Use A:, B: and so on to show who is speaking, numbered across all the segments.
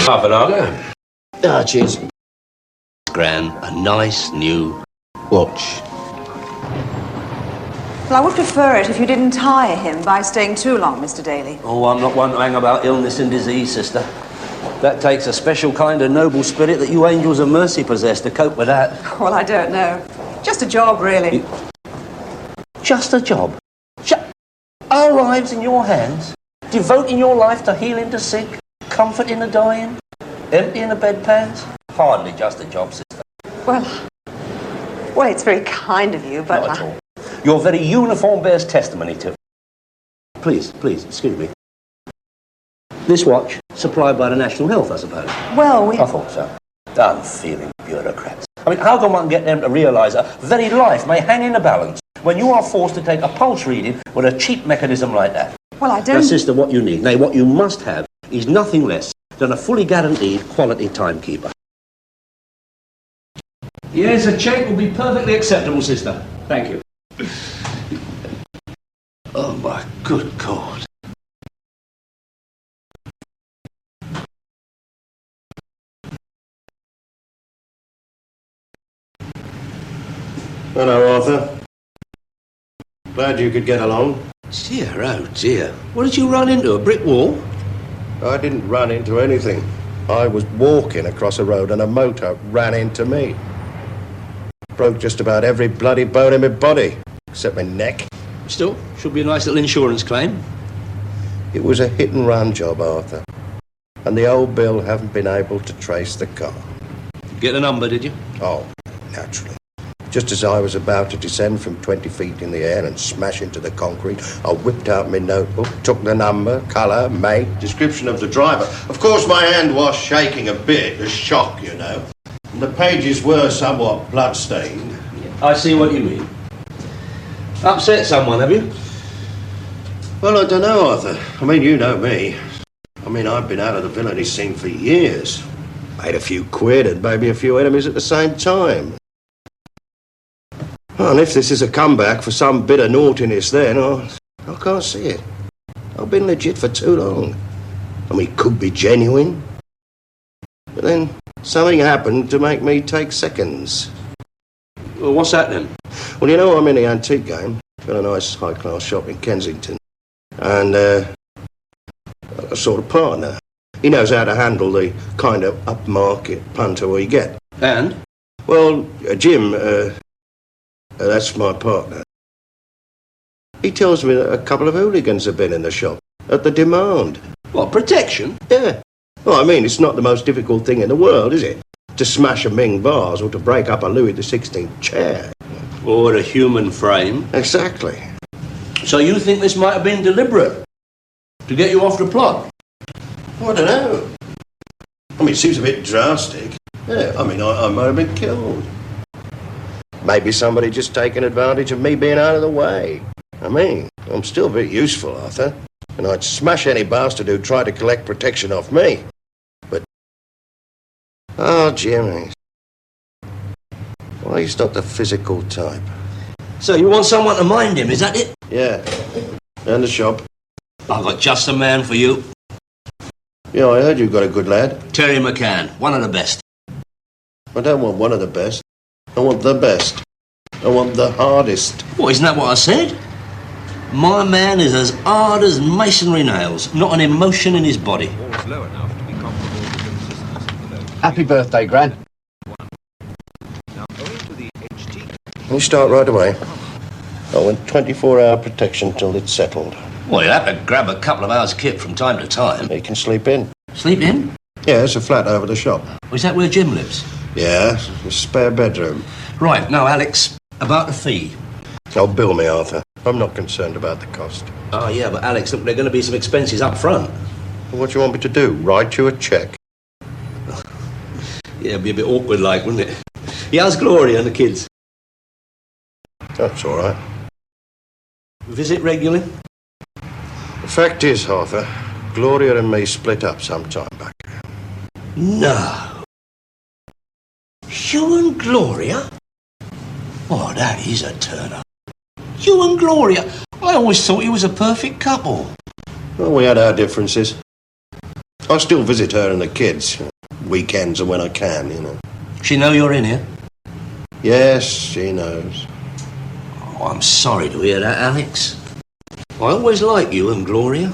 A: Half an hour.
B: Ah, cheers. Gran, a nice new watch.
C: Well, I would prefer it if you didn't tire him by staying too long, Mr. Daly.
B: Oh, I'm not one to hang about illness and disease, sister. That takes a special kind of noble spirit that you angels of mercy possess to cope with that.
C: Well, I don't know. Just a job, really.
B: Just a job? Our lives in your hands? Devoting your life to healing the sick, comforting the dying, emptying the bedpans? Hardly just a job, sister.
C: Well, it's very kind of you, but...
B: Not at all. Your very uniform bears testimony to it. Please, excuse me. This watch, supplied by the National Health, I suppose?
C: Well,
B: I thought so. Unfeeling bureaucrats. I mean, how come one can get them to realise a very life may hang in the balance when you are forced to take a pulse reading with a cheap mechanism like that?
C: Well, I don't...
B: Now, sister, what you need, nay, what you must have, is nothing less than a fully guaranteed quality timekeeper. Yes, a cheque will be perfectly acceptable, sister. Thank you. Oh, my good God.
D: Hello, Arthur. Glad you could get along.
B: Dear, oh dear. What did you run into, a brick wall?
D: I didn't run into anything. I was walking across a road and a motor ran into me. Broke just about every bloody bone in my body, except my neck.
B: Still, should be a nice little insurance claim.
D: It was a hit-and-run job, Arthur. And the old Bill haven't been able to trace the car.
B: Get a number, did you?
D: Oh, naturally. Just as I was about to descend from 20 feet in the air and smash into the concrete, I whipped out my notebook, took the number, colour, make, description of the driver. Of course, my hand was shaking a bit, a shock, you know. And the pages were somewhat blood-stained.
B: I see what you mean. Upset someone, have you?
D: Well, I don't know, Arthur. I mean, you know me. I mean, I've been out of the villainy scene for years. Made a few quid and maybe a few enemies at the same time. Well, and if this is a comeback for some bit of naughtiness then, I can't see it. I've been legit for too long. I mean, it could be genuine. But then something happened to make me take seconds.
B: Well, what's that then?
D: Well, you know, I'm in the antique game. Got a nice high-class shop in Kensington. And a sort of partner. He knows how to handle the kind of upmarket punter we get.
B: And?
D: Well, Jim, that's my partner. He tells me that a couple of hooligans have been in the shop at the demand.
B: What, protection?
D: Yeah. Well, I mean, it's not the most difficult thing in the world, is it? To smash a Ming vase or to break up a Louis XVI chair.
B: Or a human frame.
D: Exactly.
B: So you think this might have been deliberate? To get you off the plot?
D: I don't know. I mean, it seems a bit drastic. Yeah, I mean, I might have been killed. Maybe somebody just taking advantage of me being out of the way. I mean, I'm still a bit useful, Arthur. And I'd smash any bastard who tried to collect protection off me. But... oh, Jimmy. Well, he's not the physical type.
B: So you want someone to mind him, is that it?
D: Yeah. And the shop.
B: I've got just the man for you.
D: Yeah, I heard you've got a good lad.
B: Terry McCann, one of the best.
D: I don't want one of the best. I want the best. I want the hardest.
B: Well, isn't that what I said? My man is as hard as masonry nails, not an emotion in his body.
E: Happy birthday, Gran.
D: Can you start right away? I want 24-hour protection till it's settled.
B: Well, you have to grab a couple of hours kit from time to time.
D: You can sleep in.
B: Sleep in?
D: Yeah, it's a flat over the shop.
B: Is that where Jim lives?
D: Yeah, a spare bedroom.
B: Right, now, Alex, about the fee.
D: Oh, bill me, Arthur. I'm not concerned about the cost.
B: Oh, yeah, but Alex, look, there are going to be some expenses up front.
D: Well, what do you want me to do? Write you a cheque?
B: Yeah, it'd be a bit awkward, like, wouldn't it? Yeah, how's Gloria and the kids?
D: That's all right.
B: Visit regularly?
D: The fact is, Arthur, Gloria and me split up some time back.
B: No. You and Gloria? Oh, that is a turn-up. You and Gloria? I always thought you was a perfect couple.
D: Well, we had our differences. I still visit her and the kids. Weekends and when I can, you know.
B: She know you're in here?
D: Yes, she knows.
B: Oh, I'm sorry to hear that, Alex. I always liked you and Gloria.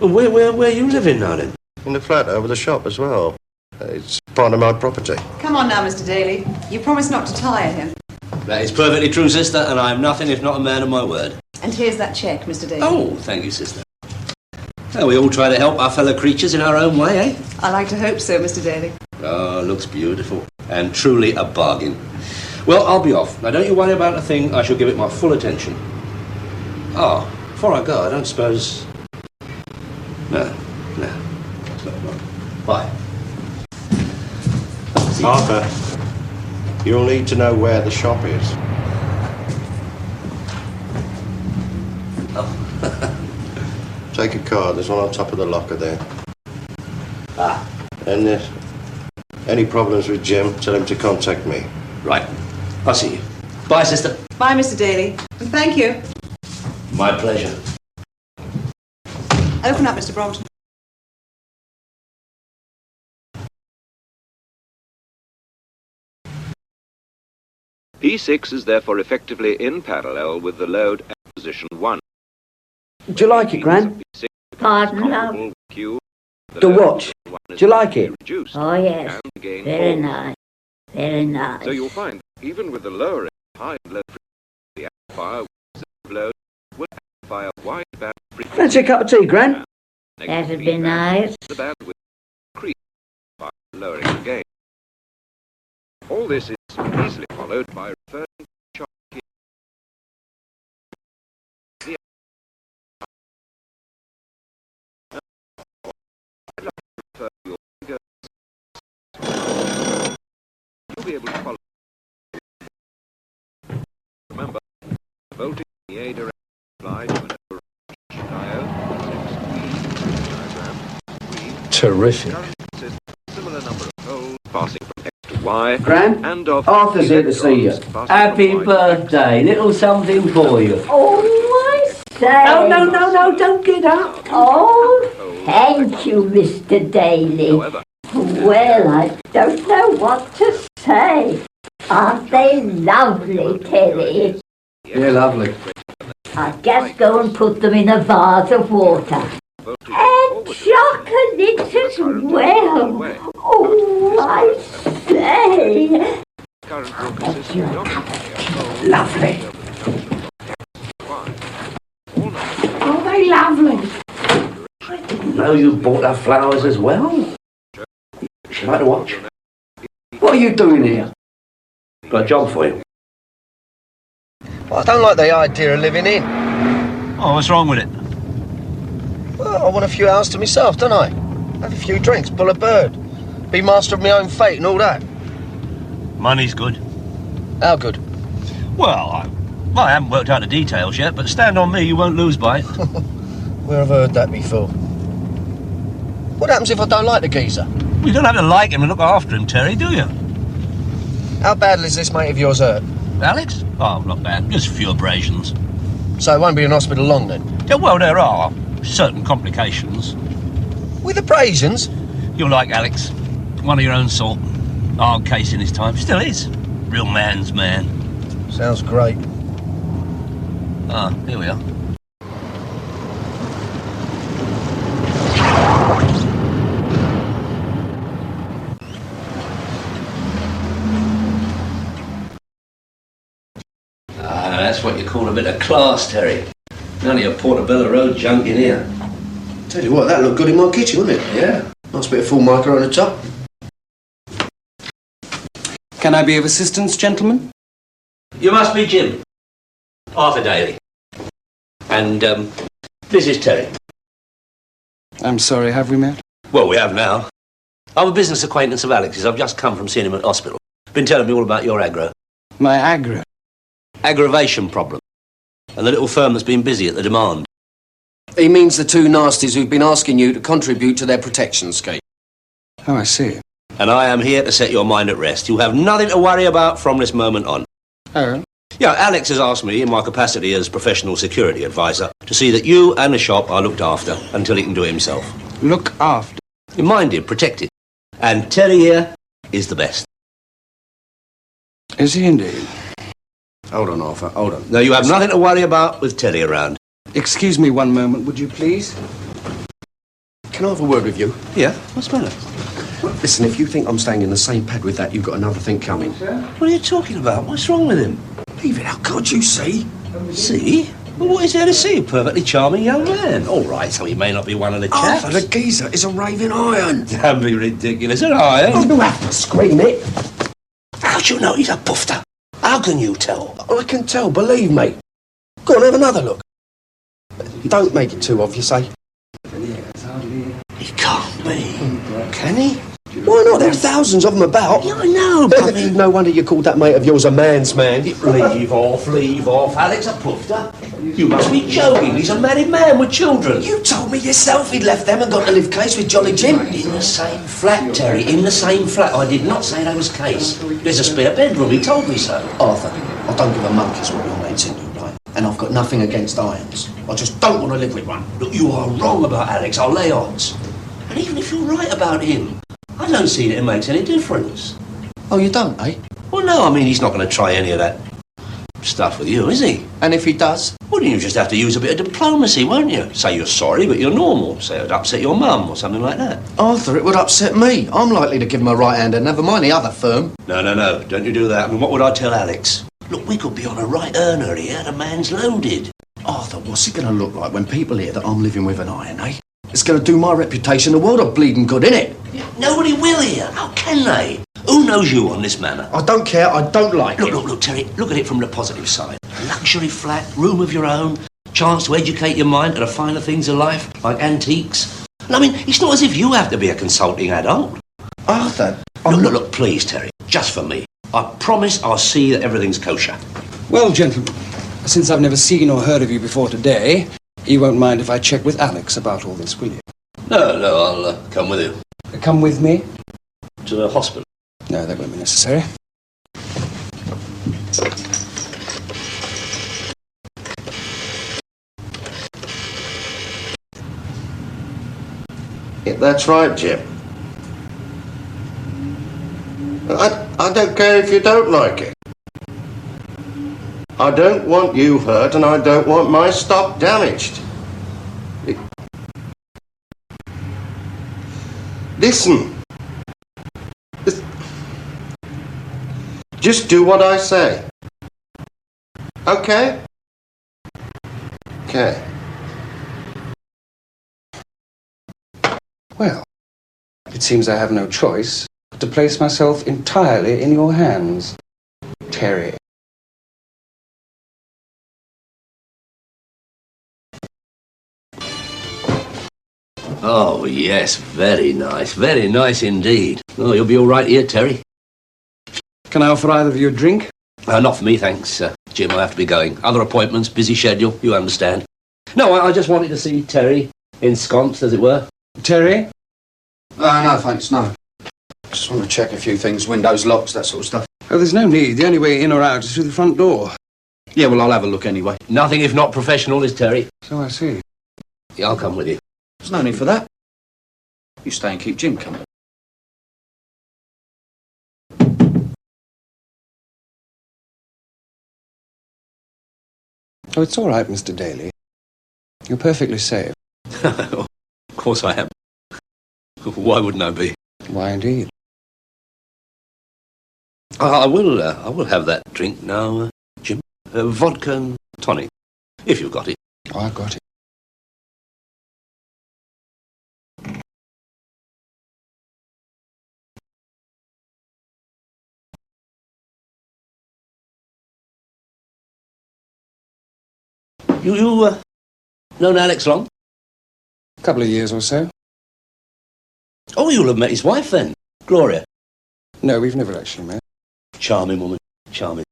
B: And where are you living now, then?
D: In the flat over the shop as well. It's part of my property.
C: Come on now, Mr. Daly. You promised not to tire him.
B: That is perfectly true, sister, and I am nothing if not a man of my word.
C: And here's that cheque, Mr. Daly.
B: Oh, thank you, sister. Well, we all try to help our fellow creatures in our own way, eh?
C: I like to hope so, Mr. Daly.
B: Oh, looks beautiful. And truly a bargain. Well, I'll be off. Now, don't you worry about a thing. I shall give it my full attention. Oh, before I go, I don't suppose... No. Bye.
D: Arthur, you'll need to know where the shop is. Take a card. There's one on top of the locker there.
B: Ah.
D: And any problems with Jim, tell him to contact me.
B: Right. I'll see you. Bye, sister.
C: Bye, Mr. Daly. And thank you.
B: My pleasure.
C: Open up, Mr. Brompton.
A: P6 is therefore effectively in parallel with the load at position 1.
E: Do you like it, Gran?
F: Pardon, love?
E: The watch. Do you like it?
F: Oh, yes. Very nice. Very nice.
A: So you'll find, even with the lower high and low frequency, the amplifier with load will amplify a wide band frequency.
E: Fancy a cup of tea, Gran?
F: That'd be nice.
A: The bandwidth increase by lowering the gain. All this is easily followed by referring to chart key. You'll be able to follow. Remember, the voltage in the A direction applied to an overarch diode.
E: Terrific.
A: Current consists of a similar number of poles passing from X to Y.
E: Gran?
A: And of
E: Arthur's here to see you.
A: electrons passing
G: Happy
A: from Y to
G: birthday. Little something for you.
F: Oh, I say.
G: Oh, no, don't get up.
F: Oh, thank you, Mr. Daly.
A: However,
F: Well, I don't know what to say. Aren't they lovely, Terry?
E: Yeah, lovely.
F: I'll just go and put them in a vase of water. And chocolate as well. Oh, I say.
A: current will consist of
E: Lovely.
A: Y.
G: Oh, they lovely. I didn't know you bought her flowers as well. She might watch. What are you doing here? Got a job for you.
D: Well, I don't like the idea of living in.
B: Oh, what's wrong with it?
D: Well, I want a few hours to myself, don't I? Have a few drinks, pull a bird. Be master of my own fate and all that.
B: Money's good.
D: How good?
B: Well, I haven't worked out the details yet, but stand on me, you won't lose by it.
D: Where have I heard that before? What happens if I don't like the geezer?
B: You don't have to like him and look after him, Terry, do you?
D: How badly is this mate of yours hurt?
B: Alex? Oh, not bad. Just a few abrasions.
D: So it won't be in hospital long then?
B: Yeah, well, there are certain complications.
D: With abrasions?
B: You're like Alex. One of your own sort. Hard case in his time. Still is. Real man's man.
D: Sounds great.
B: Ah, here we are. That's what you call a bit of class, Terry. None of your Portobello Road junk in here.
D: Tell you what, that looked good in my kitchen, wouldn't it?
B: Yeah.
D: Nice bit of full micro on the top.
H: Can I be of assistance, gentlemen?
B: You must be Jim. Arthur Daly. And, this is Terry.
H: I'm sorry, have we met?
B: Well, we have now. I'm a business acquaintance of Alex's. I've just come from seeing him at hospital. Been telling me all about your aggro.
H: My aggro.
B: Aggravation problem. And the little firm that's been busy at the demand.
H: He means the two nasties who've been asking you to contribute to their protection scheme. Oh, I see.
B: And I am here to set your mind at rest. You have nothing to worry about from this moment on.
H: Oh?
B: Yeah, Alex has asked me, in my capacity as professional security advisor, to see that you and the shop are looked after until he can do it himself.
H: Look after.
B: Minded, protected. And Terry here is the best.
I: Is he indeed?
B: Hold on, Arthur, hold on. No, you have nothing to worry about with Terry around.
I: Excuse me one moment, would you please?
H: Can I have a word with you?
B: Yeah? What's the matter?
H: Listen, if you think I'm staying in the same pad with that, you've got another thing coming.
B: What are you talking about? What's wrong with him?
H: Leave it out, can't you see?
B: See? Well, what is there to see? A perfectly charming young man. All right, so he may not be one of the chaps.
H: Arthur, the geezer is a raving iron.
B: Don't be ridiculous. An iron?
H: You have to scream it.
B: How do you know he's a pufter? How can you tell?
H: I can tell, believe me. Go on, have another look. Don't make it too obvious, eh?
B: He can't be. Can he?
H: Why not? There are thousands of them about.
B: Yeah, I know, but I mean...
H: No wonder you called that mate of yours a man's man.
B: Leave off, leave off. Alex a pufter? You must be joking. He's a married man with children.
H: You told me yourself he'd left them and gone to live case with Jolly Jim.
B: In the same flat, Terry. In the same flat. I did not say that was case. There's a spare bedroom. He told me so.
H: Arthur, I don't give a monkey's what your mate's into, right? And I've got nothing against irons. I just don't want to live with one.
B: Look, you are wrong about Alex. I'll lay odds. And even if you're right about him, I don't see that it makes any difference.
H: Oh, you don't, eh?
B: Well, no, I mean, he's not going to try any of that stuff with you, is he?
H: And if he does?
B: Wouldn't you just have to use a bit of diplomacy, won't you? Say you're sorry, but you're normal. Say it'd upset your mum or something like that.
H: Arthur, it would upset me. I'm likely to give him a right hand and never mind the other firm.
B: No, don't you do that. I mean, what would I tell Alex? Look, we could be on a right earner here. The man's loaded.
H: Arthur, what's it going to look like when people hear that I'm living with an iron, eh? It's going to do my reputation the world of bleeding good, innit?
B: Nobody will here. How can they? Who knows you on this manor?
H: I don't care. I don't like it.
B: Look, Terry, look at it from the positive side. Luxury flat, room of your own, chance to educate your mind to the finer things of life, like antiques. And I mean, it's not as if you have to be a consulting adult.
H: Arthur,
B: Look, please, Terry, just for me. I promise I'll see that everything's kosher.
I: Well, gentlemen, since I've never seen or heard of you before today, you won't mind if I check with Alex about all this, will you?
B: No, I'll come with you.
I: Come with me?
B: To the hospital.
I: No, that won't be necessary.
D: Yeah, that's right, Jim. I don't care if you don't like it. I don't want you hurt and I don't want my stock damaged. Listen. Just do what I say. Okay? Okay.
I: Well, it seems I have no choice but to place myself entirely in your hands, Terry.
B: Oh, yes, very nice indeed. Oh, you'll be all right here, Terry.
I: Can I offer either of you a drink?
B: Not for me, thanks, Jim. I have to be going. Other appointments, busy schedule, you understand. No, I just wanted to see Terry ensconced, as it were.
I: Terry?
E: No, thanks, no. Just want to check a few things, windows, locks, that sort of stuff.
I: Oh, there's no need. The only way in or out is through the front door.
E: Yeah, well, I'll have a look anyway.
B: Nothing if not professional, is Terry.
I: So I see.
B: Yeah, I'll come with you.
E: There's no need for that. You stay and keep Jim company.
I: Oh, it's all right, Mr. Daly. You're perfectly safe.
B: Of course I am. Why wouldn't I be?
I: Why, indeed?
B: I will have that drink now, Jim. Vodka and tonic, if you've got it.
I: Oh, I've got it.
B: You known Alex long?
I: A couple of years or so.
B: Oh, you'll have met his wife then, Gloria.
I: No, we've never actually met.
B: Charming woman, charming.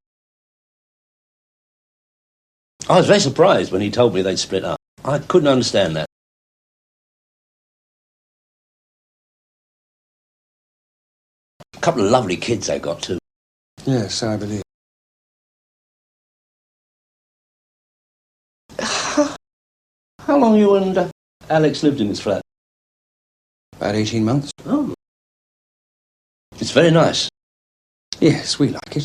B: I was very surprised when he told me they'd split up. I couldn't understand that. A couple of lovely kids they got too.
I: Yes, I believe.
B: How long you and Alex lived in this flat?
I: About 18 months.
G: Oh. It's very nice.
I: Yes, we like it.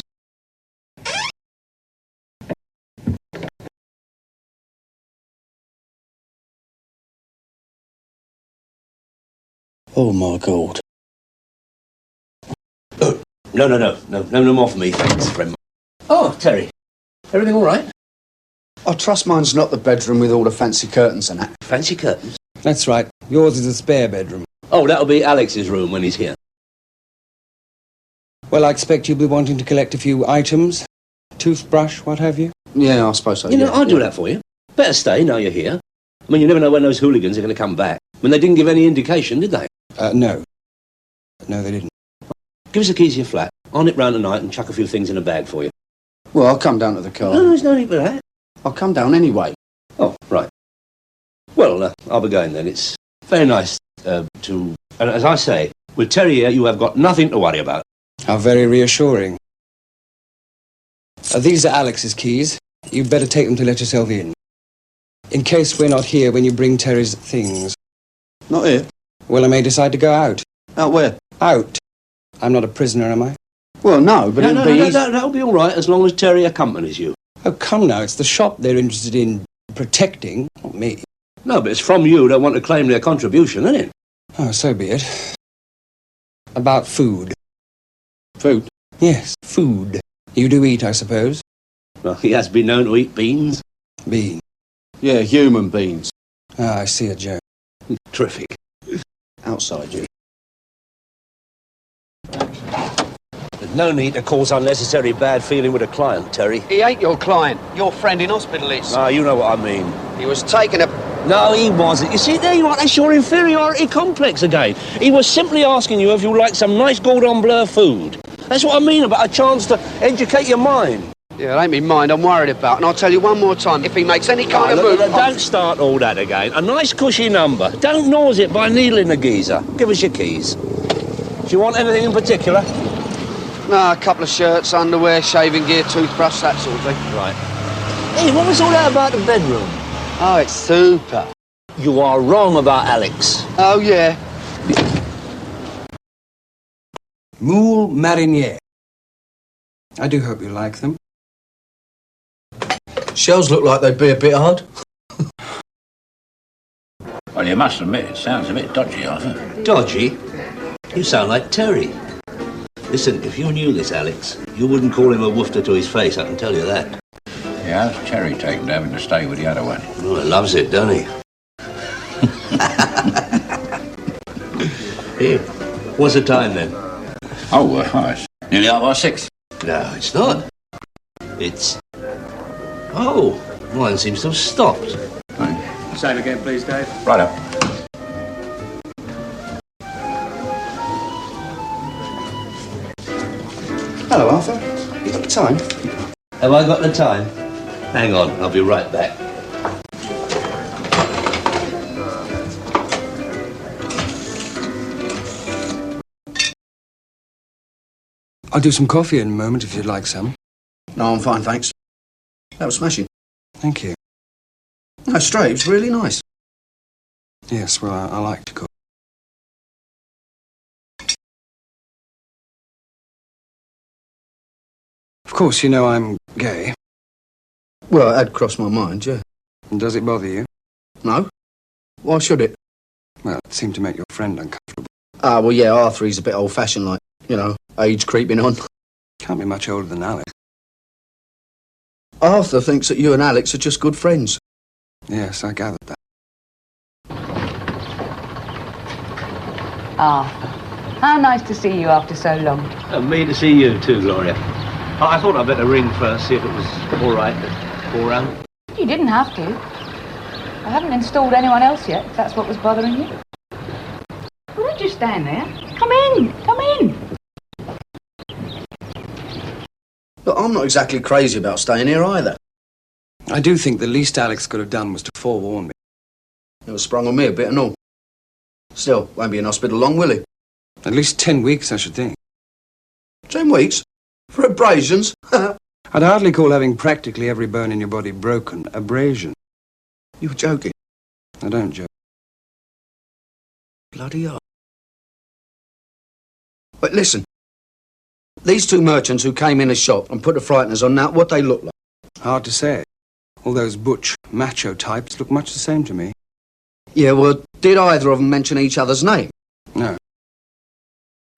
I: Oh, my God.
G: Oh, no more for me, thanks, friend. Oh, Terry, everything all right?
E: I trust mine's not the bedroom with all the fancy curtains and that.
G: Fancy curtains?
I: That's right. Yours is a spare bedroom.
G: Oh, that'll be Alex's room when he's here.
I: Well, I expect you'll be wanting to collect a few items. Toothbrush, what have you?
E: Yeah, I suppose so.
G: You know, I'll do that for you. Better stay now you're here. I mean, you never know when those hooligans are going to come back. I mean, they didn't give any indication, did they?
I: No. No, they didn't.
G: Give us the keys to your flat. I'll nip round tonight and chuck a few things in a bag for you.
E: Well, I'll come down to the car.
G: No, there's no need for that.
E: I'll come down anyway.
G: Oh, right. Well, I'll be going then. It's very nice to... And as I say, with Terry here, you have got nothing to worry about.
I: How very reassuring. These are Alex's keys. You'd better take them to let yourself in. In case we're not here when you bring Terry's things.
E: Not here?
I: Well, I may decide to go out.
E: Out where?
I: Out. I'm not a prisoner, am I?
E: Well, no, but it'll be easy.
G: That'll be all right as long as Terry accompanies you.
I: Oh, come now. It's the shop they're interested in protecting, not me.
G: No, but it's from you they want to claim their contribution, isn't it?
I: Oh, so be it. About food.
E: Food?
I: Yes, food. You do eat, I suppose?
G: Well, he has been known to eat beans.
I: Bean.
E: Yeah, human beings.
I: Ah, I see a joke.
G: Terrific.
E: Outside you.
G: There's no need to cause unnecessary bad feeling with a client, Terry.
E: He ain't your client. Your friend in hospital is.
G: Ah, you know what I mean.
E: He was taking a...
G: No, he wasn't. You see, there you are. That's your inferiority complex again. He was simply asking you if you like some nice Cordon Bleu food. That's what I mean about a chance to educate your mind.
E: Yeah, it ain't me mind I'm worried about. And I'll tell you one more time, if he makes any kind of move...
G: Don't start all that again. A nice cushy number. Don't nose it by needling the geezer. Give us your keys. Do you want anything in particular?
E: No, a couple of shirts, underwear, shaving gear, toothbrush, that sort of thing.
G: Right. Hey, what was all that about the bedroom?
E: Oh, it's super.
G: You are wrong about Alex.
E: Oh, yeah.
I: Moule marinière. I do hope you like them.
H: Shells look like they'd be a bit hard.
J: Well, you must admit, it sounds a bit dodgy, Arthur.
G: Dodgy? You sound like Terry. Listen, if you knew this, Alex, you wouldn't call him a woofter to his face, I can tell you that.
J: Yeah, how's Terry taken to having to stay with the other one?
G: Oh, he loves it, doesn't he? Here, what's the time then?
J: Oh, it's nearly 6:30.
G: No, it's not. It's... Oh, mine seems to have stopped.
J: Right.
I: Same again, please, Dave.
J: Right up.
E: Hello, Arthur. You got the time?
G: Have I got the time? Hang on, I'll be right back.
I: I'll do some coffee in a moment if you'd like some.
E: No, I'm fine, thanks. That was smashing.
I: Thank you.
E: No, straight, it was really nice.
I: Yes, well, I like to cook. Of course, you know I'm gay.
E: Well, it had crossed my mind, yeah.
I: And does it bother you?
E: No. Why should it?
I: Well, it seemed to make your friend uncomfortable.
E: Ah, well, yeah, Arthur, he's a bit old-fashioned, like, you know, age creeping on.
I: Can't be much older than Alex.
E: Arthur thinks that you and Alex are just good friends.
I: Yes, I gathered that.
K: Arthur, how nice to see you after so long.
G: And me to see you too, Gloria. I thought I'd better ring first, see if it was all right to call round.
K: You didn't have to. I haven't installed anyone else yet, if that's what was bothering you. Well, don't just stand there. Come in, come in.
E: Look, I'm not exactly crazy about staying here either.
I: I do think the least Alex could have done was to forewarn me.
E: It was sprung on me a bit and all. Still, won't be in hospital long, will he?
I: At least 10 weeks, I should think.
E: 10 weeks? For abrasions?
I: I'd hardly call having practically every bone in your body broken abrasion.
E: You're joking.
I: I don't joke.
E: Bloody hell. But listen, these two merchants who came in the shop and put the frighteners on, now, what they look like?
I: Hard to say. All those butch, macho types look much the same to me.
E: Yeah, well, did either of them mention each other's name?
I: No.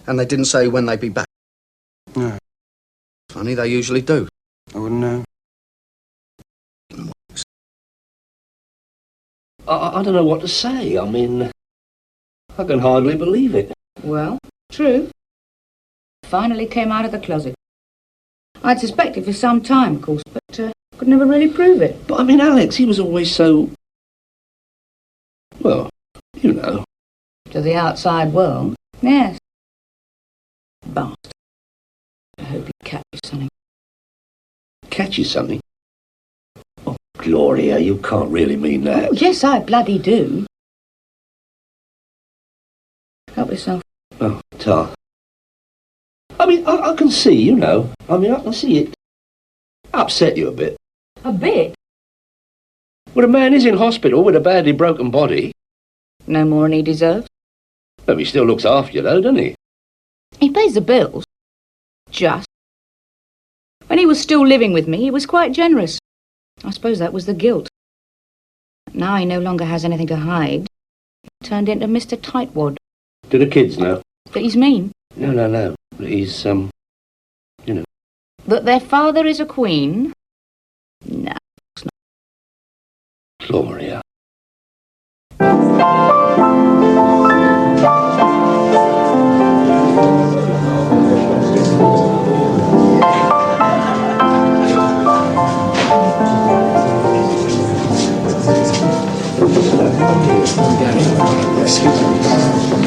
E: And they didn't say when they'd be back?
I: No.
E: Funny, they usually do.
I: I wouldn't know.
G: I don't know what to say. I mean, I can hardly believe it.
K: Well, true. Finally came out of the closet. I'd suspected for some time, of course, but could never really prove it.
G: But I mean, Alex, he was always so... well, you know.
K: To the outside world, yes. Bastard. I hope he catches something.
G: Catches something? Oh, Gloria, you can't really mean that.
K: Oh, yes, I bloody do. Help yourself.
G: Oh, Tar. I mean, I can see, you know. I mean, I can see it upset you a bit.
K: A bit?
G: Well, a man is in hospital with a badly broken body.
K: No more than he deserves.
G: But he still looks after you, though, doesn't he?
K: He pays the bills. Just. When he was still living with me, he was quite generous. I suppose that was the guilt. Now he no longer has anything to hide. He turned into Mr. Tightwad.
G: Do the kids know?
K: That he's mean.
G: No. He's, you know.
K: That their father is a queen? No, it's not.
G: Gloria.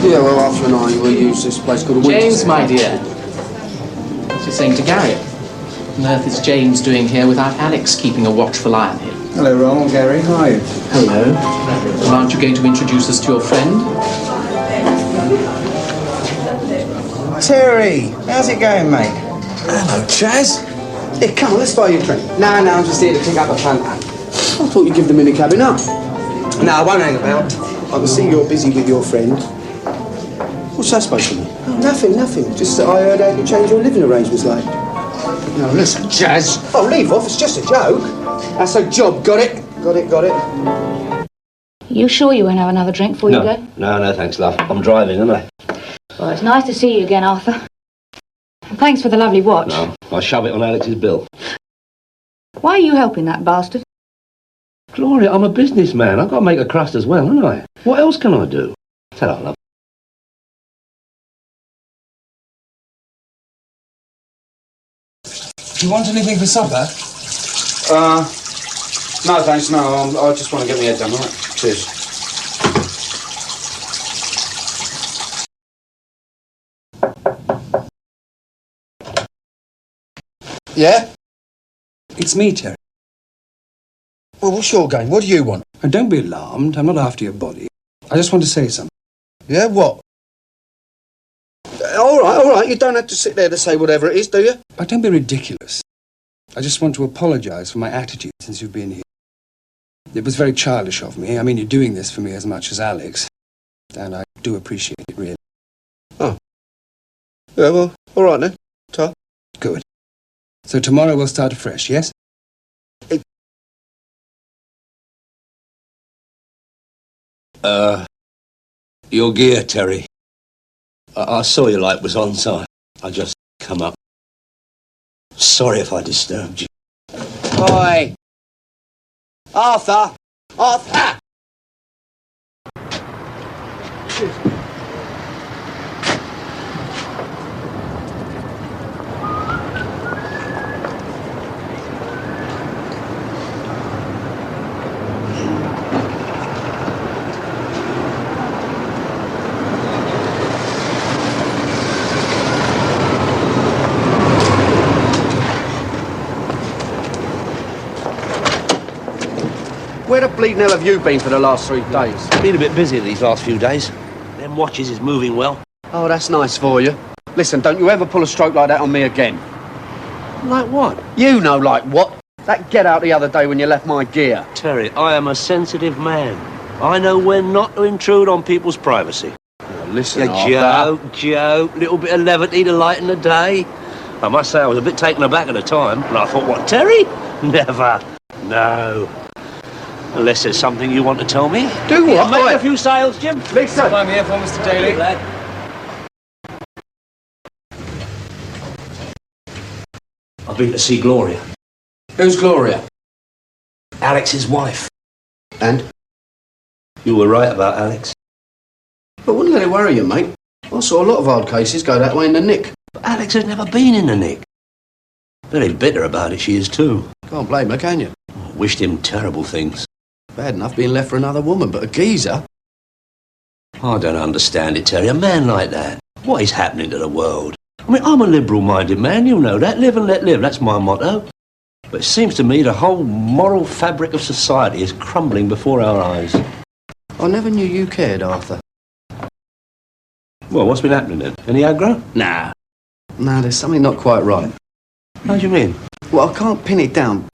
E: Yeah, well, Arthur and I will use this place called a
L: James, my dear. What's he saying to Gary? What on earth is James doing here without Alex keeping a watchful eye on him?
I: Hello, Ron. Gary. Hi.
L: Hello. Well, aren't you going to introduce us to your friend?
M: Terry, how's it going, mate?
E: Hello, Chaz. Here, come on, let's buy you a drink. No, I'm just here to pick up a panta. I thought you'd give the mini cabin up.
M: No, I won't hang about. I can see you're busy with your friend.
E: What's that supposed to mean?
M: Oh, nothing. Just that I heard how you changed your living arrangements late.
E: No, listen, Chaz.
M: Oh, leave off. It's just a joke.
E: That's a job, got it?
M: Got it.
K: You sure you won't have another drink before you go?
G: No, thanks, love. I'm driving, aren't I?
K: Well, it's nice to see you again, Arthur. And thanks for the lovely watch.
G: No, I'll shove it on Alex's bill.
K: Why are you helping that bastard?
G: Gloria, I'm a businessman. I've got to make a crust as well, haven't I? What else can I do? Tell her, love.
I: Do you want anything for supper?
E: No, thanks, no. I just want to get my head done, all right? Cheers. Yeah?
I: It's me, Terry.
E: Well, what's your game? What do you want?
I: And don't be alarmed. I'm not after your body. I just want to say something.
E: Yeah, what? All right. You don't have to sit there to say whatever it is, do you?
I: But don't be ridiculous. I just want to apologise for my attitude since you've been here. It was very childish of me. I mean, you're doing this for me as much as Alex. And I do appreciate it, really.
E: Oh. Yeah, well, all right then. Ta.
I: Good. So tomorrow we'll start afresh, yes?
G: Your gear, Terry. I saw your light was on, so I just come up. Sorry if I disturbed you.
E: Oi! Arthur! Arthur! Where the bleeding hell have you been for the last 3 days?
G: Been a bit busy these last few days. Them watches is moving well.
E: Oh, that's nice for you. Listen, don't you ever pull a stroke like that on me again.
G: Like what?
E: You know like what. That get out the other day when you left my gear.
G: Terry, I am a sensitive man. I know when not to intrude on people's privacy. Now,
H: listen,
G: Yeah, joke. Little bit of levity to lighten the day. I must say I was a bit taken aback at the time, and I thought, what, Terry? Never. No. Unless there's something you want to tell me.
E: Do what?
G: Make a few sales, Jim.
E: Listen.
I: I'm here for Mr. Daly.
G: I've been to see Gloria.
E: Who's Gloria?
G: Alex's wife.
E: And?
G: You were right about Alex.
E: But wouldn't let it worry you, mate. I saw a lot of hard cases go that way in the nick.
G: But Alex has never been in the nick. Very bitter about it, she is too.
E: Can't blame her, can you?
G: Wished him terrible things.
E: Bad enough being left for another woman, but a geezer.
G: I don't understand it, Terry. A man like that. What is happening to the world? I mean, I'm a liberal-minded man, you know that. Live and let live, that's my motto. But it seems to me the whole moral fabric of society is crumbling before our eyes.
E: I never knew you cared, Arthur.
G: Well, what's been happening then? Any aggro?
E: Nah. Nah, there's something not quite right.
G: How do you mean?
E: Well, I can't pin it down.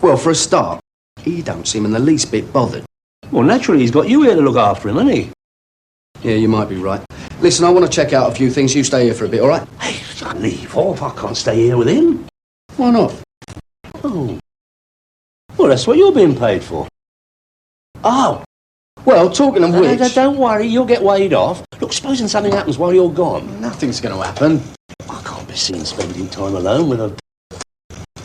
E: Well, for a start, he don't seem in the least bit bothered.
G: Well, naturally, he's got you here to look after him, hasn't he?
E: Yeah, you might be right. Listen, I want to check out a few things. You stay here for a bit, all right?
G: Hey, leave off. I can't stay here with him.
E: Why not?
G: Oh. Well, that's what you're being paid for.
E: Oh. Well, talking of which...
G: Don't worry, you'll get weighed off. Look, supposing something happens while you're gone.
E: Nothing's going to happen.
G: I can't be seen spending time alone with a...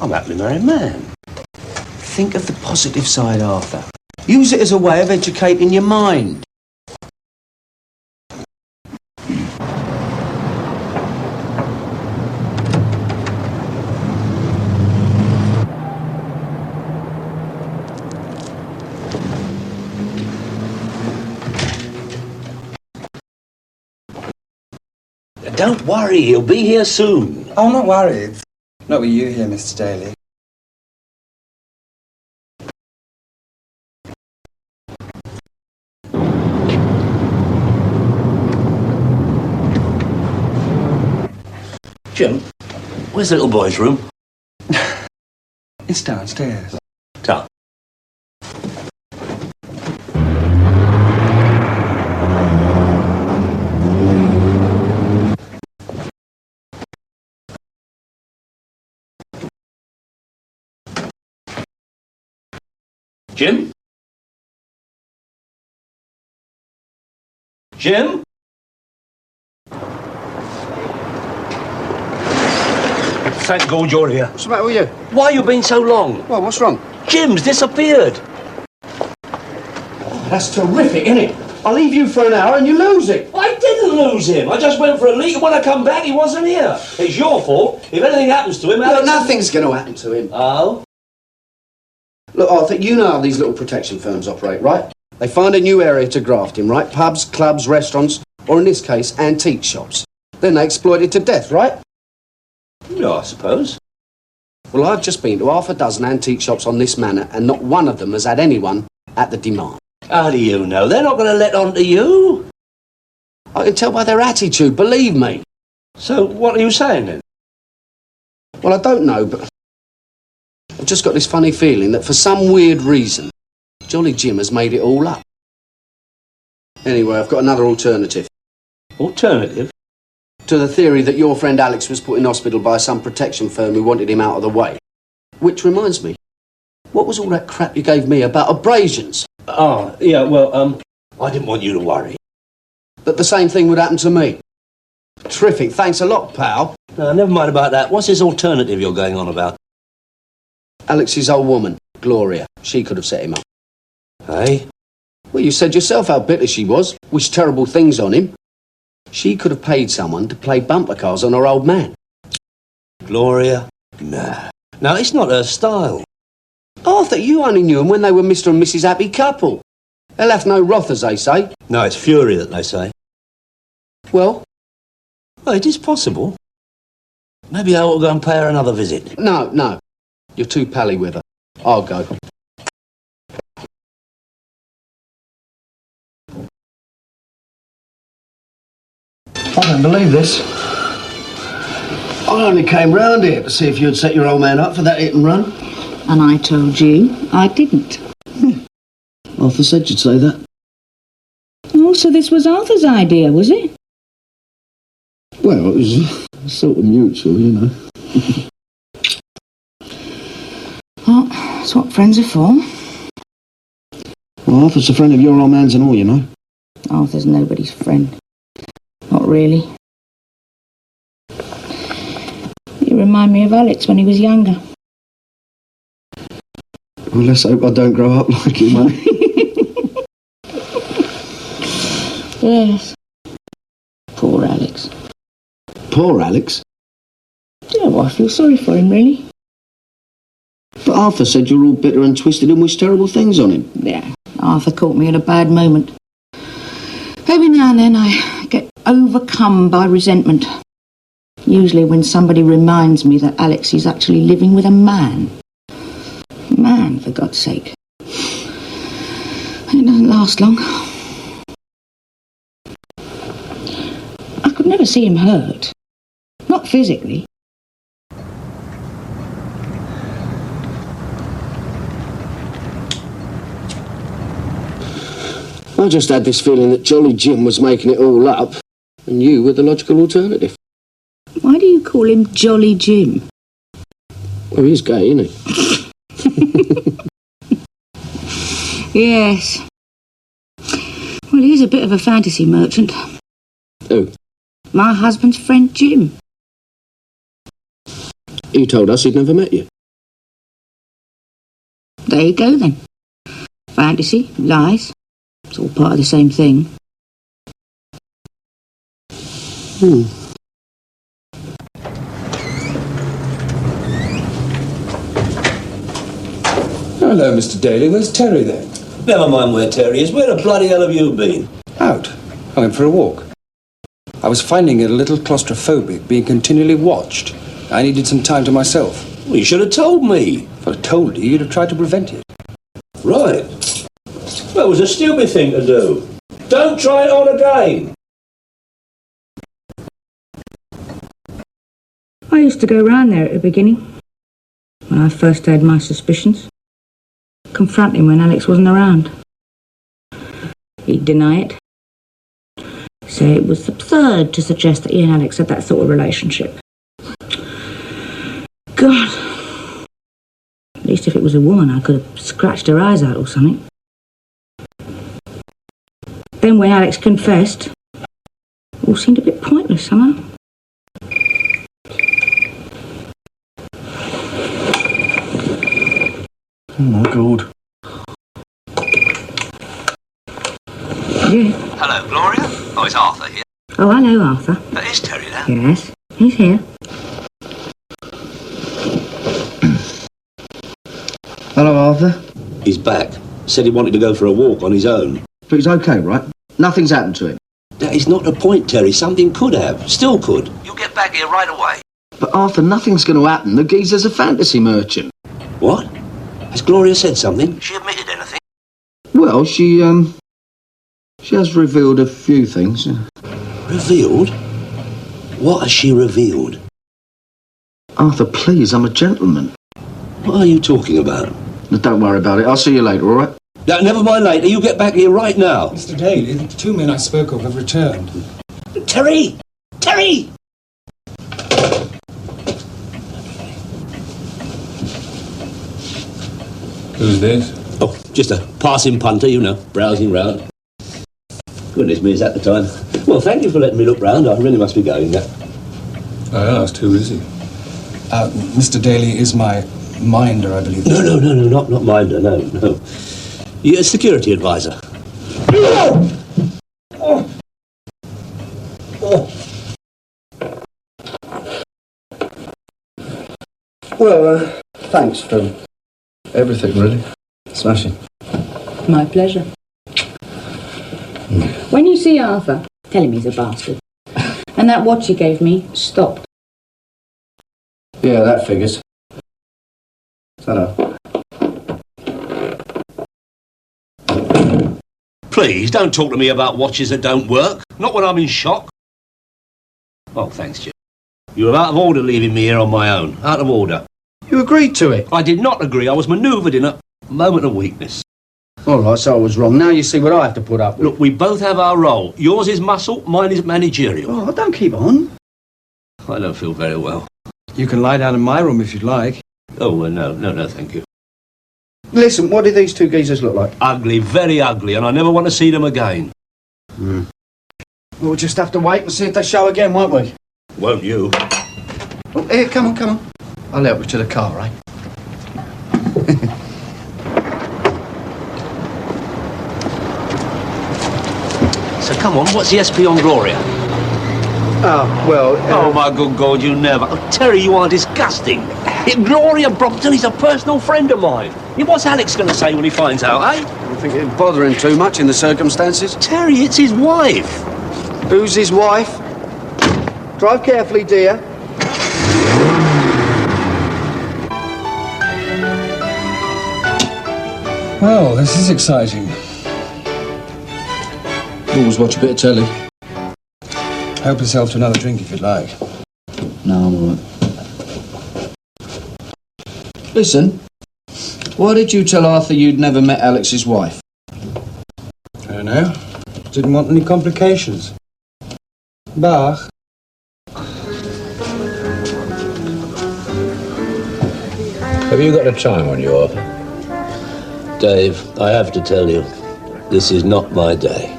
G: I'm a happily married man.
E: Think of the positive side, Arthur. Use it as a way of educating your mind.
G: Don't worry, he'll be here soon.
I: Oh, I'm not worried. Not with you here, Mr. Daly.
G: Jim, where's the little boy's room?
I: It's downstairs.
G: Tom. Jim? Jim? Thank God you're here.
E: What's the matter with you?
G: Why you been so long?
E: Well, what's wrong?
G: Jim's disappeared.
E: Oh, that's terrific, isn't it? I'll leave you for an hour and you lose it.
G: I didn't lose him. I just went for a leak and when I come back, he wasn't here. It's your fault. If anything happens to him...
E: Look, nothing's going to happen to him.
G: Oh?
E: Look, Arthur, you know how these little protection firms operate, right? They find a new area to graft in, right? Pubs, clubs, restaurants, or in this case, antique shops. Then they exploit it to death, right?
G: Yeah, I suppose.
E: Well, I've just been to half a dozen antique shops on this manor, and not one of them has had anyone at the demand.
G: How do you know? They're not going to let on to you.
E: I can tell by their attitude, believe me.
G: So, what are you saying then?
E: Well, I don't know, but I've just got this funny feeling that for some weird reason, Jolly Jim has made it all up. Anyway, I've got another alternative.
G: Alternative?
E: To the theory that your friend Alex was put in hospital by some protection firm who wanted him out of the way. Which reminds me, what was all that crap you gave me about abrasions?
G: Oh, yeah, well, I didn't want you to worry.
E: That the same thing would happen to me. Terrific, thanks a lot, pal.
G: No, never mind about that. What's this alternative you're going on about?
E: Alex's old woman, Gloria. She could have set him up.
G: Hey?
E: Well, you said yourself how bitter she was. Wished terrible things on him. She could have paid someone to play bumper cars on her old man.
G: Gloria? Nah. No, it's not her style.
E: Arthur, you only knew them when they were Mr. and Mrs. Happy Couple. They'll have no wrath, as they say.
G: No, it's fury that they say.
E: Well?
G: Well, it is possible. Maybe I ought to go and pay her another visit.
E: No. You're too pally with her. I'll go.
H: I don't believe this. I only came round here to see if you'd set your old man up for that hit and run.
K: And I told you I didn't.
H: Arthur said you'd say that.
K: Oh, Oh, so this was Arthur's idea, was it?
E: Well, it was sort of mutual, you know.
K: Well, that's what friends are for.
E: Well, Arthur's a friend of your old man's and all, you know.
K: Arthur's nobody's friend. Not really. You remind me of Alex when he was younger.
E: Well, let's hope I don't grow up like him, mate.
K: Yes. Poor Alex.
E: Poor Alex?
K: Yeah, well, I feel sorry for him, really.
E: But Arthur said you're all bitter and twisted and wish terrible things on him.
K: Yeah, Arthur caught me at a bad moment. Every now and then I get overcome by resentment. Usually when somebody reminds me that Alex is actually living with a man. Man, for God's sake. It doesn't last long. I could never see him hurt. Not physically.
E: I just had this feeling that Jolly Jim was making it all up, and you were the logical alternative.
K: Why do you call him Jolly Jim?
E: Well, he's gay, isn't he?
K: Yes. Well, he's a bit of a fantasy merchant.
E: Who?
K: My husband's friend Jim.
E: He told us he'd never met you.
K: There you go, then. Fantasy, lies. It's all part of the same thing.
I: Hello, Mr. Daly. Where's Terry, then?
G: Never mind where Terry is. Where the bloody hell have you been?
I: Out. I went for a walk. I was finding it a little claustrophobic, being continually watched. I needed some time to myself.
G: Well, you should have told me.
I: If I'd told you, you'd have tried to prevent it.
G: Right. Well, it was a stupid thing to do. Don't try it on again.
K: I used to go round there at the beginning, when I first had my suspicions. Confront him when Alex wasn't around. He'd deny it. Say it was absurd to suggest that he and Alex had that sort of relationship. God. At least if it was a woman, I could have scratched her eyes out or something. Then when Alex confessed, it all seemed a bit pointless somehow.
H: Oh my God.
K: Yeah.
G: Hello, Gloria. Oh, it's Arthur here.
K: Oh, hello, Arthur.
G: Is Terry there?
K: Yes, he's here.
E: Hello, Arthur.
G: He's back. Said he wanted to go for a walk on his own.
E: But he's okay, right? Nothing's happened to him.
G: That is not the point, Terry. Something could have. Still could. You'll get back here right away.
E: But Arthur, nothing's going to happen. The geezer's a fantasy merchant.
G: What? Has Gloria said something? She admitted anything?
E: Well, she has revealed a few things.
G: Revealed? What has she revealed?
E: Arthur, please, I'm a gentleman.
G: What are you talking about?
E: Now, don't worry about it. I'll see you later, all right?
G: Now, never mind later. You get back here right now.
I: Mr. Daly, the two men I spoke of have returned.
G: Terry! Terry!
N: Who's this?
G: Oh, just a passing punter, you know, browsing round. Goodness me, is that the time? Well, thank you for letting me look round. I really must be going now.
N: I asked, who is he?
I: Mr. Daly is my minder, I believe.
G: No, not minder, no. You're a security advisor.
E: Well, thanks for everything, really. Smashing.
K: My pleasure. When you see Arthur, tell him he's a bastard. And that watch he gave me, stop.
E: Yeah, that figures. Ta-da.
G: Please, don't talk to me about watches that don't work. Not when I'm in shock. Oh, thanks, Jim. You were out of order leaving me here on my own. Out of order.
E: You agreed to it.
G: I did not agree. I was manoeuvred in a moment of weakness.
E: All right, so I was wrong. Now you see what I have to put up with.
G: Look, we both have our role. Yours is muscle, mine is managerial.
I: Oh, don't keep on.
G: I don't feel very well.
I: You can lie down in my room if you'd like.
G: Oh, no, thank you.
E: Listen, what do these two geezers look like?
G: Ugly, very ugly, and I never want to see them again.
E: We'll just have to wait and see if they show again, won't we?
G: Won't you?
E: Oh, here, come on. I'll help you to the car, eh?
G: So come on, what's the SP on Gloria?
E: Oh, well...
G: Oh, my good God, you never... Oh, Terry, you are disgusting. Gloria Brompton is a personal friend of mine. What's Alex going to say when he finds out, eh?
E: I don't think it'd bother him too much in the circumstances.
G: Terry, it's his wife.
E: Who's his wife? Drive carefully, dear.
I: Well, this is exciting.
E: Always watch a bit of telly.
I: Help yourself to another drink if you'd like.
E: No, I'm all right. Listen, why did you tell Arthur you'd never met Alex's wife?
I: I don't know. Didn't want any complications. Bach.
J: Have you got a time on you, Arthur?
G: Dave, I have to tell you, this is not my day.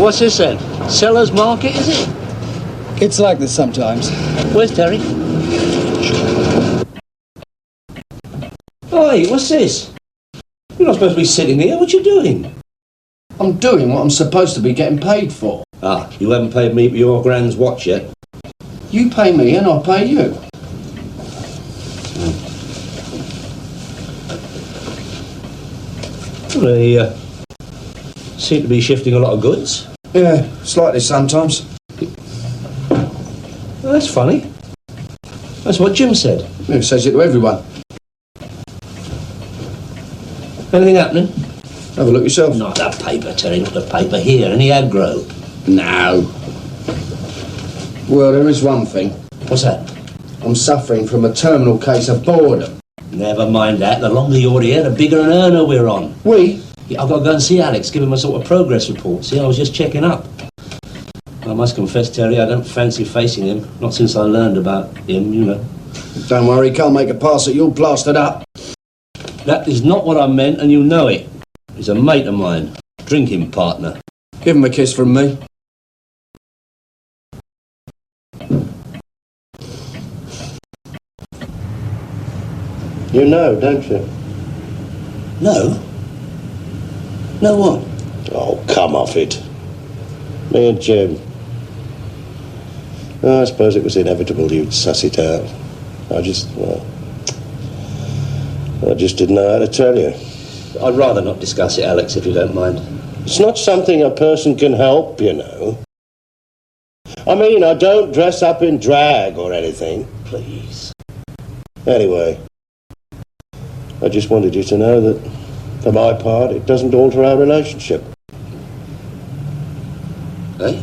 G: What's this then? Seller's market, is it?
I: It's like this sometimes.
G: Where's Terry? Oi, what's this? You're not supposed to be sitting here. What you doing?
E: I'm doing what I'm supposed to be getting paid for.
G: Ah, you haven't paid me for your grand's watch yet.
E: You pay me and I'll pay you.
G: They seem to be shifting a lot of goods.
E: Yeah, slightly sometimes.
G: Well, that's funny. That's what Jim said.
E: Yeah, he says it to everyone.
G: Anything happening?
E: Have a look yourself.
G: Not the paper, Terry, not the paper. Here, in the aggro.
E: No. Well, there is one thing.
G: What's that?
E: I'm suffering from a terminal case of boredom.
G: Never mind that. The longer you're here, the bigger an earner we're on.
E: We?
G: Yeah, I've got to go and see Alex, give him a sort of progress report. See, I was just checking up. I must confess, Terry, I don't fancy facing him. Not since I learned about him, you know.
E: Don't worry, he can't make a pass at you plastered up.
G: That is not what I meant, and you know it. He's a mate of mine. Drinking partner.
E: Give him a kiss from me.
D: You know, don't you?
G: No? No what?
D: Oh, come off it. Me and Jim. I suppose it was inevitable you'd suss it out. I just didn't know how to tell you.
G: I'd rather not discuss it, Alex, if you don't mind.
D: It's not something a person can help, you know. I mean, I don't dress up in drag or anything.
G: Please.
D: Anyway, I just wanted you to know that, for my part, it doesn't alter our relationship.
G: Eh?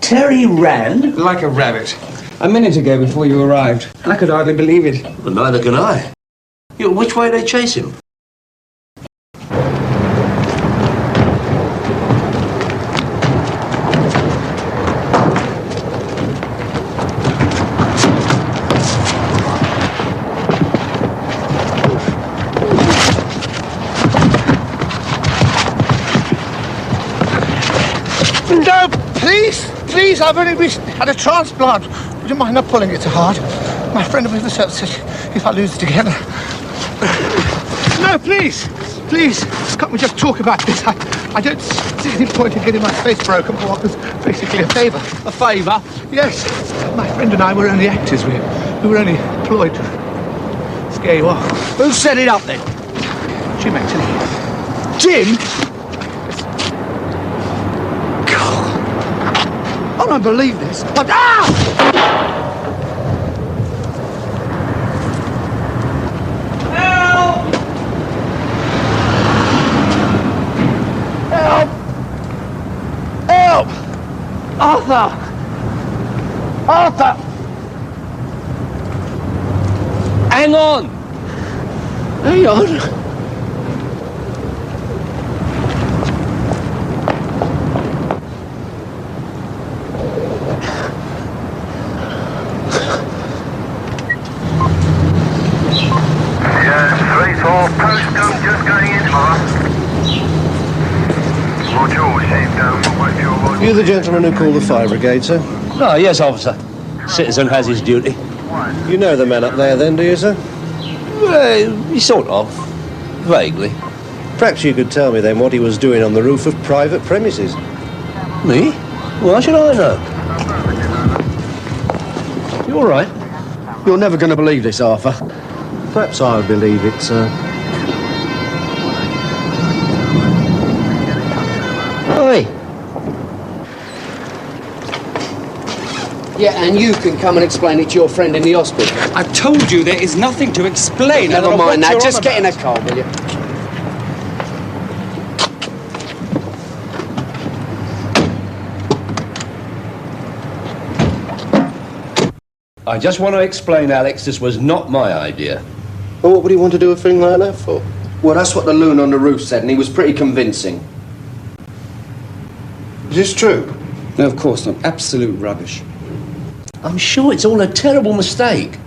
G: Terry ran?
I: Like a rabbit. A minute ago, before you arrived. I could hardly believe it.
G: Well, neither can I. You know, which way they chase him?
O: No, please, I've only recently had a transplant. Would you mind not pulling it so hard? My friend with the service said if I lose it again. No, please, can't we just talk about this? I don't see any point in getting my face broken for what was basically a favour.
H: A favour?
O: Yes, my friend and I were only actors. We were only employed to scare you off.
H: Who set it up then?
O: Jim, actually. Jim? I don't believe this. But, Help! Arthur!
H: Hang on!
O: Hang on.
D: You the gentleman who called the fire brigade, sir?
G: Oh, yes, officer. Citizen has his duty.
D: You know the man up there then, do you, sir?
G: Well, sort of. Vaguely.
D: Perhaps you could tell me then what he was doing on the roof of private premises.
G: Me? Why should I know? You all right?
E: You're never going to believe this, Arthur.
D: Perhaps I would believe it, sir.
G: Oi!
E: Yeah, and you can come and explain it to your friend in the hospital.
I: I've told you there is nothing to explain.
E: Never mind that. Just get in a car, will you?
G: I just want to explain, Alex, this was not my idea.
D: Well, what would he want to do a thing like that for?
E: Well, that's what the loon on the roof said, and he was pretty convincing.
D: Is this true?
I: No, of course not. Absolute rubbish.
G: I'm sure it's all a terrible mistake.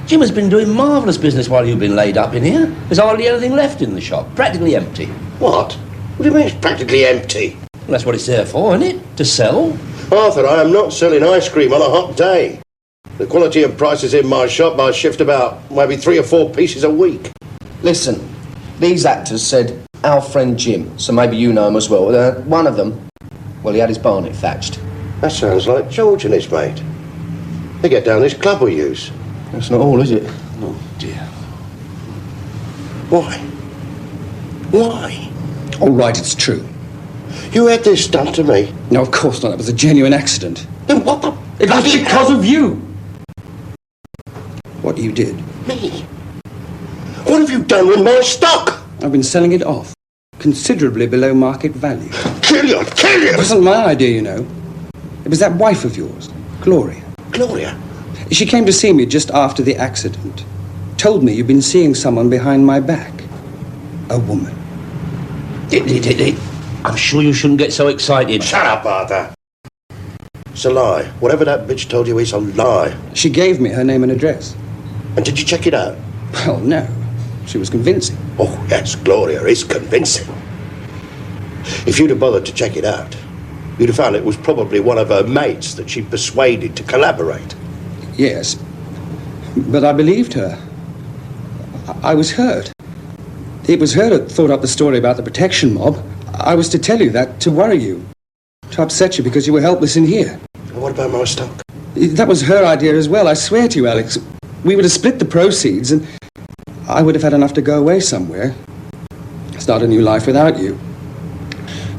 G: Jim has been doing marvellous business while you've been laid up in here. There's hardly anything left in the shop. Practically empty.
D: What? What do you mean it's practically empty?
G: Well, that's what it's there for, isn't it? To sell.
D: Arthur, I am not selling ice cream on a hot day. The quality and prices in my shop, I shift about maybe 3 or 4 pieces a week.
E: Listen, these actors said our friend Jim, so maybe you know him as well. One of them, well, he had his barnet thatched.
D: That sounds like George and his mate. They get down this club we use.
E: That's not all, is it?
G: Oh, dear.
D: Why? Why?
I: All right, it's true.
D: You had this done to me?
I: No, of course not. It was a genuine accident.
D: Then what the...
I: It was because of you. What you did.
D: Me? What have you done with my stock?
I: I've been selling it off. Considerably below market value.
D: Kill you!
I: It wasn't my idea, you know. It was that wife of yours, Gloria.
D: Gloria?
I: She came to see me just after the accident. Told me you'd been seeing someone behind my back. A woman.
G: I'm sure you shouldn't get so excited.
D: Shut up, Arthur. It's a lie. Whatever that bitch told you is a lie.
I: She gave me her name and address.
D: And did you check it out?
I: Well, no. She was convincing.
D: Oh, yes, Gloria is convincing. If you'd have bothered to check it out, you'd have found it was probably one of her mates that she persuaded to collaborate.
I: Yes. But I believed her. I was hurt. It was her that thought up the story about the protection mob. I was to tell you that to worry you. To upset you because you were helpless in here.
D: What about my stock?
I: That was her idea as well, I swear to you, Alex. We would have split the proceeds and I would have had enough to go away somewhere. Start a new life without you.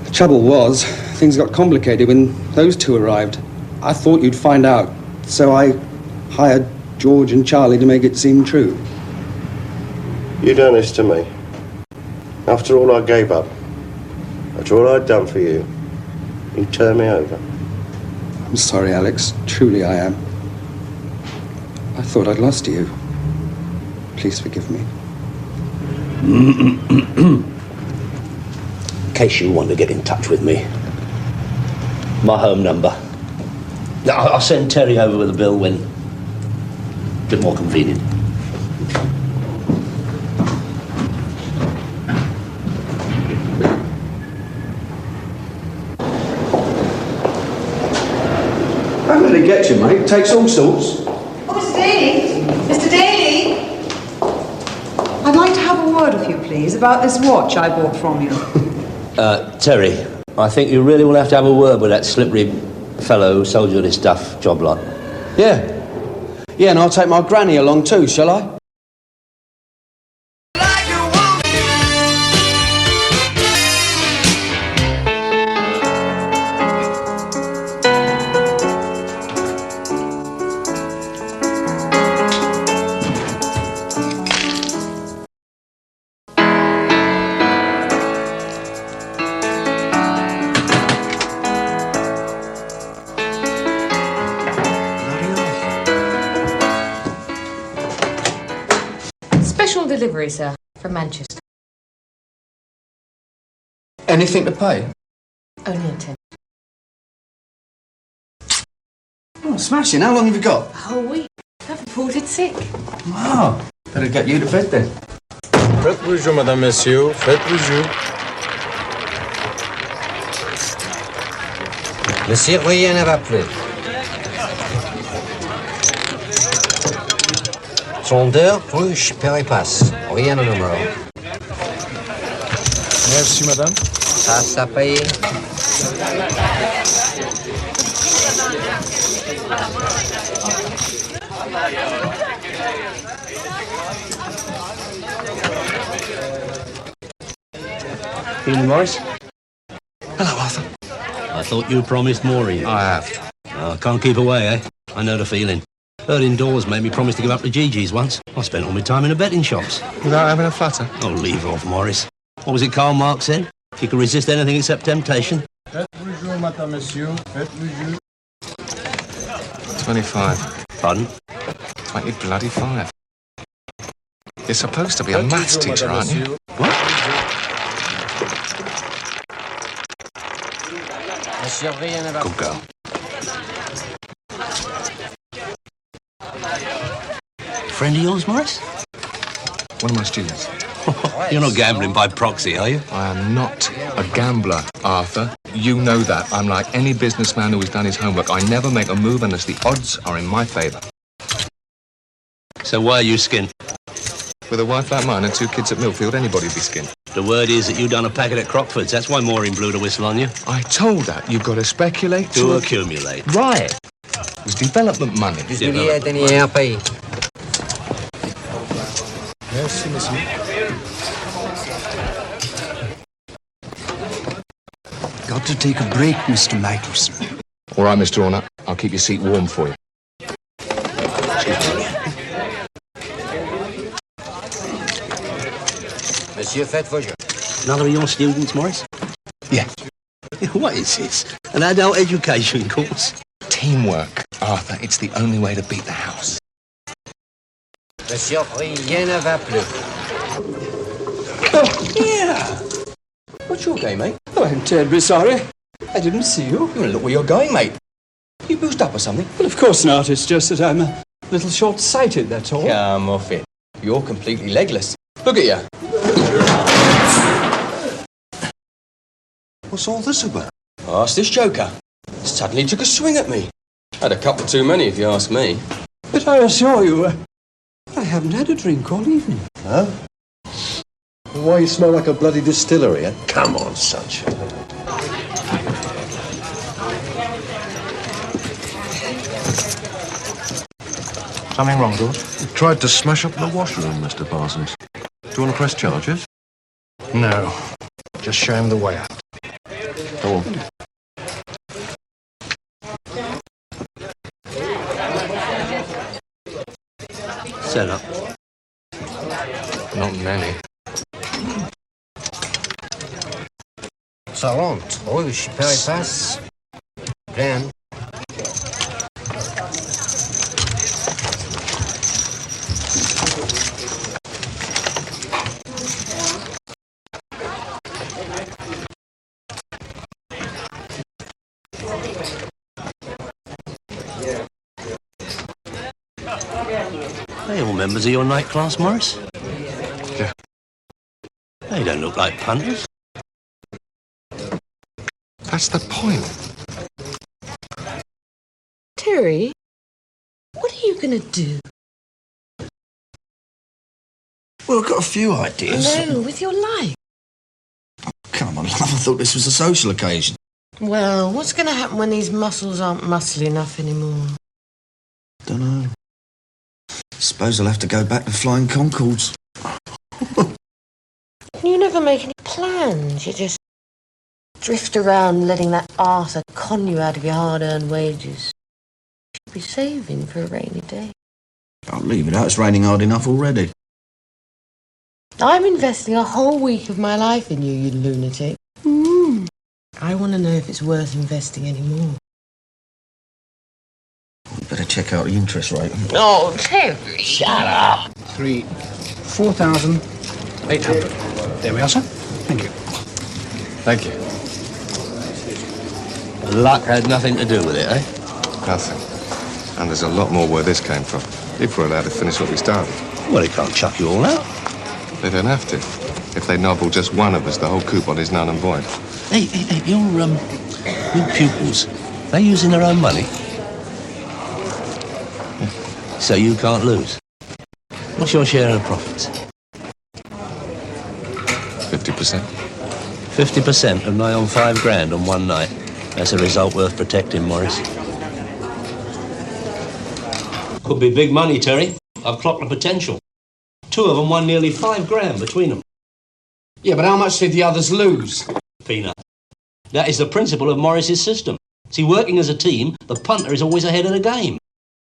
I: The trouble was, things got complicated when those two arrived. I thought you'd find out, so I hired George and Charlie to make it seem true.
D: You done this to me. After all I gave up, after all I'd done for you, you turned me over.
I: I'm sorry, Alex. Truly I am. I thought I'd lost you. Please forgive me.
G: In case you want to get in touch with me, my home number. I'll send Terry over with a bill when a bit more convenient.
E: I'm going to get you, mate. It takes all sorts.
C: Oh, Mr. Daly! Mr. Daly! I'd like to have a word with you, please, about this watch I bought from you.
G: Terry, I think you really will have to have a word with that slippery fellow who sold you this duff job lot.
E: Yeah. Yeah, and I'll take my granny along too, shall I?
P: Special delivery, sir, from Manchester.
H: Anything to pay?
P: Only a 10.
H: Oh, smashing. How long have you got?
P: A whole week. I've reported sick.
H: Wow. Better get you to bed then.
N: Faites plus jour, madame, messieurs. Faites plus jour.
Q: Monsieur, rien ne va plus. Sondeur, plus, Péripasse. Rien au numéro.
N: Merci, madame.
Q: Ça paye.
G: Evening, Morris.
H: Hello, Arthur.
G: I thought you promised Maureen.
H: I have.
G: Oh, I can't keep away, eh? I know the feeling. Her indoors made me promise to give up to Gigi's once. I spent all my time in the betting shops.
H: Without having a flutter?
G: Oh, leave off, Morris. What was it Karl Marx said? If you can resist anything except temptation.
N: Faites plus jour, madame, messieurs. Faites plus jour.
H: 25.
G: Pardon?
H: 20 bloody 5. You're supposed to be a maths teacher, aren't you?
G: What?
Q: Monsieur, rien ne va
H: Good girl.
G: Friend of yours, Morris?
H: One of my students.
G: You're not gambling by proxy, are you?
H: I am not a gambler, Arthur. You know that. I'm like any businessman who has done his homework. I never make a move unless the odds are in my favour.
G: So why are you skinned?
H: With a wife like mine and 2 kids at Millfield, anybody'd be skinned.
G: The word is that you done a packet at Crockford's. That's why Maureen blew the whistle on you.
H: I told her you've got to speculate
G: To accumulate.
H: Right. It was development money.
Q: 18 billets, dernier à payer.
N: Merci, monsieur.
R: Got to take a break, Mr. Michelson.
H: All right, Mr. Horner. I'll keep your seat warm for you.
Q: Monsieur, faites vos jeux.
G: Another of your students, Morris?
H: Yeah.
G: What is this? An adult education course?
H: Teamwork, Arthur. It's the only way to beat the house.
Q: Monsieur, rien ne va plus.
E: Oh, yeah. What's your game, mate? Oh, I'm terribly sorry. I didn't see you.
H: You want to look where you're going, mate. You boozed up or something?
E: Well, of course not. It's just that I'm a little short-sighted, that's all.
H: Come off it. You're completely legless. Look at you.
E: What's all this about?
H: Ask this joker. Suddenly took a swing at me. Had a couple too many, if you ask me.
E: But I assure you, I haven't had a drink all evening.
D: Huh? Why you smell like a bloody distillery, eh? Come on, sunshine.
H: Something wrong, George?
D: You tried to smash up the washroom, Mr. Parsons. Do you want to press charges?
H: No. Just show him the way out.
D: Go on.
G: Set up.
H: Not many.
Q: Ça rentre. Rouge, Péripasse. Plein.
G: They all members of your night class, Morris?
H: Yeah.
G: They don't look like punters.
H: That's the point.
P: Terry, what are you going to do?
R: Well, I've got a few ideas.
P: No, with your life.
R: Come on, love, I thought this was a social occasion.
P: Well, what's going to happen when these muscles aren't muscly enough anymore?
R: Dunno. Suppose I'll have to go back to flying Concords.
P: You never make any plans. You just drift around letting that Arthur con you out of your hard-earned wages. You should be saving for a rainy day.
R: I'll leave it out, it's raining hard enough already.
P: I'm investing a whole week of my life in you, you lunatic. I want to know if it's worth investing any more.
R: You better check out the interest rate.
P: Oh, Terry, shut up.
N: 4,800. There we are, sir. Thank you.
H: Thank you.
G: Luck had nothing to do with it, eh?
H: Nothing. And there's a lot more where this came from. If we're allowed to finish what we started.
G: Well, he can't chuck you all out.
H: They don't have to. If they nobble just one of us, the whole coupon is null and void.
G: Hey, your pupils, they using their own money? So you can't lose. What's your share of the profits?
H: 50%.
G: 50% of nigh on £5 on one night. That's a result worth protecting, Morris. Could be big money, Terry. I've clocked the potential. Two of them won nearly £5 between them.
E: Yeah, but how much did the others lose?
G: Peanut. That is the principle of Morris's system. See, working as a team, the punter is always ahead of the game.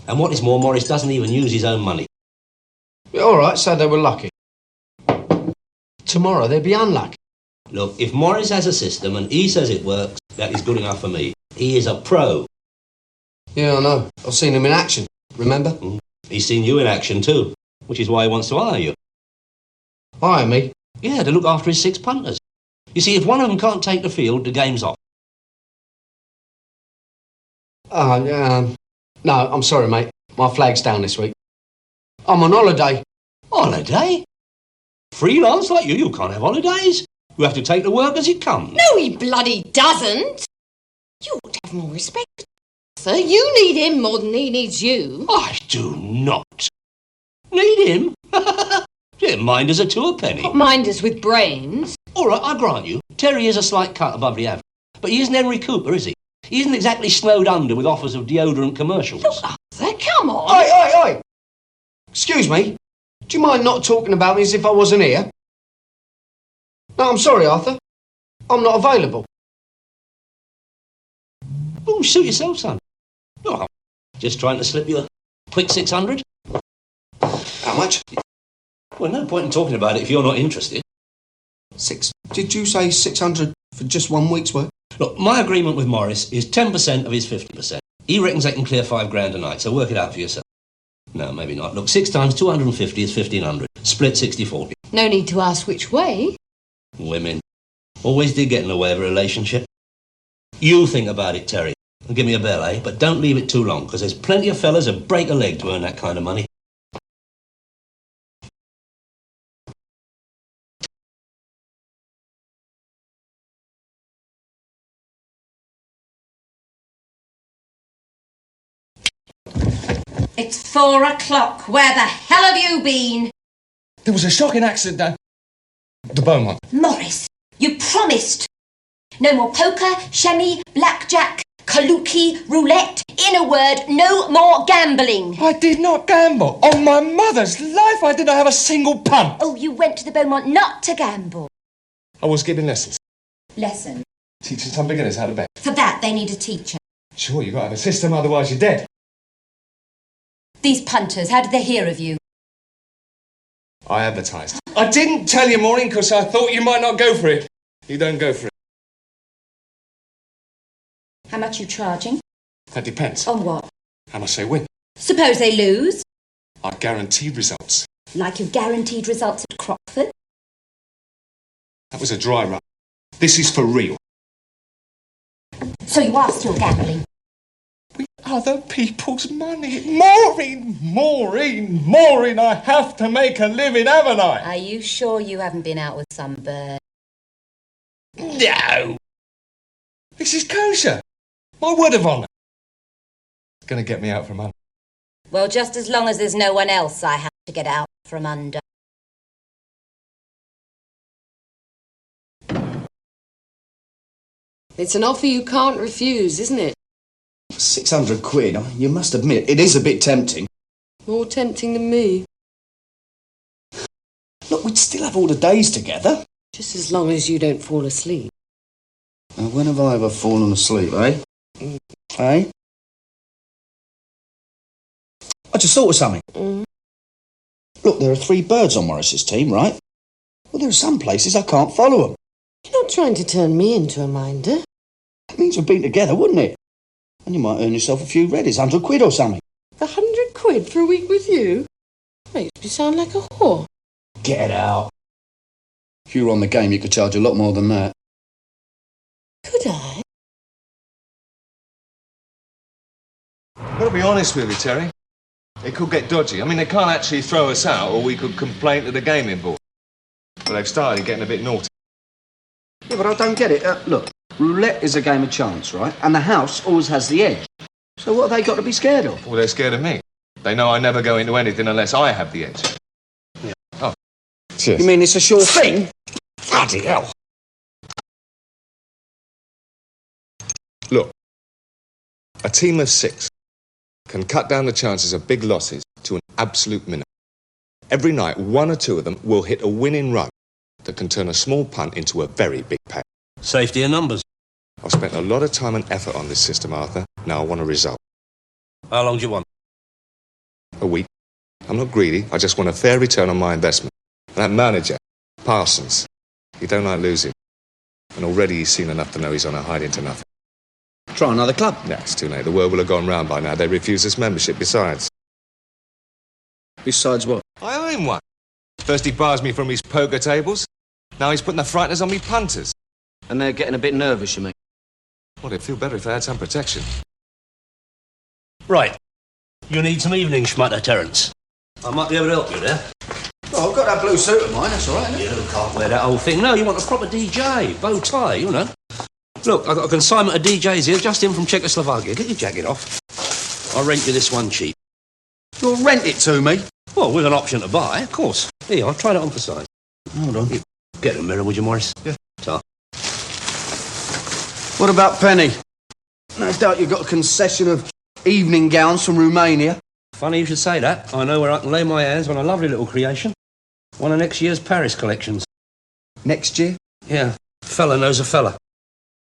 G: And what is more, Morris doesn't even use his own money.
E: Yeah, all right, so they were lucky. Tomorrow they'd be unlucky.
G: Look, if Morris has a system and he says it works, that is good enough for me. He is a pro.
E: Yeah, I know. I've seen him in action, remember?
G: He's seen you in action too, which is why he wants to hire you.
E: Hire me?
G: Yeah, to look after his 6 punters. You see, if one of them can't take the field, the game's off.
E: No, I'm sorry, mate. My flag's down this week. I'm on holiday.
G: Holiday? Freelance like you can't have holidays. You have to take the work as it comes.
P: No, he bloody doesn't. You ought to have more respect, Arthur. You need him more than he needs you.
G: I do not. Need him? Yeah, minders are 2 a penny.
P: Not minders with brains.
G: All right, I grant you, Terry is a slight cut above the average. But he isn't Henry Cooper, is he? He isn't exactly snowed under with offers of deodorant commercials.
P: Look, Arthur, come on.
E: Oi! Excuse me. Do you mind not talking about me as if I wasn't here? No, I'm sorry, Arthur. I'm not available.
G: Oh, suit yourself, son. Oh, just trying to slip you a quick 600.
E: How much?
G: Well, no point in talking about it if you're not interested.
R: Did you say 600 for just 1 week's work?
G: Look, my agreement with Morris is 10% of his 50%. He reckons they can clear £5 a night, so work it out for yourself. No, maybe not. Look, 6 times 250 is 1,500. Split 60-40.
P: No need to ask which way.
G: Women. Always did get in the way of a relationship. You think about it, Terry, and give me a bell, eh? But don't leave it too long, because there's plenty of fellas who break a leg to earn that kind of money.
S: It's 4 o'clock. Where the hell have you been?
I: There was a shocking accident down the Beaumont.
S: Morris, you promised. No more poker, shemmy, blackjack, kaluki, roulette. In a word, no more gambling.
I: I did not gamble. On my mother's life, I did not have a single punt.
S: Oh, you went to the Beaumont not to gamble.
I: I was giving lessons.
S: Lesson.
I: Teaching some beginners how to bet.
S: For that, they need a teacher.
I: Sure, you got to have a system, otherwise you're dead.
S: These punters, how did they hear of you?
I: I advertised. I didn't tell you, Maureen, because I thought you might not go for it. You don't go for it.
S: How much you charging?
I: That depends.
S: On what?
I: How much they win.
S: Suppose they lose?
I: I guarantee results.
S: Like you've guaranteed results at Crockford?
I: That was a dry run. This is for real.
S: So you are still gambling?
H: Other people's money. Maureen, I have to make a living, haven't I?
S: Are you sure you haven't been out with some bird?
H: No. This is kosher. My word of honour. It's going to get me out from under.
S: Well, just as long as there's no one else I have to get out from under.
P: It's an offer you can't refuse, isn't it?
E: 600 quid, you must admit, it is a bit tempting.
P: More tempting than me.
E: Look, we'd still have all the days together.
P: Just as long as you don't fall asleep.
E: Now, when have I ever fallen asleep, eh? Eh? I just thought of something. Look, there are 3 birds on Morris's team, right? Well, there are some places I can't follow them.
P: You're not trying to turn me into a minder.
E: That means we've been together, wouldn't it? And you might earn yourself a few reddies, 100 quid or something.
P: 100 quid for a week with you? Makes me sound like a whore.
E: Get out. If you were on the game, you could charge a lot more than that.
P: Could I?
H: I've got to be honest with you, Terry. It could get dodgy. I mean, they can't actually throw us out, or we could complain to the gaming board. But they've started getting a bit naughty.
E: Yeah, but I don't get it. Look, roulette is a game of chance, right? And the house always has the edge. So what have they got to be scared of?
H: Well, they're scared of me. They know I never go into anything unless I have the edge.
E: Yeah.
H: Oh, cheers.
E: You mean it's a sure thing?
H: Bloody hell. Look, a team of 6 can cut down the chances of big losses to an absolute minimum. Every night, 1 or 2 of them will hit a winning run that can turn a small punt into a very big pay.
G: Safety in numbers.
H: I've spent a lot of time and effort on this system, Arthur. Now I want a result.
G: How long do you want?
H: A week. I'm not greedy. I just want a fair return on my investment. And that manager, Parsons, he don't like losing. And already he's seen enough to know he's on a hide into nothing.
E: Try another club.
H: No, it's too late. The word will have gone round by now. They refuse us membership besides.
E: Besides what?
H: I owe him one. First he bars me from his poker tables. Now he's putting the frighteners on me punters.
E: And they're getting a bit nervous, you mean?
H: Well, it'd feel better if they had some protection.
G: Right. You need some evening schmutter, Terence. I might be able to help you there.
E: Oh, I've got that blue suit of mine, that's all right, isn't it?
G: You can't wear that whole thing. No, you want a proper DJ. Bow tie, you know. Look, I've got a consignment of DJs here, just in from Czechoslovakia. Get your jacket off. I'll rent you this one cheap.
E: You'll rent it to me?
G: Well, with an option to buy, of course. Here, I'll try that on for size.
E: Hold on.
G: Get a mirror, would you, Morris?
H: Yeah.
G: Ta.
E: What about Penny? No doubt you've got a concession of evening gowns from Romania.
G: Funny you should say that. I know where I can lay my hands on a lovely little creation. One of next year's Paris collections.
E: Next year?
G: Yeah. Fella knows a fella.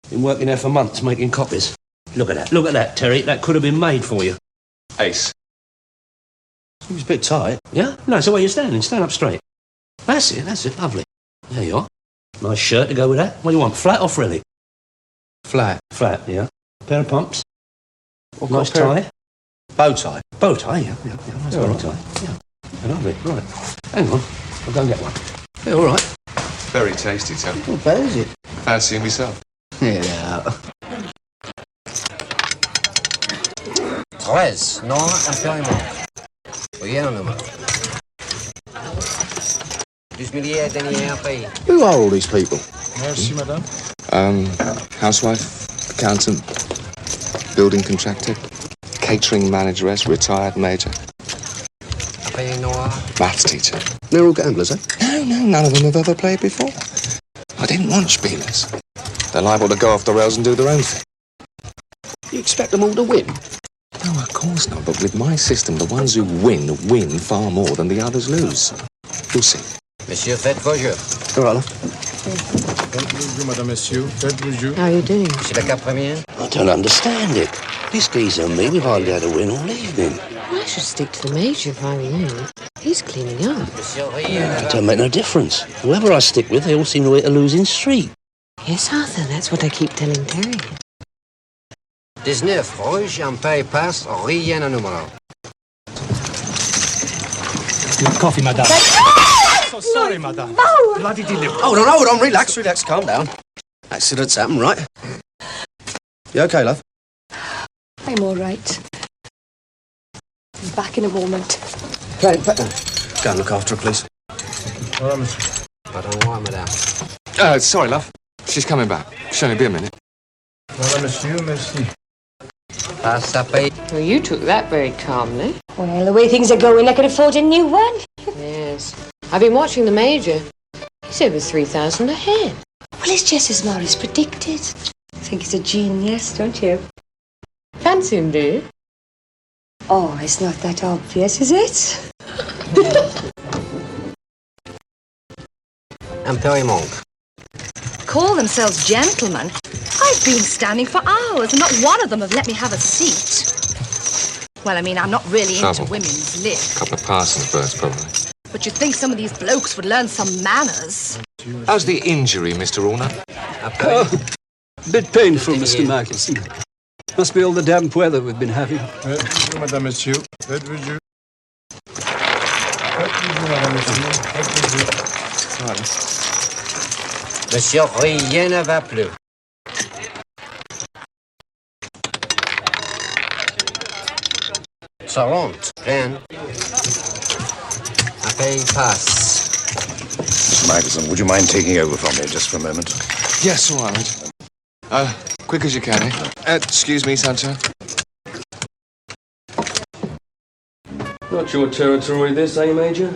G: Been working there for months making copies. Look at that. Look at that, Terry. That could have been made for you.
H: Ace.
G: It was a bit tight. Yeah? No, it's the way you're standing. Stand up straight. That's it. That's it. Lovely. There you are. Nice shirt to go with that. What do you want, flat or frilly?
E: Flat.
G: Flat, yeah. Pair of pumps.
E: What
G: nice
E: tie? Bow tie.
G: Bow tie, yeah. Nice bow tie. Yeah. Lovely. Right. Hang on. I'll go and get one.
E: Yeah, all right.
H: Very tasty, Tim.
E: What bad is it?
H: Fancying myself.
E: Yeah.
Q: 13, non, impérieusement. Rien en numéro. 12 milliers dernier un pays.
D: Who are all these people?
H: Merci, madame. Housewife, accountant, building contractor, catering manageress, retired major.
Q: Pays noir.
H: Maths teacher.
D: They're all gamblers, eh?
H: No, none of them have ever played before. I didn't want spielers. They're liable to go off the rails and do their own thing.
D: You expect them all to win?
H: No, of course not, but with my system, the ones who win far more than the others lose. You'll see.
Q: Monsieur, faites vos jeux.
E: All right, love.
P: How are you doing?
Q: C'est la carte première.
G: I don't understand it. This geezer and me, we've hardly had a win all evening.
P: I should stick to the Major if I were you. He's cleaning up.
Q: Monsieur, rien.
G: It don't make no difference. Whoever I stick with, they all seem to hit a losing streak.
P: Yes, Arthur, that's what I keep telling Terry.
Q: 19, rouge, un pays passe, rien en numéro.
N: Coffee, madame. So sorry, madame. Bloody delivery.
E: Hold on, relax, calm down. Accidents happen, right? You okay, love?
T: I'm all right. I'm back in a moment.
E: Go and look after her, please. Pardon moi, madame.
H: Sorry, love. She's coming back. She'll only be a minute.
Q: Voilà, monsieur, merci.
P: Well, you took that very calmly.
S: Well, the way things are going, I could afford a new one.
P: Yes. I've been watching the Major. He's over 3,000 ahead.
S: Well, it's just as Morris predicted. I think he's a genius, don't you?
P: Fancy him, do you?
S: Oh, it's not that obvious, is it?
Q: Imperiement.
T: Call themselves gentlemen. I've been standing for hours and not one of them have let me have a seat. Well, I mean, I'm not really into
H: Trouble.
T: women's lift.
H: Couple of parsons birds, probably.
T: But you'd think some of these blokes would learn some manners.
H: How's the injury, Mr. Allner?
U: Bit painful, Mr. Michelson. Must be all the damp weather we've been having.
Q: Bonjour, madame, monsieur. Faites vos jeux. Faites vos jeux, madame, monsieur. Faites vos jeux. Monsieur, rien ne va plus. Ça rentre, rien. Après, passe.
A: Mr. Michelson, would you mind taking over from me just for a moment?
H: Yes, all right, mate. Quick as you can, eh? Excuse me, Sancho.
L: Not your territory, this, eh, Major?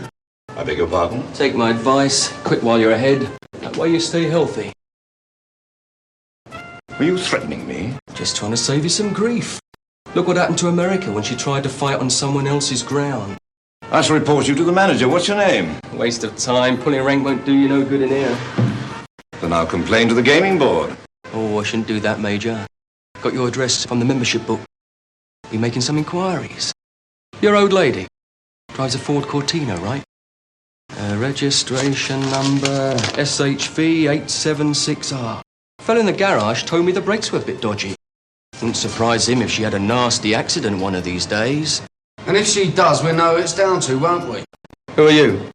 A: I beg your pardon?
L: Take my advice. Quit while you're ahead. That way you stay healthy.
A: Were you threatening me?
L: Just trying to save you some grief. Look what happened to America when she tried to fight on someone else's ground.
A: I shall report you to the manager. What's your name?
L: Waste of time. Pulling rank won't do you no good in here.
A: Then I'll complain to the gaming board.
L: Oh, I shouldn't do that, Major. Got your address from the membership book. Be making some inquiries. Your old lady. Drives a Ford Cortina, right? Registration number SHV 876R. Fell in the garage, told me the brakes were a bit dodgy. Wouldn't surprise him if she had a nasty accident one of these days.
E: And if she does, we'll know who it's down to, won't we?
L: Who are you?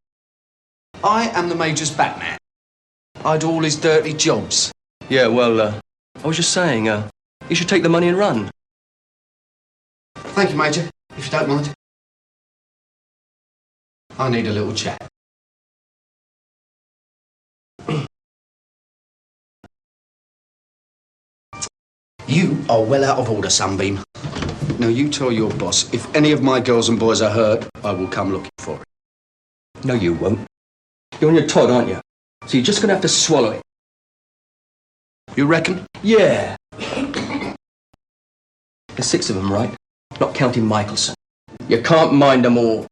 E: I am the Major's Batman. I do all his dirty jobs.
L: Yeah, well, I was just saying, you should take the money and run.
E: Thank you, Major, if you don't mind. I need a little chat. You are well out of order, Sunbeam. Now you tell your boss, if any of my girls and boys are hurt, I will come looking for it.
L: No, you won't. You're on your Todd, aren't you? So you're just gonna have to swallow it.
E: You reckon?
L: Yeah. There's 6 of them, right? Not counting Michelson. You can't mind them all.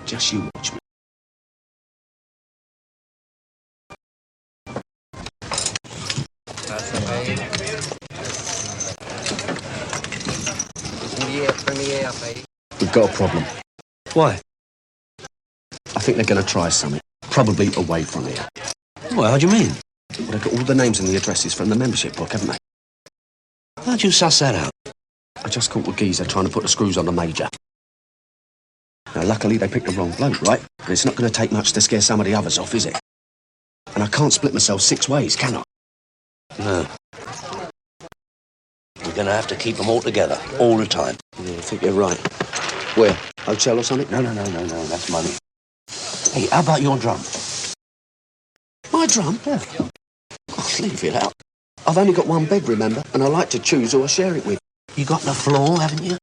E: Just you watch me. We've got a problem.
G: Why?
E: I think they're going to try something. Probably away from here.
G: Well, how do you mean?
E: Well, they've got all the names and the addresses from the membership book, haven't they?
G: How'd you suss that out?
E: I just caught a geezer trying to put the screws on the Major. Now, luckily, they picked the wrong bloke, right? And it's not going to take much to scare some of the others off, is it? And I can't split myself 6 ways, can I?
G: No. We're going to have to keep them all together, all the time.
E: Yeah, I think you're right. Where? Hotel or something?
G: No, that's money. Hey, how about your drum?
E: My drum? Yeah. Oh, leave it out. I've only got one bed, remember? And I like to choose who I share it with.
G: You got the floor, haven't you?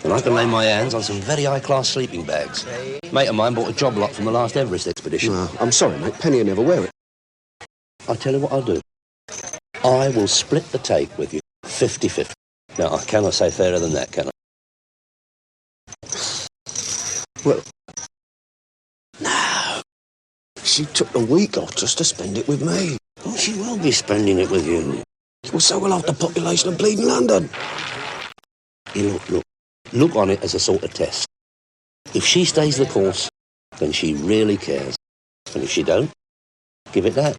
G: And I can lay my hands on some very high-class sleeping bags. Mate of mine bought a job lot from the last Everest expedition.
E: No, I'm sorry, mate. Penny will never wear it.
G: I'll tell you what I'll do. I will split the take with you, 50-50. Now, I cannot say fairer than that, can I?
E: Well, no. She took a week off just to spend it with me.
G: Well, she will be spending it with you.
E: Well, so will half the population of bleeding London.
G: You look on it as a sort of test. If she stays the course, then she really cares. And if she don't, give it that.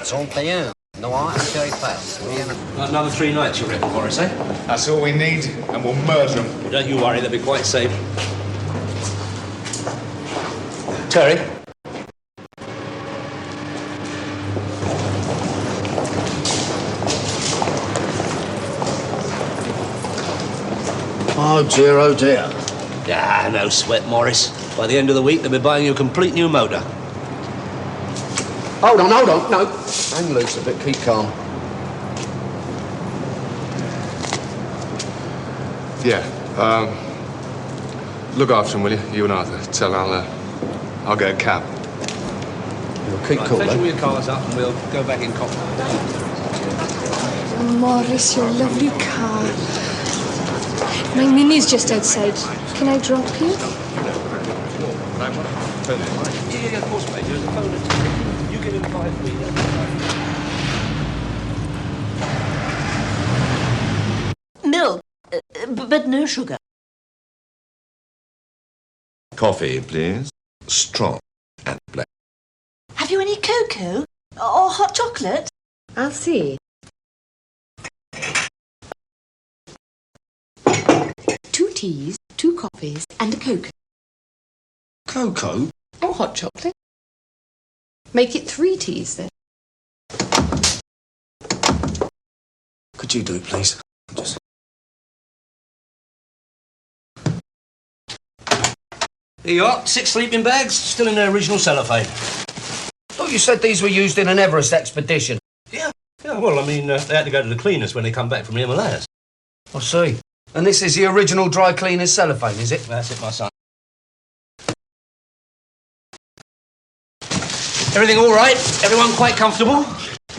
Q: 31. Noir, Cherry Pass.
G: Another 3 nights, you reckon, Boris, eh?
H: That's all we need, and we'll murder them.
G: Well, don't you worry, they'll be quite safe. Terry,
E: Oh dear, oh dear.
G: Ah, no sweat, Morris. By the end of the week, they'll be buying you a complete new motor.
E: Hold on, no. Hang loose a bit, keep calm.
H: Yeah, look after him, will you? You and Arthur. Tell I'll get a cab.
E: You'll keep cool,
G: Fetch all
E: eh?
G: your cars up and we'll go back in coffee.
T: Morris, your lovely car. My Minnie's just outside. Can I drop you?
G: Yeah, of course, mate. There's a phone at you give him 5 feet.
B: Milk, but no sugar.
F: Coffee, please. Strong and black.
B: Have you any cocoa? Or hot chocolate?
P: I'll see. 2 teas, 2 coffees, and a cocoa.
E: Cocoa?
P: Or hot chocolate. Make it 3 teas, then.
E: Could you do it, please? Just...
G: Here you are, 6 sleeping bags, still in their original cellophane.
E: Thought you said these were used in an Everest expedition.
G: Yeah, well, I mean, they had to go to the cleaners when they come back from the Himalayas.
E: I see. And this is the original dry cleaner's cellophane, is it?
G: That's it, my son. Everything all right? Everyone quite comfortable?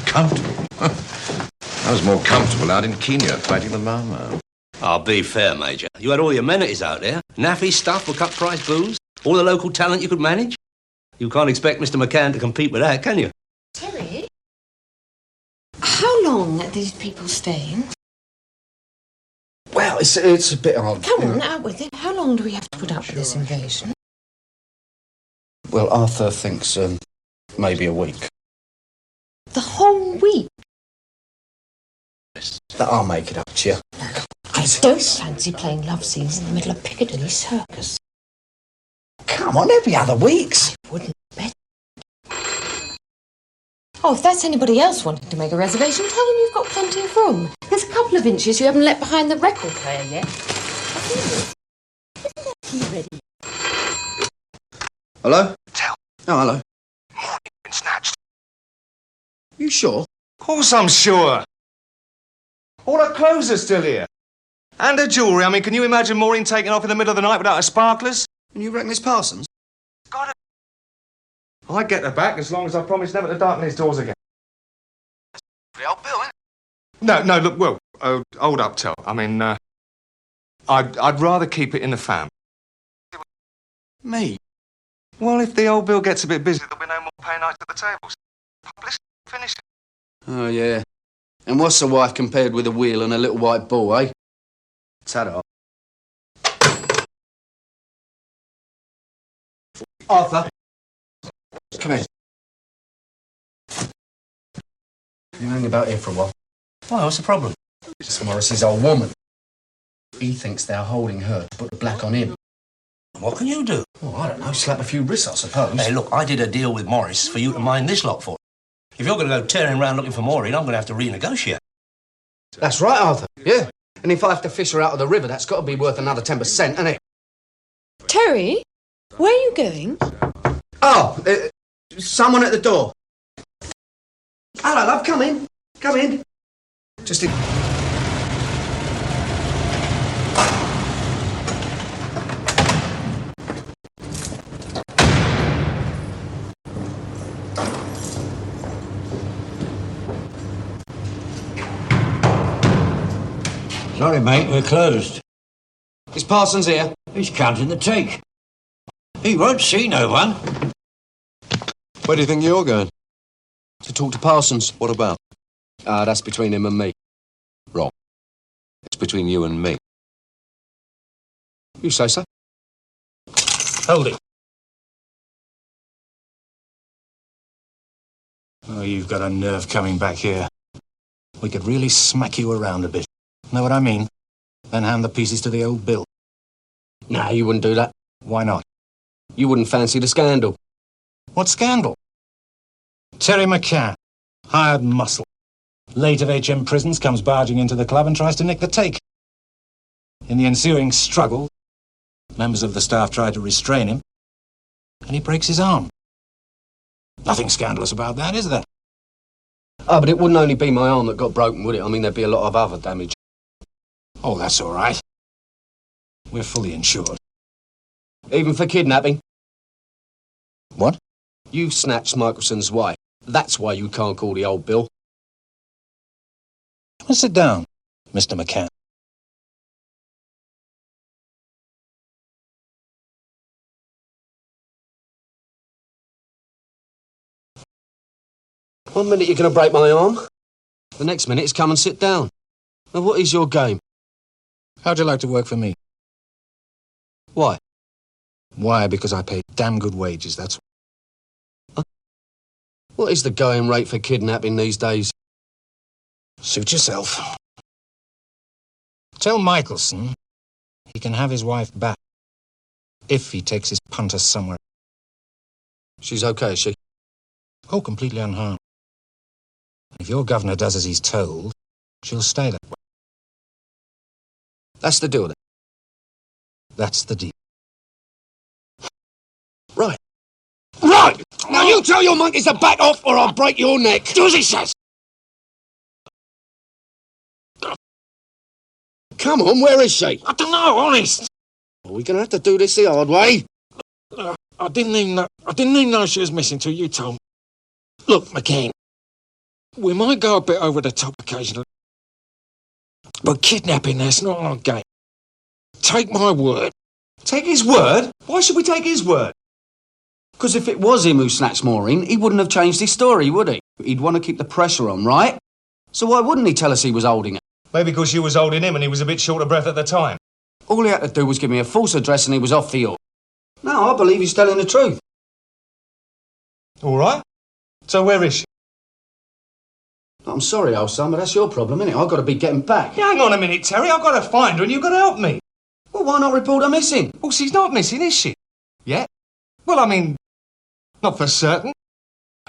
F: Comfortable? I was more comfortable out in Kenya fighting the Mau.
G: I'll be fair, Major. You had all the amenities out there. Naffy stuff for cut-price booze. All the local talent you could manage. You can't expect Mr. McCann to compete with that, can you?
P: Terry? How long are these people staying?
E: Well, it's a bit odd.
P: Come on, out with it. How long do we have to put up with this invasion?
E: Well, Arthur thinks maybe a week.
P: The whole week?
E: But I'll make it up to you.
P: I don't fancy playing love scenes in the middle of Piccadilly Circus.
E: Come on, every other week's.
P: Wouldn't bet. Oh, if that's anybody else wanting to make a reservation, tell them you've got plenty of room. There's a couple of inches you haven't let behind the record player yet. Isn't that key ready?
E: Hello?
F: Tell.
E: Oh, hello.
F: Morning been snatched.
E: You sure?
H: Of course I'm sure. All her clothes are still here. And her jewellery. I mean, can you imagine Maureen taking off in the middle of the night without her sparklers?
E: And you reckon it's Parsons?
H: Got it. I get her back as long as I promise never to darken his doors again.
F: The old Bill, isn't
H: No, look, well, hold up, Tel. I mean, I'd rather keep it in the family.
E: Me?
H: Well, if the old Bill gets a bit busy, there'll be no more pay nights at the tables. Publicity, finish it.
E: Oh, yeah. And what's a wife compared with a wheel and a little white ball, eh? Ta-da. Arthur. Come in. You hang about here for a while.
G: Why, what's the problem?
E: It's Morris's old woman. He thinks they're holding her to put the black on him.
G: What can you do?
E: Well, I don't know, slap a few wrists, I suppose.
G: Hey, look, I did a deal with Morris for you to mind this lot for. If you're going to go tearing around looking for Maureen, I'm going to have to renegotiate.
E: That's right, Arthur. Yeah. And if I have to fish her out of the river, that's got to be worth another 10%, isn't it?
T: Terry, where are you going?
E: Oh, someone at the door. Hello, love, come in. Come in. Just in...
Q: Sorry, mate, we're closed.
E: Is Parsons here?
Q: He's counting the take. He won't see no one.
R: Where do you think you're going?
E: To talk to Parsons.
R: What about?
E: That's between him and me.
R: Wrong. It's between you and me.
E: You say so.
N: Hold it. Oh, you've got a nerve coming back here. We could really smack you around a bit. Know what I mean? Then hand the pieces to the old Bill.
E: Nah, you wouldn't do that.
N: Why not?
E: You wouldn't fancy the scandal.
N: What scandal? Terry McCann, hired muscle. Late of HM Prisons, comes barging into the club and tries to nick the take. In the ensuing struggle, members of the staff tried to restrain him, and he breaks his arm. Nothing scandalous about that, is there?
E: Oh, but it wouldn't only be my arm that got broken, would it? I mean, there'd be a lot of other damage.
N: Oh, that's all right. We're fully insured.
E: Even for kidnapping?
N: What?
E: You snatched Michelson's wife. That's why you can't call the old bill.
N: Come and sit down, Mr. McCann.
E: One minute you're going to break my arm. The next minute it's come and sit down. Now, what is your game?
N: How'd you like to work for me?
E: Why?
N: Why? Because I pay damn good wages, that's
E: why. What is the going rate for kidnapping these days?
N: Suit yourself. Tell Michelson he can have his wife back if he takes his punter somewhere.
E: She's okay, is she?
N: Oh, completely unharmed. If your governor does as he's told, she'll stay that way.
E: That's the deal, then?
N: That's the deal.
E: Right. Right! Now you tell your monkeys to back off or I'll break your neck.
N: Do as he says!
E: Come on, where is she?
N: I don't know, honest.
E: Are we going to have to do this the hard way?
N: I didn't even know she was missing till you told me. Look, McCain, we might go a bit over the top occasionally, but kidnapping, that's not our game. Take my word.
E: Take his word? Why should we take his word? Because if it was him who snatched Maureen, he wouldn't have changed his story, would he? He'd want to keep the pressure on, right? So why wouldn't he tell us he was holding her?
H: Maybe because you was holding him and he was a bit short of breath at the time.
E: All he had to do was give me a false address and he was off the hook. No, I believe he's telling the truth.
H: All right. So where is she?
E: I'm sorry, old son, but that's your problem, innit? I've got to be getting back.
H: Yeah, hang on a minute, Terry. I've got to find her and you've got to help me.
E: Well, why not report her missing?
H: Well, she's not missing, is she? Yeah? Well, I mean, not for certain.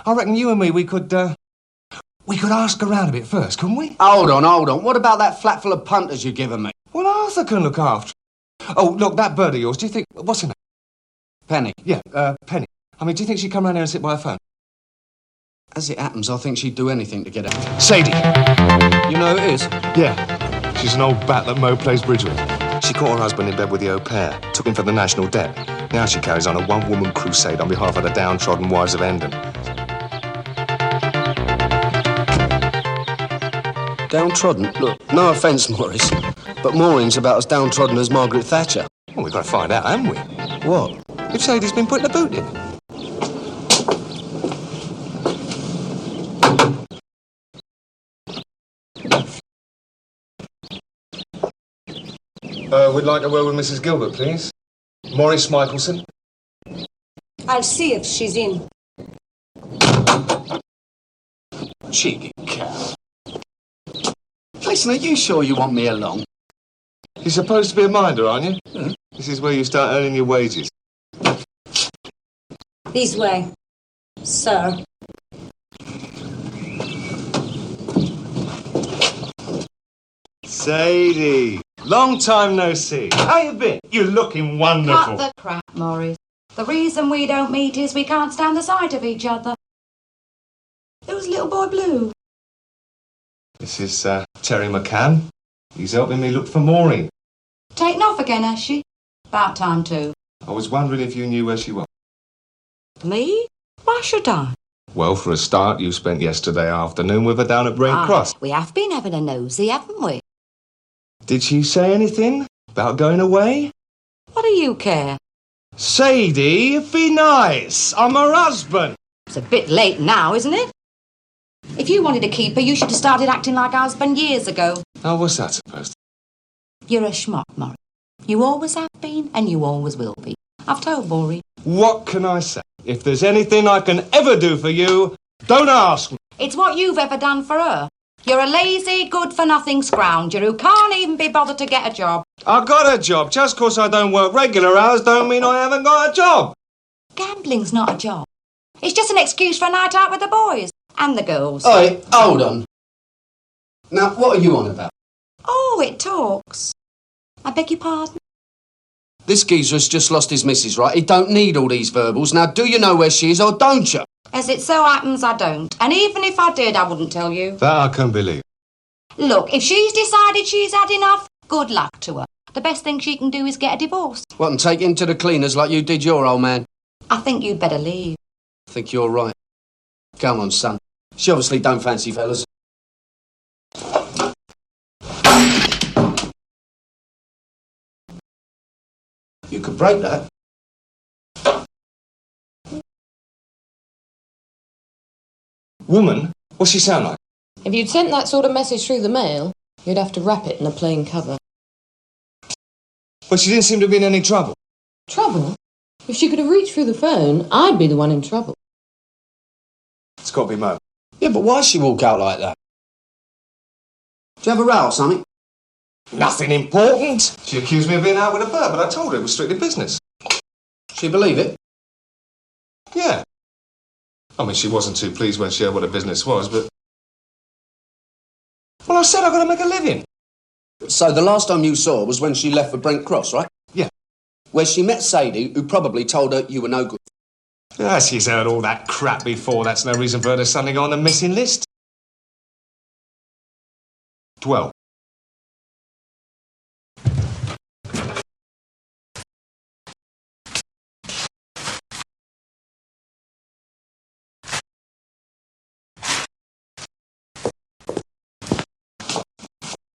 H: I reckon you and me, we could ask around a bit first, couldn't we?
E: Hold on. What about that flat full of punters you've given me?
H: Well, Arthur can look after her. Oh, look, that bird of yours, do you think... What's her name?
E: Penny.
H: Yeah, Penny. I mean, do you think she'd come round here and sit by her phone?
E: As it happens, I think she'd do anything to get out.
H: Sadie.
E: You know who it is?
H: Yeah. She's an old bat that Mo plays bridge with. She caught her husband in bed with the au pair, took him for the national debt. Now she carries on a one-woman crusade on behalf of the downtrodden wives of Hendon.
E: Downtrodden? Look, no offence, Morris, but Maureen's about as downtrodden as Margaret Thatcher.
H: Well, we've got to find out, haven't we?
E: What?
H: If Sadie's been putting a boot in. We'd like a word with Mrs. Gilbert, please. Maurice Michelson.
C: I'll see if she's in.
E: Cheeky cow. Listen, are you sure you want me along?
H: You're supposed to be a minder, aren't you? Hmm? This is where you start earning your wages.
C: This way, sir.
H: Sadie, long time no see. How you been? You're looking wonderful.
K: Cut the crap, Maurice. The reason we don't meet is we can't stand the sight of each other. Who's little boy Blue?
H: This is Terry McCann. He's helping me look for Maureen.
K: Taken off again, has she? About time too.
H: I was wondering if you knew where she was.
K: Me? Why should I?
H: Well, for a start, you spent yesterday afternoon with her down at Brent Cross.
K: We have been having a nosy, haven't we?
H: Did she say anything about going away?
K: What do you care?
H: Sadie, be nice. I'm her husband.
K: It's a bit late now, isn't it? If you wanted to keep her, you should have started acting like a husband years ago.
H: Oh, what's that supposed to?
K: You're a schmuck, Maurice. You always have been, and you always will be. I've told Maureen.
H: What can I say? If there's anything I can ever do for you, don't ask me.
K: It's what you've ever done for her. You're a lazy, good-for-nothing scrounger who can't even be bothered to get a job.
H: I got a job. Just 'cause I don't work regular hours don't mean I haven't got a job.
K: Gambling's not a job. It's just an excuse for a night out with the boys and the girls.
E: Oi, hold on. Now, what are you on about?
K: Oh, it talks. I beg your pardon?
E: This geezer's just lost his missus, right? He don't need all these verbals. Now, do you know where she is or don't you?
K: As it so happens, I don't. And even if I did, I wouldn't tell you.
H: That I can believe.
K: Look, if she's decided she's had enough, good luck to her. The best thing she can do is get a divorce.
E: What, and take him to the cleaners like you did your old man?
K: I think you'd better leave.
E: I think you're right. Come on, son. She obviously don't fancy fellas. You could break that.
H: Woman? What's she sound like?
P: If you'd sent that sort of message through the mail, you'd have to wrap it in a plain cover.
H: Well, she didn't seem to be in any trouble.
P: Trouble? If she could have reached through the phone, I'd be the one in trouble.
H: It's got to be Mo.
E: Yeah, but why'd she walk out like that? Did you have a row or something?
H: Nothing important. She accused me of being out with a bird, but I told her it was strictly business.
E: She believe it?
H: Yeah. I mean, she wasn't too pleased when she heard what her business was, but... Well, I said I've got to make a living.
E: So the last time you saw her was when she left for Brent Cross, right?
H: Yeah.
E: Where she met Sadie, who probably told her you were no good.
H: Ah, she's heard all that crap before. That's no reason for her to suddenly go on the missing list. 12.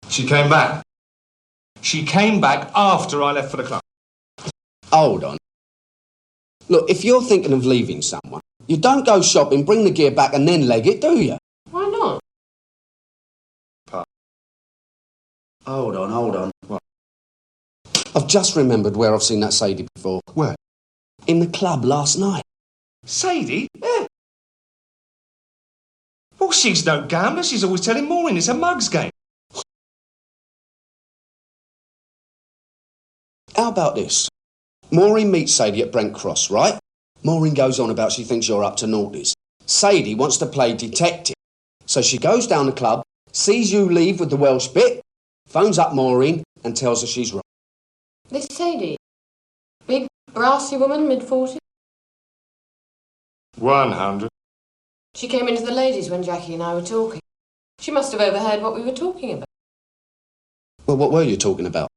H: She came back. She came back after I left for the club.
E: Hold on. Look, if you're thinking of leaving someone, you don't go shopping, bring the gear back and then leg it, do you?
P: Why not?
E: Hold on.
H: What?
E: I've just remembered where I've seen that Sadie before.
H: Where?
E: In the club last night.
H: Sadie?
E: Yeah.
H: Well, she's no gambler. She's always telling Maureen it's a mugs game.
E: How about this? Maureen meets Sadie at Brent Cross, right? Maureen goes on about she thinks you're up to naughties. Sadie wants to play detective. So she goes down the club, sees you leave with the Welsh bit, phones up Maureen and tells her she's wrong.
P: This Sadie? Big, brassy woman, mid-40s?
H: 100.
P: She came into the ladies when Jackie and I were talking. She must have overheard what we were talking about.
E: Well, what were you talking about?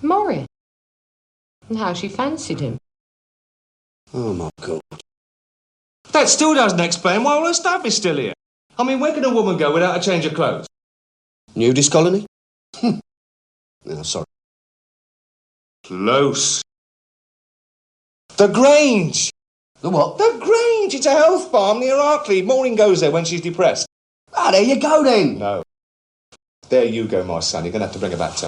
P: Maureen. And how she fancied him.
E: Oh, my God.
H: That still doesn't explain why all her stuff is still here. I mean, where can a woman go without a change of clothes?
E: Nudist colony? No, sorry.
H: Close. The Grange.
E: The what?
H: The Grange. It's a health farm near Arkley. Maureen goes there when she's depressed.
E: Ah, there you go, then.
H: No. There you go, my son. You're going to have to bring her back to her.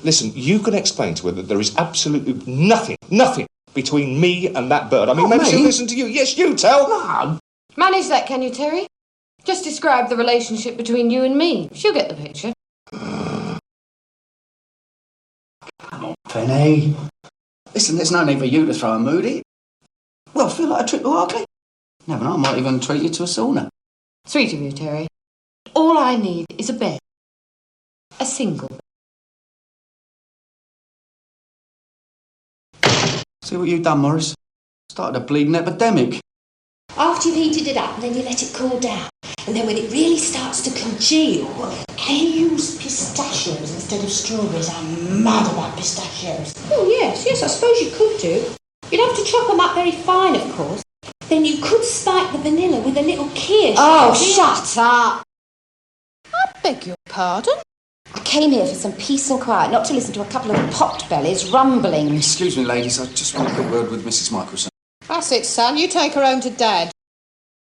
H: Listen, you can explain to her that there is absolutely nothing between me and that bird. I mean, maybe she'll listen to you. Yes, you tell.
E: No.
P: Manage that, can you, Terry? Just describe the relationship between you and me. She'll get the picture.
E: Come on, Penny. Listen, there's no need for you to throw a moody. Well, feel like a trip to Arkley. Never know, I might even treat you to a sauna.
P: Sweet of you, Terry. All I need is a bed. A single bed.
E: See what you've done, Morris? Started a bleeding epidemic.
S: After you've heated it up, and then you let it cool down. And then when it really starts to congeal, can you use pistachios instead of strawberries? I'm mad about pistachios.
K: Oh, yes, I suppose you could do. You'd have to chop them up very fine, of course.
S: Then you could spike the vanilla with a little kirsch.
K: Oh, shut up!
T: I beg your pardon?
S: I came here for some peace and quiet, not to listen to a couple of pot-bellies rumbling.
E: Excuse me, ladies, I just want a quick word with Mrs. Michelson.
T: That's it, son. You take her home to Dad.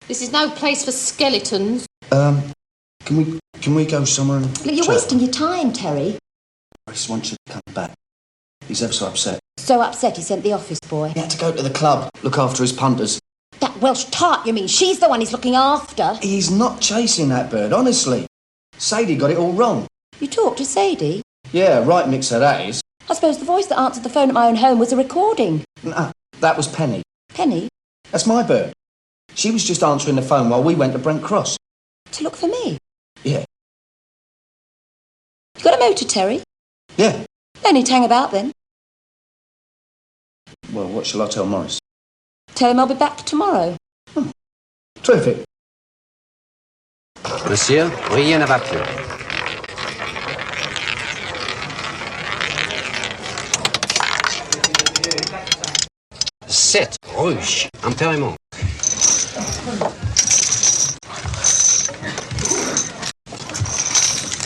T: This is no place for skeletons.
R: Can we go somewhere and
S: Look, you're
R: chat?
S: wasting your time, Terry.
R: Morris wants you to come back. He's ever so upset.
S: So upset he sent the office boy.
E: He had to go to the club, look after his punters.
S: That Welsh tart, you mean? She's the one he's looking after.
E: He's not chasing that bird, honestly. Sadie got it all wrong.
S: You talked to Sadie?
E: Yeah, right mixer that is.
S: I suppose the voice that answered the phone at my own home was a recording.
E: Nah, that was Penny.
S: Penny?
E: That's my bird. She was just answering the phone while we went to Brent Cross.
S: To look for me?
E: Yeah.
S: You got a motor, Terry?
E: Yeah.
T: Any tang about then.
E: Well, what shall I tell Morris?
T: Tell him I'll be back tomorrow.
E: Terrific.
Q: Monsieur, rien ne va plus. Sept rouge, impérément.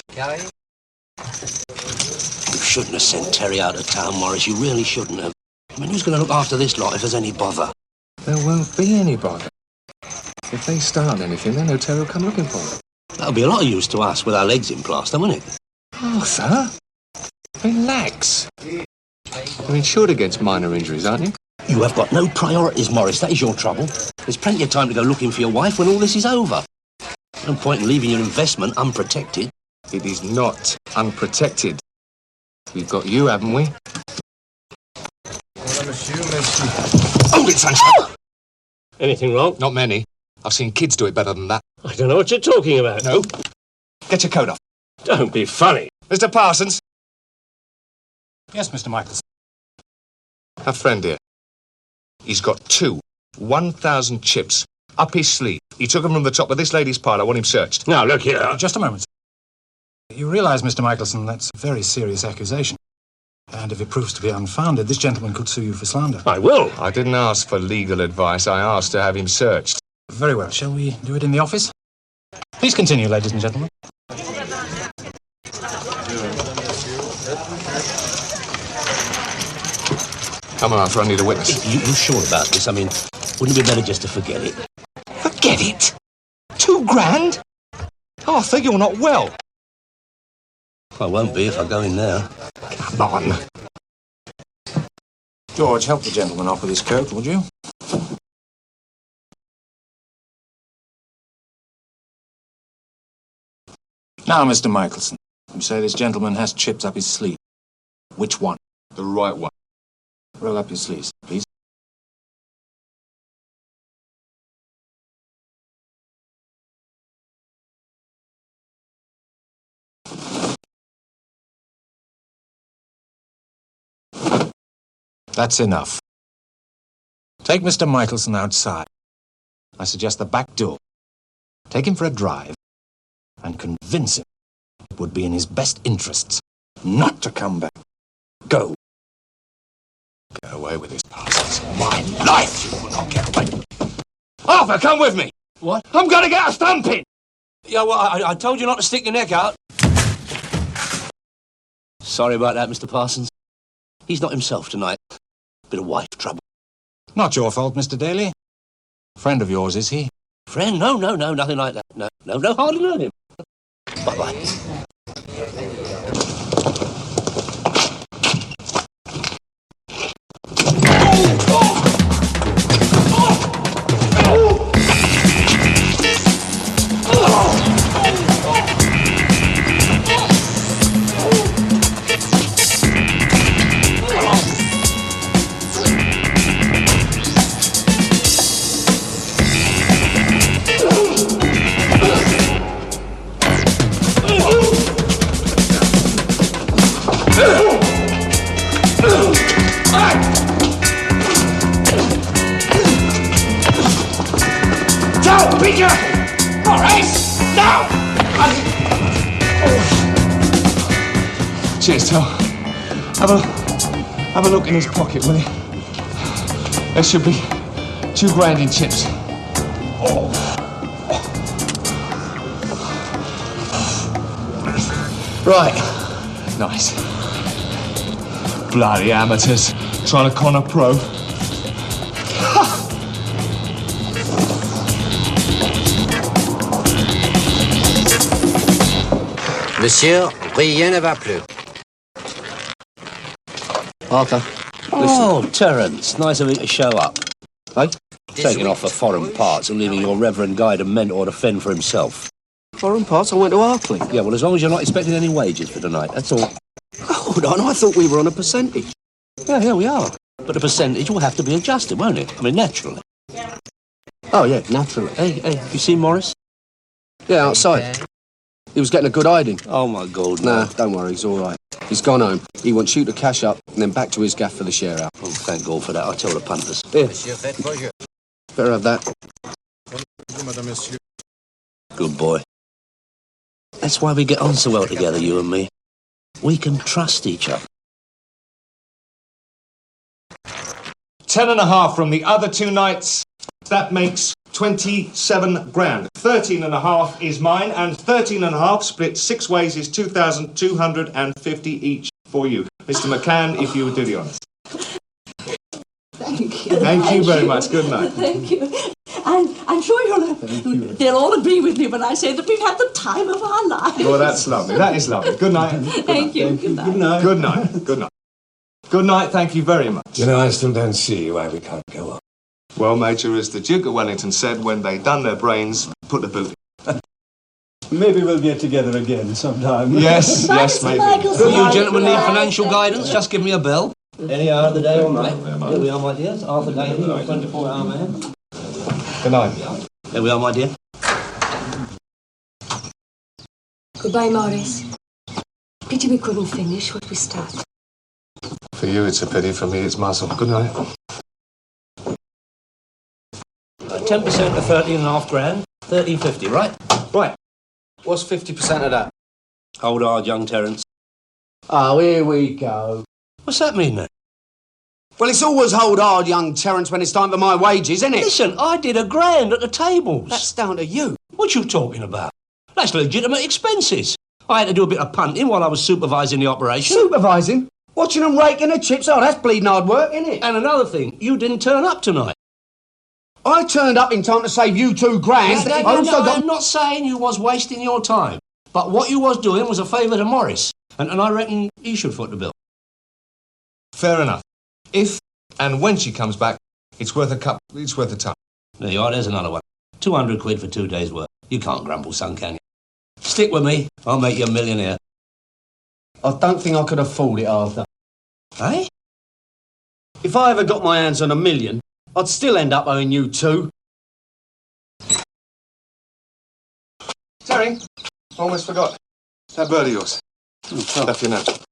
Q: Carré.
G: You shouldn't have sent Terry out of town, Morris. You really shouldn't have. I mean, who's going to look after this lot if there's any bother?
H: There won't be any bother. If they start anything, then no Terry will come looking for them.
G: That'll be a lot of use to us with our legs in plaster, won't it?
H: Arthur, relax. You're insured against minor injuries, aren't you?
G: You have got no priorities, Morris. That is your trouble. There's plenty of time to go looking for your wife when all this is over. No point in leaving your investment unprotected.
H: It is not unprotected. We've got you, haven't we?
G: Hold it, sunshine!
H: Anything wrong? Not many. I've seen kids do it better than that.
M: I don't know what you're talking about.
H: No. Get your coat off.
M: Don't be funny.
H: Mr. Parsons.
M: Yes, Mr. Michelson.
H: A friend here. He's got 1,000 chips up his sleeve. He took them from the top of this lady's pile. I want him searched.
M: Now, look here. Just a moment. You realise, Mr. Michelson, that's a very serious accusation. And if it proves to be unfounded, this gentleman could sue you for slander. I will.
H: I didn't ask for legal advice. I asked to have him searched.
M: Very well. Shall we do it in the office? Please continue, ladies and gentlemen.
H: Come on, Arthur, I need a witness.
G: You sure about this? I mean, wouldn't it be better just to forget it?
H: Forget it? 2 grand? Arthur, you're not well.
G: I won't be if I go in there.
H: Come on.
M: George, help the gentleman off with his coat, would you? Now, Mr. Michelson, you say this gentleman has chips up his sleeve. Which one?
H: The right one.
M: Roll up your sleeves, please. That's enough. Take Mr. Michelson outside. I suggest the back door. Take him for a drive and convince him it would be in his best interests not to come back. Go. Get away with this, Parsons. My life you will not get away.
H: Arthur, come with me.
G: What?
H: I'm going to get a thumping.
G: Yeah, well, I told you not to stick your neck out. Sorry about that, Mr. Parsons. He's not himself tonight. Bit of wife trouble.
M: Not your fault, Mr. Daly. Friend of yours, is he?
G: Friend? No, nothing like that. No, hardly know him. Bye-bye.
O: Joe, be careful! All right, now!
H: Cheers, Tom. Have a look in his pocket, will you? There should be 2 grand in chips. Right. Nice. Bloody amateurs trying to con a pro.
Q: Monsieur, rien ne va plus.
G: Arthur. Oh, Terence. Nice of you to show up. Hey? Taking off for foreign parts and leaving your reverend guide and mentor to fend for himself.
E: Foreign parts? I went to Arkley.
G: Yeah, well, as long as you're not expecting any wages for tonight, that's all.
E: Hold on, I thought we were on a percentage.
G: Yeah, here we are. But the percentage will have to be adjusted, won't it? I mean, naturally.
E: Oh, yeah, naturally.
G: Hey, you see Morris?
E: Yeah, outside. He was getting a good hiding.
G: Oh, my God,
E: Nah, don't worry, he's all right. He's gone home. He wants you to cash up and then back to his gaff for the share out.
G: Oh, thank God for that. I'll tell the punters.
E: Here. Better have that.
G: Good boy. That's why we get on so well together, you and me. We can trust each other.
H: 10.5 from the other 2 nights. That makes 27 grand. 13.5 is mine, and 13.5 split 6 ways is 2,250 each for you. Mr. McCann, if you would do the honours.
J: Thank you.
H: Thank you very much. Good night.
J: Thank you. And I'm sure they'll all agree with me when I say that we've had the time of our lives.
H: Well, that's lovely. That is lovely. Good night.
J: Thank you. Good night.
H: Good night. Good night. Good night. Thank you very much.
F: You know, I still don't see why we can't go on.
H: Well, Major, as the Duke of Wellington said, when they done their brains, put the boot in.
U: Maybe we'll get together again sometime.
H: Yes, yes, maybe.
G: If you gentlemen need financial guidance, just give me a bell. Any hour of the day or night. Here we are, my dears. Arthur Daly, your 24-hour man.
H: Good night.
G: There we are, my dear.
S: Goodbye, Morris. Pity we couldn't finish what we started.
H: For you, it's a pity. For me, it's muscle. Good night.
G: 10% of 13.5 grand, 13.50, right?
E: Right. What's 50% of that?
G: Hold hard, young Terence.
E: Oh, here we go.
G: What's that mean, then?
E: Well, it's always hold hard, young Terence, when it's time for my wages, isn't it?
G: Listen, I did $1 grand at the tables.
E: That's down to you.
G: What you talking about? That's legitimate expenses. I had to do a bit of punting while I was supervising the operation.
E: Supervising? Watching them raking the chips? Oh, that's bleeding hard work, isn't it?
G: And another thing, you didn't turn up tonight.
E: I turned up in time to save you $2 grand.
G: I'm not saying you was wasting your time, but what you was doing was a favour to Morris, and I reckon he should foot the bill.
H: Fair enough. If and when she comes back, it's worth a cup. It's worth a time.
G: There you are, there's another one. 200 quid for 2 days' work. You can't grumble, son, can you? Stick with me, I'll make you a millionaire.
E: I don't think I could afford it, Arthur.
G: Eh?
E: If I ever got my hands on $1 million, I'd still end up owing you 2.
H: Terry, almost forgot. That bird of yours. Left your note.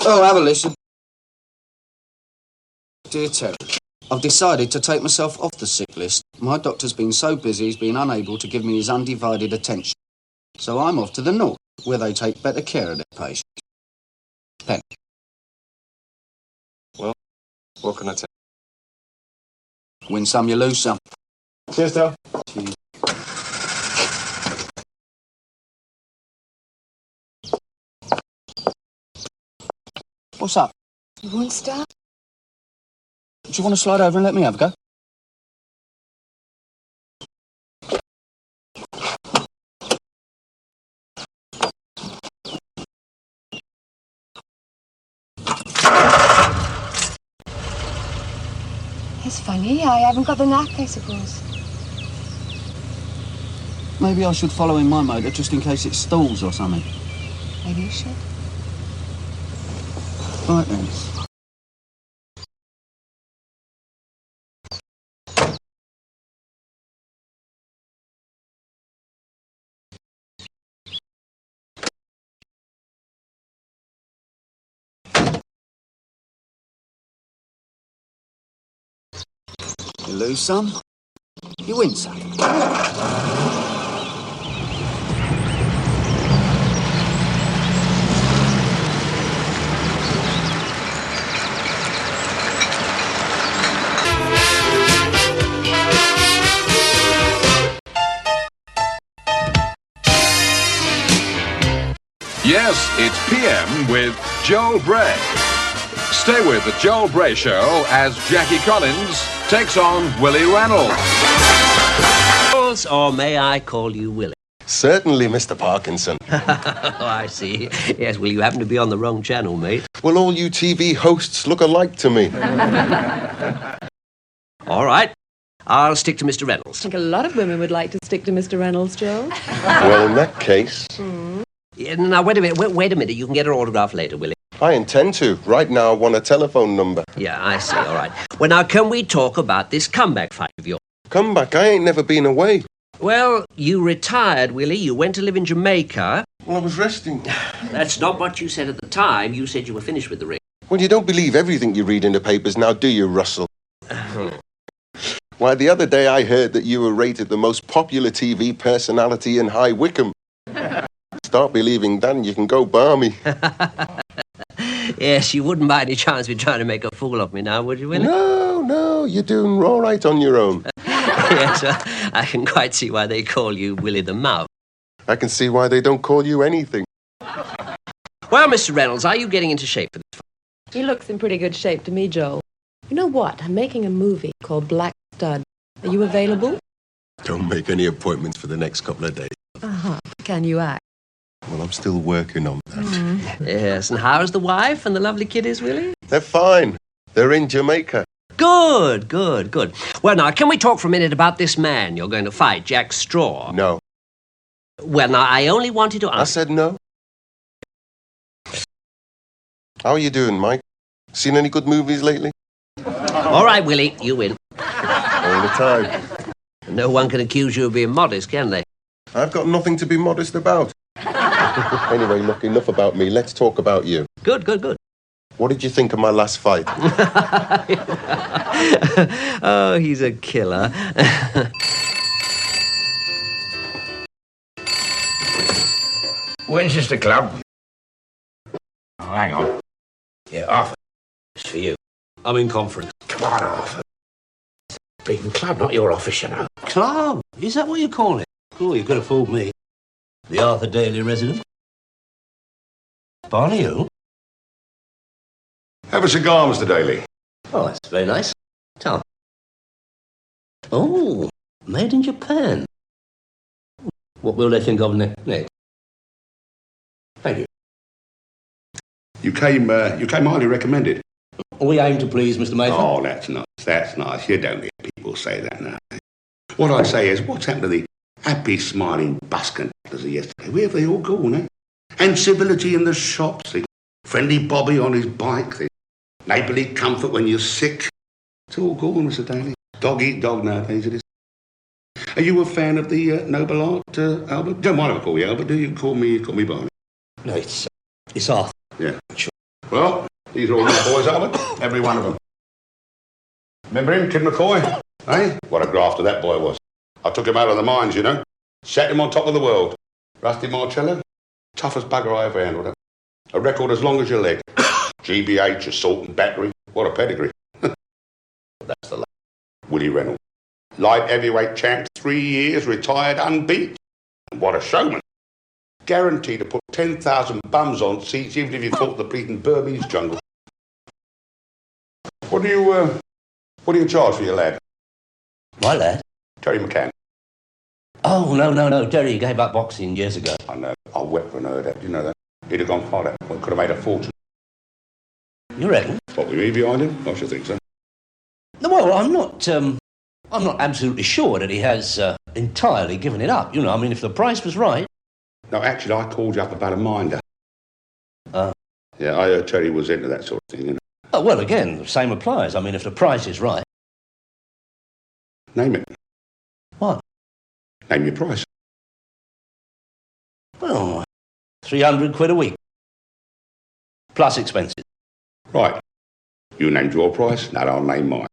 E: Oh, have a listen. Dear Terry, I've decided to take myself off the sick list. My doctor's been so busy he's been unable to give me his undivided attention. So I'm off to the north, where they take better care of their patients. Pen.
H: Well, what can I tell you?
E: Win some, you lose some.
H: Cheers, Del.
E: Cheers. What's up?
S: You won't stop?
E: Do you want to slide over and let me have a go?
S: It's funny, I haven't got the knack, I suppose.
E: Maybe I should follow in my motor just in case it stalls or something.
S: Maybe you should.
E: Right then. You lose some, you win some.
A: Yes, it's PM with Joel Bray. Stay with the Joel Bray Show as Jackie Collins takes on Willie Reynolds.
G: Or may I call you Willie?
D: Certainly, Mr. Parkinson.
G: Oh, I see. Yes, well, you happen to be on the wrong channel, mate.
D: Well, all you TV hosts look alike to me.
G: All right. I'll stick to Mr. Reynolds.
V: I think a lot of women would like to stick to Mr. Reynolds, Joel.
D: Well, in that case...
G: Yeah, now, wait a minute. Wait a minute. You can get her autograph later, Willie.
D: I intend to. Right now, I want a telephone number.
G: Yeah, I see. All right. Well, now, can we talk about this comeback fight of yours?
D: Comeback? I ain't never been away.
I: Well, you retired, Willie. You went to live in Jamaica.
D: Well, I was resting.
I: That's not what you said at the time. You said you were finished with the ring.
D: Well, you don't believe everything you read in the papers now, do you, Russell? Why, the other day I heard that you were rated the most popular TV personality in High Wycombe. Start believing that and you can go balmy.
I: Yes, you wouldn't by any chance be trying to make a fool of me now, would you, Willie?
D: No, you're doing all right on your own.
I: Yes, I can quite see why they call you Willie the Mouth.
D: I can see why they don't call you anything.
I: Well, Mr. Reynolds, are you getting into shape for this?
V: He looks in pretty good shape to me, Joel. You know what? I'm making a movie called Black Stud. Are you available?
D: Don't make any appointments for the next couple of days.
V: Uh-huh. Can you act?
D: Well, I'm still working on that.
I: Yes, and how's the wife and the lovely kiddies, Willie?
D: They're fine. They're in Jamaica.
I: Good. Well, now, can we talk for a minute about this man you're going to fight, Jack Straw?
D: No.
I: Well, now, I only wanted to ask...
D: I said no. How are you doing, Mike? Seen any good movies lately?
I: All right, Willie, you win.
D: All the time.
I: No one can accuse you of being modest, can they?
D: I've got nothing to be modest about. Anyway, look, enough about me. Let's talk about you.
I: Good.
D: What did you think of my last fight?
I: Oh, he's a killer.
L: Winchester Club. Oh, hang on. Yeah, Arthur. It's for you.
G: I'm in conference.
L: Come on, Arthur. Beacon Club, not your office, you know.
G: Club? Is that what you call it? Oh, you could have fooled me. The Arthur Daly resident. Barney who?
W: Have a cigar, Mr. Daly.
G: Oh, that's very nice. Tom. Oh, made in Japan. What will they think of next? Thank you.
W: You came highly recommended.
G: We aim to please, Mr. Mason.
W: Oh, that's nice. That's nice. You don't hear people say that now. What I say is, what's happened to the happy, smiling bus conductors of yesterday? Where have they all gone, eh? And civility in the shops, the friendly Bobby on his bike, the neighbourly comfort when you're sick. It's all gone, Mr. Daly. Dog eat dog nowadays, it is. Are you a fan of the noble art, Albert? Don't mind if I call you Albert, do you? Call me Barney.
G: No, it's Arthur.
W: Yeah. Sure. Well, these are all my boys, Albert. Every one of them. Remember him, Kid McCoy? Eh? What a grafter that boy was. I took him out of the mines, you know. Set him on top of the world. Rusty Marcello, toughest bugger I ever handled. A record as long as your leg. GBH, assault and battery. What a pedigree. That's the lad. Willie Reynolds. Light heavyweight champ, 3 years, retired unbeaten. And what a showman. Guaranteed to put 10,000 bums on seats even if you fought the bleeding Burmese jungle. What do you charge for your lad?
G: My lad?
W: Terry McCann.
G: Oh, no. Terry gave up boxing years ago.
W: I know. I wept when I heard that. You know that? He'd have gone far. That could have made a fortune.
G: You reckon?
W: What, with me behind him? I should think so.
G: Well, I'm not absolutely sure that he has entirely given it up. You know, I mean, if the price was right.
W: No, actually, I called you up about a minder. Yeah, I heard Terry was into that sort of thing, you know.
G: Oh, well, again, the same applies. I mean, if the price is right.
W: Name it.
G: What?
W: Name your price.
G: Well, 300 quid a week. Plus expenses.
W: Right. You named your price, now I'll name mine.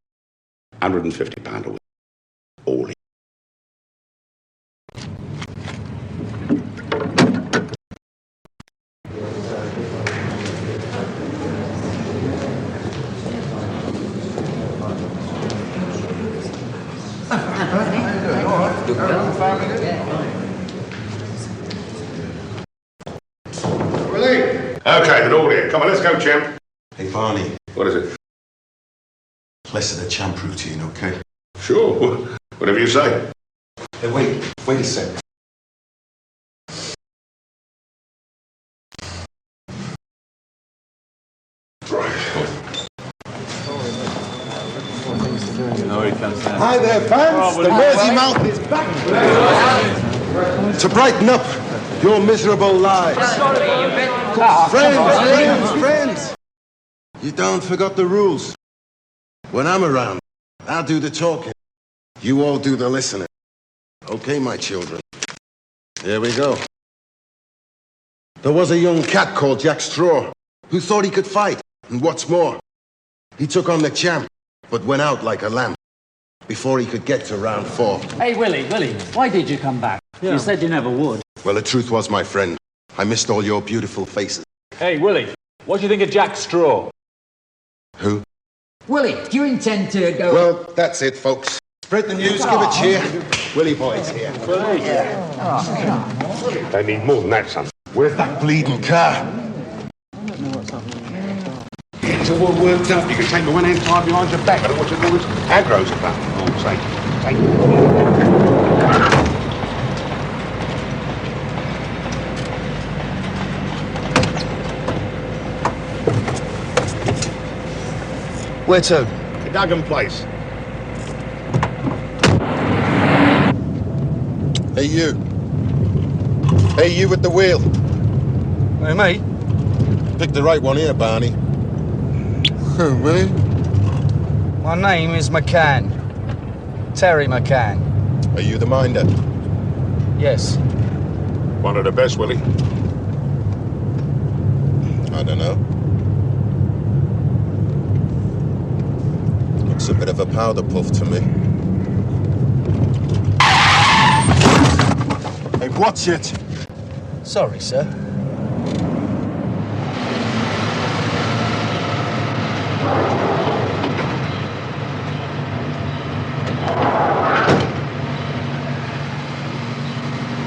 W: £150 a week. All in. Okay, then all here. Come on, let's go, champ.
R: Hey, Barney.
W: What is it?
R: Less of the champ routine, okay?
W: Sure. Whatever you say.
R: Hey, wait a sec.
D: Hi there, fans. The Mersey Mountain is back to brighten up your miserable lives. Friends. You don't forget the rules. When I'm around, I'll do the talking. You all do the listening. Okay, my children. Here we go. There was a young cat called Jack Straw who thought he could fight. And what's more, he took on the champ, but went out like a lamb before he could get to round 4.
B: Hey, Willie, why did you come back? You said you never would.
D: Well, the truth was, my friend, I missed all your beautiful faces.
B: Hey, Willie, what do you think of Jack Straw?
D: Who?
B: Willie, do you intend to go...
D: Well, that's it, folks. Spread the news, give a cheer. Willie Boy's here.
W: They need more than that, son.
D: Where's that bleeding car?
W: It's all worked up. You can take me one hand tied behind your back. I don't want to do is aggro's about. Oh, say.
D: Where to?
W: Duggan Place.
D: Hey, you. Hey, you with the wheel.
O: Hey, mate.
D: Pick the right one here, Barney. Really?
O: My name is McCann. Terry McCann.
D: Are you the minder?
O: Yes.
W: One of the best, Willie.
D: I don't know. Looks a bit of a powder puff to me. Hey, watch it!
O: Sorry, sir.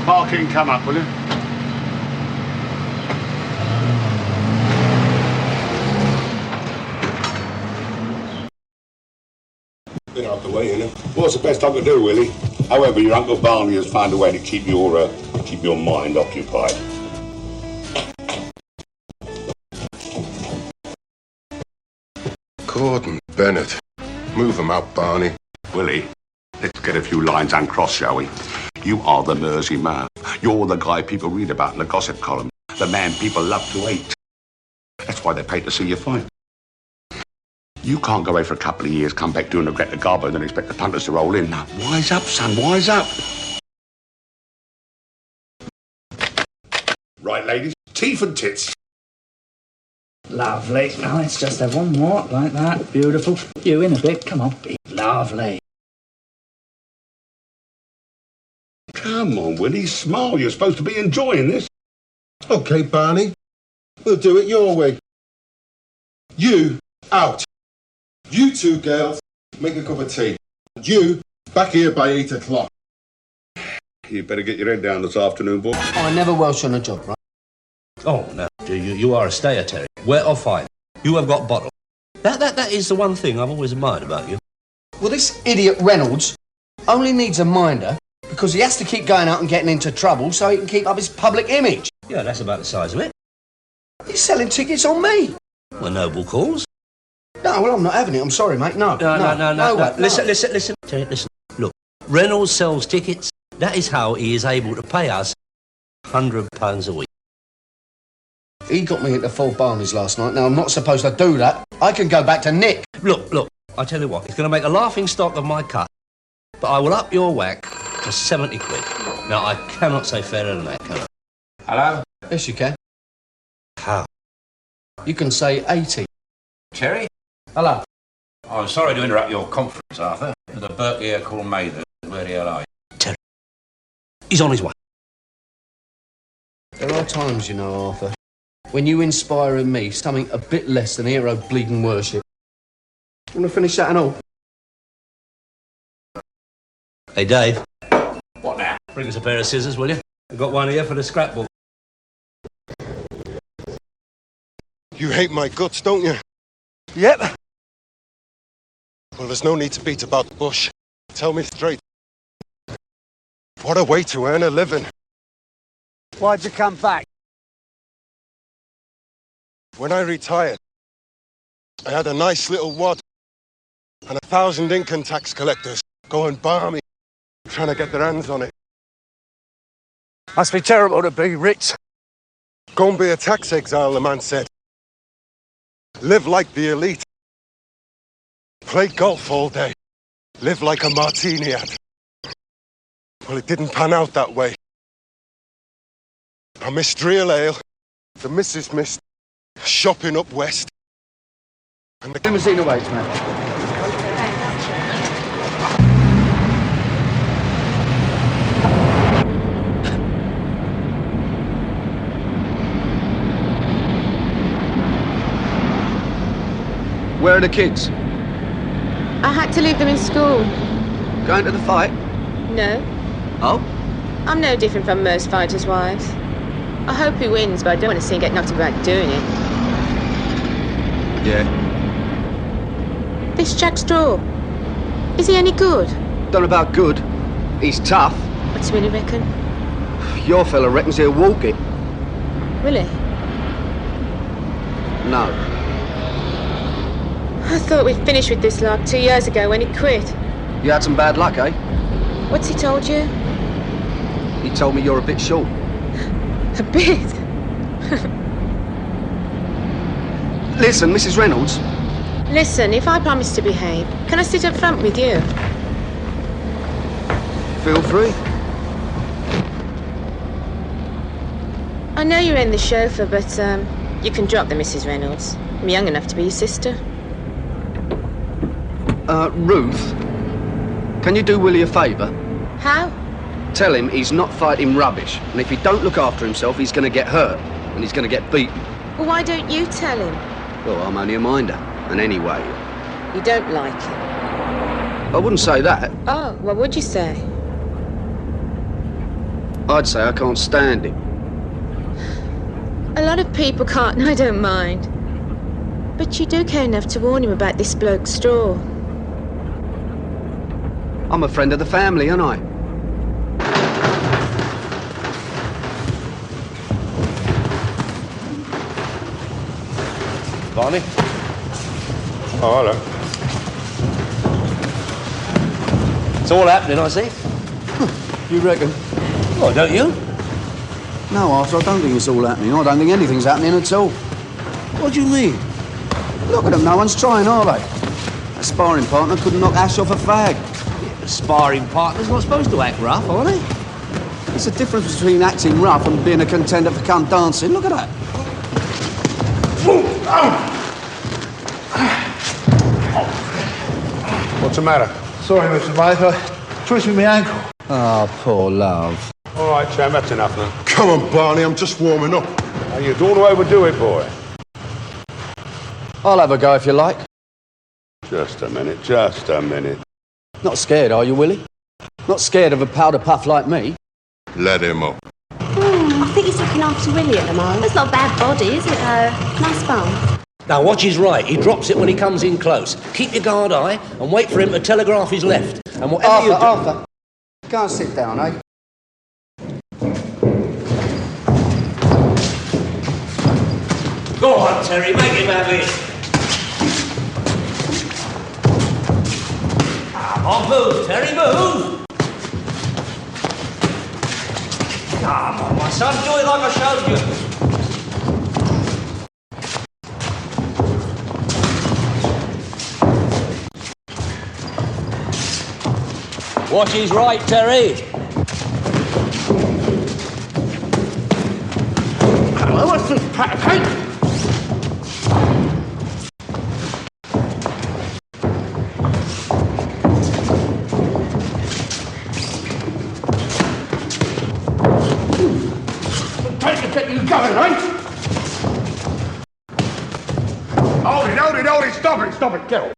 W: Parking, come up, will you? Been out the way, you know. What's the best I could do, Willie? However, your Uncle Barney has found a way to keep your mind occupied.
D: Gordon Bennett. Move him out, Barney.
W: Willie, let's get a few lines uncrossed, shall we? You are the Mersey man. You're the guy people read about in the gossip column. The man people love to hate. That's why they pay to see you fight. You can't go away for a couple of years, come back doing the Greta Garbo, and then expect the punters to roll in. Now, wise up, son, wise up. Right, ladies, teeth and tits.
B: Lovely. Now let's just have one more, like that. Beautiful. You in a bit. Come on. Lovely.
W: Come on, Willie, smile. You're supposed to be enjoying this.
D: Okay, Barney. We'll do it your way. You, out. You two girls, make a cup of tea. You, back here by 8 o'clock.
W: You better get your head down this afternoon, boy.
E: I never Welsh on a job, right?
G: Oh, no. You are a stayer, Terry. Wet or fine. You have got bottle. That is the one thing I've always admired about you.
E: Well, this idiot Reynolds only needs a minder because he has to keep going out and getting into trouble so he can keep up his public image.
G: Yeah, that's about the size of it.
E: He's selling tickets on me.
G: Well, noble cause.
E: No, well, I'm not having it. I'm sorry, mate. No.
G: No. Listen. Terry, listen. Look, Reynolds sells tickets. That is how he is able to pay us £100 a week.
E: He got me into Full Barney's last night. Now, I'm not supposed to do that. I can go back to Nick.
G: Look, I tell you what, it's going to make a laughing stock of my cut, but I will up your whack to 70 quid. Now, I cannot say fairer than that, can I?
B: Hello?
E: Yes, you can.
G: How?
E: You can say 80.
L: Terry?
E: Hello.
L: I'm sorry to interrupt your conference, Arthur. There's a Burke here called Mather. Where the hell are you?
G: Terry. He's on his way.
E: There are times, you know, Arthur, when you inspire in me something a bit less than hero bleeding worship. You want to finish that and all?
G: Hey, Dave.
L: What now?
G: Bring us a pair of scissors, will you? I've got one here for the scrapbook.
D: You hate my guts, don't you?
O: Yep.
D: Well, there's no need to beat about the bush. Tell me straight. What a way to earn a living.
O: Why'd you come back?
D: When I retired, I had a nice little wad and 1,000 income tax collectors going balmy, trying to get their hands on it.
O: Must be terrible to be rich.
D: Go and be a tax exile, the man said. Live like the elite. Play golf all day. Live like a martini ad.
C: Well, it didn't pan out that way. I missed real ale. The missus missed shopping up west. And the
E: limousine awaits, man. Where are the kids?
N: I had to leave them in school.
E: Going to the fight?
N: No,
E: Oh?
N: I'm no different from most fighters' wives. I hope he wins, but I don't want to see him get knocked about doing it.
E: Yeah.
N: This Jack Straw, is he any good?
E: Don't know about good. He's tough.
N: What's Willie reckon?
E: Your fella reckons he'll walk it.
N: Willie?
E: No.
N: I thought we'd finished with this lot 2 years ago when he quit.
E: You had some bad luck, eh?
N: What's he told you?
E: He told me you're a bit short.
N: A bit?
E: Listen, Mrs. Reynolds.
N: Listen, if I promise to behave, can I sit up front with you?
E: Feel free.
N: I know you're in the chauffeur, but you can drop the Mrs. Reynolds. I'm young enough to be your sister.
E: Ruth, can you do Willie a favour?
N: How?
E: Tell him he's not fighting rubbish, and if he don't look after himself, he's going to get hurt, and he's going to get beaten.
N: Well, why don't you tell him?
E: Well, I'm only a minder, and anyway...
N: You don't like him?
E: I wouldn't say that.
N: Oh, what would you say?
E: I'd say I can't stand him.
N: A lot of people can't, and I don't mind. But you do care enough to warn him about this bloke Straw.
E: I'm a friend of the family, aren't I?
F: Barney?
W: Oh, hello.
G: It's all happening, I see.
E: You reckon?
G: Oh, don't you?
E: No, Arthur, I don't think it's all happening. I don't think anything's happening at all. What do you mean? Look at them, no one's trying, are they? A sparring partner couldn't knock Ash off a fag.
G: The sparring partner's not supposed to act rough, are they?
E: There's a difference between acting rough and being a contender for cunt dancing. Look at that.
W: What's the matter?
O: Sorry, Mr. Mike, I twisted my ankle.
E: Ah, poor love.
W: All right, Cham, that's enough now.
C: Come on, Barney, I'm just warming up.
W: Now, you don't want to overdo it, boy.
E: I'll have a go if you like.
W: Just a minute, just a minute.
E: Not scared, are you, Willie? Not scared of a powder puff like me?
C: Let him up.
S: I think he's looking after Willie at the moment. It's not a bad body, is it? Nice bum.
G: Now, watch his right. He drops it when he comes in close. Keep your guard high and wait for him to telegraph his left. And whatever you do...
E: Arthur, go and sit down, eh?
G: Go on, Terry, make him have it. Come on, move, Terry, move. Come on, my son, do it like I showed you. Watch his right, Terry.
O: What's this pat of cake? Take to get you going, eh? Hold it, stop it, get off.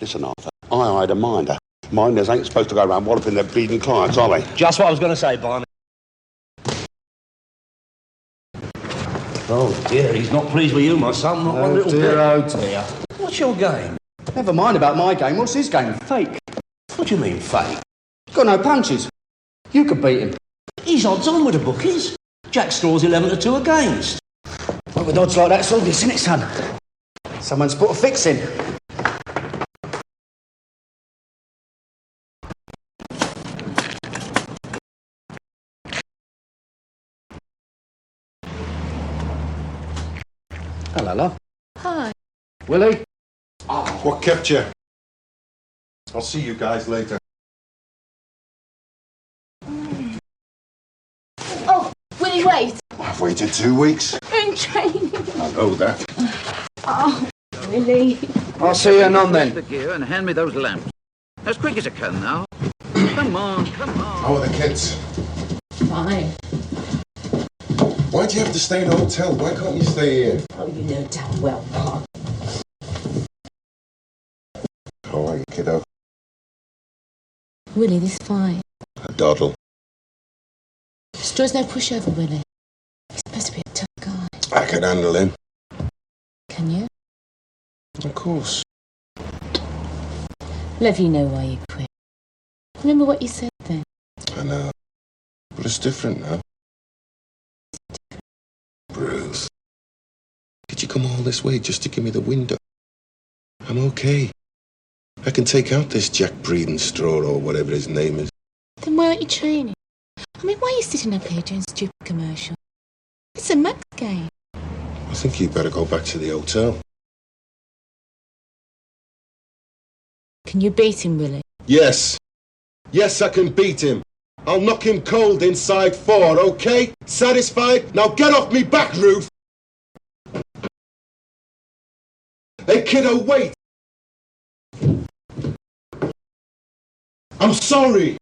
W: Listen, Arthur, I hired a minder. Minders ain't supposed to go around walloping their bleeding clients, are they?
G: Just what I was going to say, Barney. Oh, dear, he's not pleased with you, my son, not one little bit.
E: Oh, dear.
G: What's your game?
E: Never mind about my game. What's his game? Fake.
G: What do you mean, fake?
E: Got no punches. You could beat him.
G: He's odds on with the bookies. Jack Straw's 11-2 against.
E: Well, with odds like that, it's obvious, isn't it, son? Someone's put a fix in. Hello, love.
N: Hi.
E: Willie?
C: What kept you? I'll see you guys later.
J: Oh, Willie, wait.
C: I've waited 2 weeks.
J: In training.
C: I know that.
J: Oh, Willie.
E: I'll see you anon then.
K: The gear and hand me those lamps. As quick as you can now. Come on, come on.
C: How are the kids?
J: Fine.
C: Why'd you have to stay in a hotel? Why can't you stay here?
J: Oh, you know damn well, Pop.
C: How are you, kiddo?
J: Willie, this is fine.
C: A doddle.
J: Straw's no pushover, Willie. He's supposed to be a tough guy.
C: I can handle him.
J: Can you?
C: Of course.
J: Love, you know why you quit. Remember what you said then?
C: I know. But it's different now. Bruce. Did you come all this way just to give me the window? I'm okay. I can take out this Jack Breeden Straw or whatever his name is.
J: Then why aren't you training? I mean, why are you sitting up here doing stupid commercials? It's a Max game.
C: I think you'd better go back to the hotel.
J: Can you beat him, Willie?
C: Yes. Yes, I can beat him. I'll knock him cold inside 4, okay? Satisfied? Now get off me back, Ruth! Hey, kiddo, wait! I'm sorry!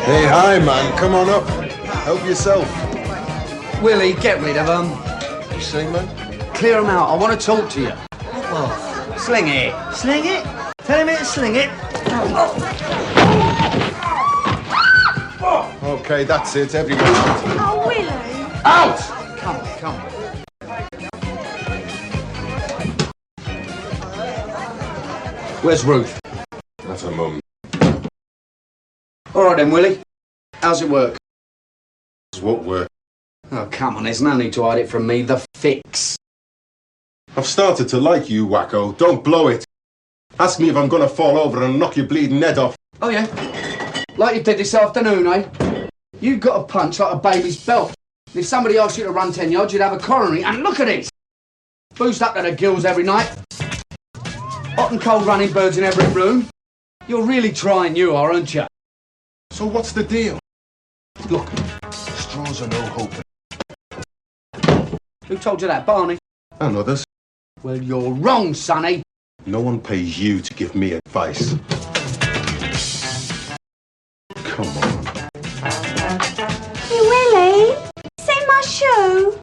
C: Hey, hi, man. Come on up. Help yourself.
E: Willie, get rid of them.
C: You see, man?
E: Clear them out. I want to talk to you.
K: Oh, sling it. Sling it? Tell him to sling it.
C: Okay, that's it. Everyone out.
J: Oh, Willie.
E: Out! Come on, come on. Where's Ruth?
C: That's her mum.
E: All right then, Willie. How's it work?
C: It's what work.
E: Oh, come on. There's no need to hide it from me. The fix.
C: I've started to like you, wacko. Don't blow it. Ask me if I'm gonna fall over and knock your bleeding head off.
E: Oh, yeah? Like you did this afternoon, eh? You've got a punch like a baby's belt. And if somebody asked you to run 10 yards, you'd have a coronary. And look at it! Boozed up to the gills every night. Hot and cold running birds in every room. You're really trying, you are, aren't you?
C: So what's the deal? Look, straws are no hope.
E: Who told you that, Barney?
C: And others.
E: Well, you're wrong, Sonny.
C: No one pays you to give me advice. Come on.
J: Hey, Willie. See my shoe?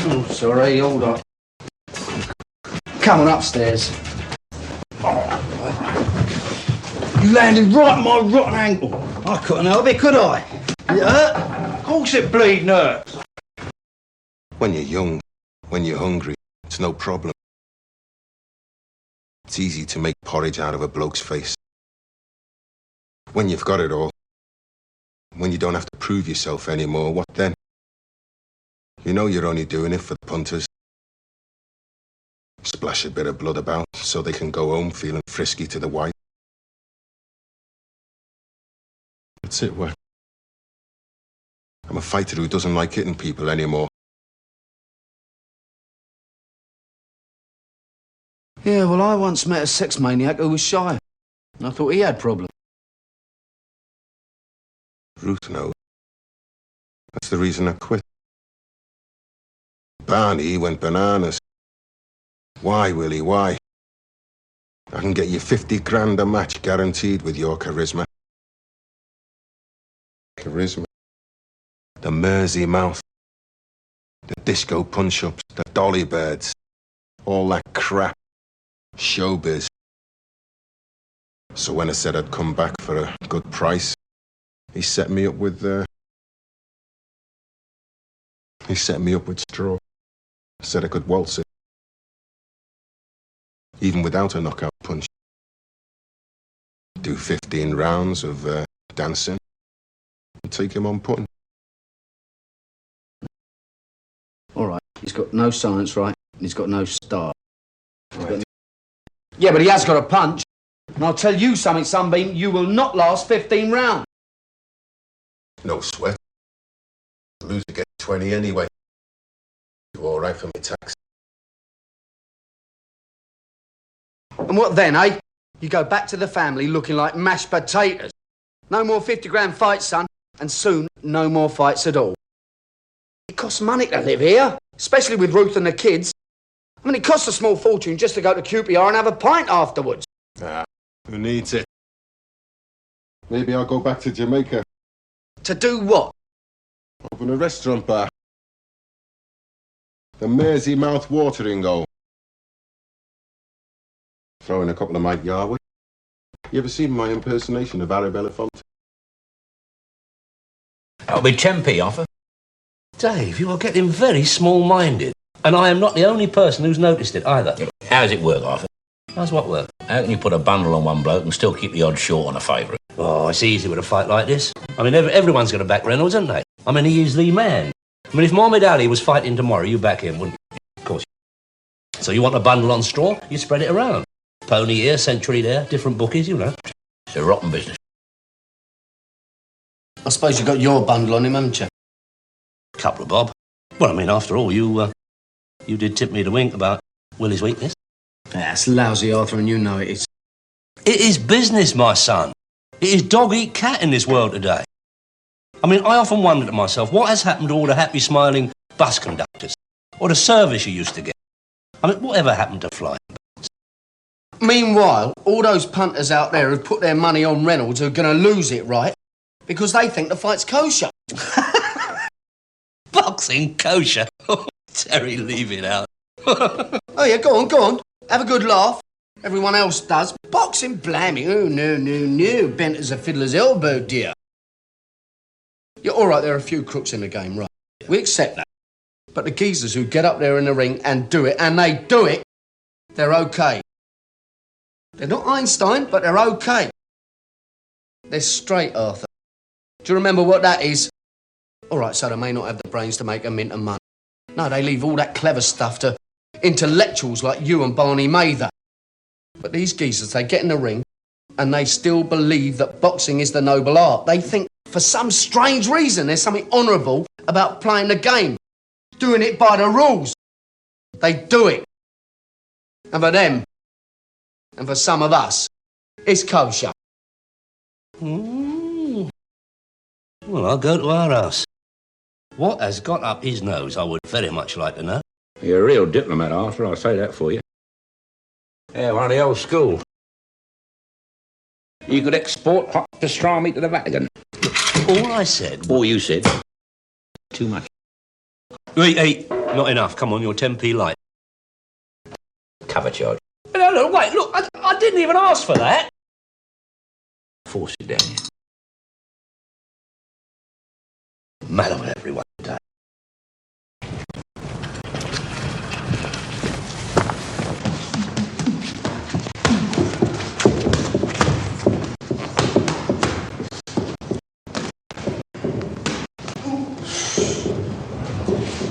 E: Oh, sorry, hold on. Come on upstairs.
K: You landed right on my rotten ankle. I couldn't help it, could I? It hurt? Of course it bleeding hurts.
C: When you're young, when you're hungry, it's no problem. It's easy to make porridge out of a bloke's face. When you've got it all, when you don't have to prove yourself anymore, what then? You know you're only doing it for the punters. Splash a bit of blood about so they can go home feeling frisky to the white. That's it, what? I'm a fighter who doesn't like hitting people anymore.
E: Yeah, well, I once met a sex maniac who was shy. I thought he had problems.
C: Ruth knows. That's the reason I quit. Barney went bananas. Why, Willie, why? I can get you 50 grand a match guaranteed with your charisma. Charisma? The Mersey mouth. The disco punch-ups. The dolly birds. All that crap. Showbiz. So when I said I'd come back for a good price, he set me up with, he set me up with straw. Said I could waltz it. Even without a knockout punch. Do 15 rounds of dancing and take him on putting.
E: All right, he's got no science, right? And he's got no style. Right. Yeah, but he has got a punch. And I'll tell you something, Sunbeam, you will not last 15 rounds.
C: No sweat. The loser gets 20 anyway. You all right for me tax?
E: And what then, eh? You go back to the family looking like mashed potatoes. No more 50-grand fights, son. And soon, no more fights at all. It costs money to live here, especially with Ruth and the kids. I mean, it costs a small fortune just to go to QPR and have a pint afterwards.
C: Ah, who needs it? Maybe I'll go back to Jamaica.
E: To do what?
C: Open a restaurant bar. The Mersey Mouth Watering Hole. Throw in a couple of Mike Yarwood. You ever seen my impersonation of Arabella Font?
L: That'll be 10p, offer.
G: Dave, you are getting very small-minded. And I am not the only person who's noticed it either.
L: How does it work, Arthur?
G: How's what work?
L: How can you put a bundle on one bloke and still keep the odds short on a favourite?
G: Oh, it's easy with a fight like this. I mean, everyone's going to back Reynolds, isn't they? I mean, he is the man. I mean, if Mohamed Ali was fighting tomorrow, you back him, wouldn't you? Of course. So you want a bundle on straw, you spread it around. Pony here, Century there, different bookies, you know.
L: It's a rotten business.
E: I suppose you got your bundle on him, haven't you?
G: Couple of bob. Well, I mean, after all, you did tip me the wink about Willie's weakness.
E: That's lousy, Arthur, and you know it is.
G: It is business, my son. It is dog-eat-cat in this world today. I mean, I often wonder to myself, what has happened to all the happy, smiling bus conductors? Or the service you used to get? I mean, whatever happened to flying?
E: Meanwhile, all those punters out there who put their money on Reynolds are going to lose it, right? Because they think the fight's kosher.
G: Boxing kosher? Terry, leave it out.
E: Oh, yeah, go on. Have a good laugh. Everyone else does. Boxing, blammy. Oh, no. Bent as a fiddler's elbow, dear. Yeah, all right, there are a few crooks in the game, right? We accept that. But the geezers who get up there in the ring and do it, and they do it, they're okay. They're not Einstein, but they're okay. They're straight, Arthur. Do you remember what that is? All right, so they may not have the brains to make a mint of money. No, they leave all that clever stuff to intellectuals like you and Barney Mather. But these geezers, they get in the ring and they still believe that boxing is the noble art. They think, for some strange reason, there's something honourable about playing the game, doing it by the rules. They do it. And for them, and for some of us, it's kosher.
G: Well, I'll go to our house. What has got up his nose, I would very much like to know.
L: You're a real diplomat, Arthur, I'll say that for you. Yeah, one of the old school. You could export hot pastrami to the Vatican.
G: All I said...
L: All you said. Too much.
G: Hey, not enough. Come on, you're 10p light.
L: Cover charge.
G: No, wait, look, I didn't even ask for that.
L: Force it down here.
G: Matter with everyone today.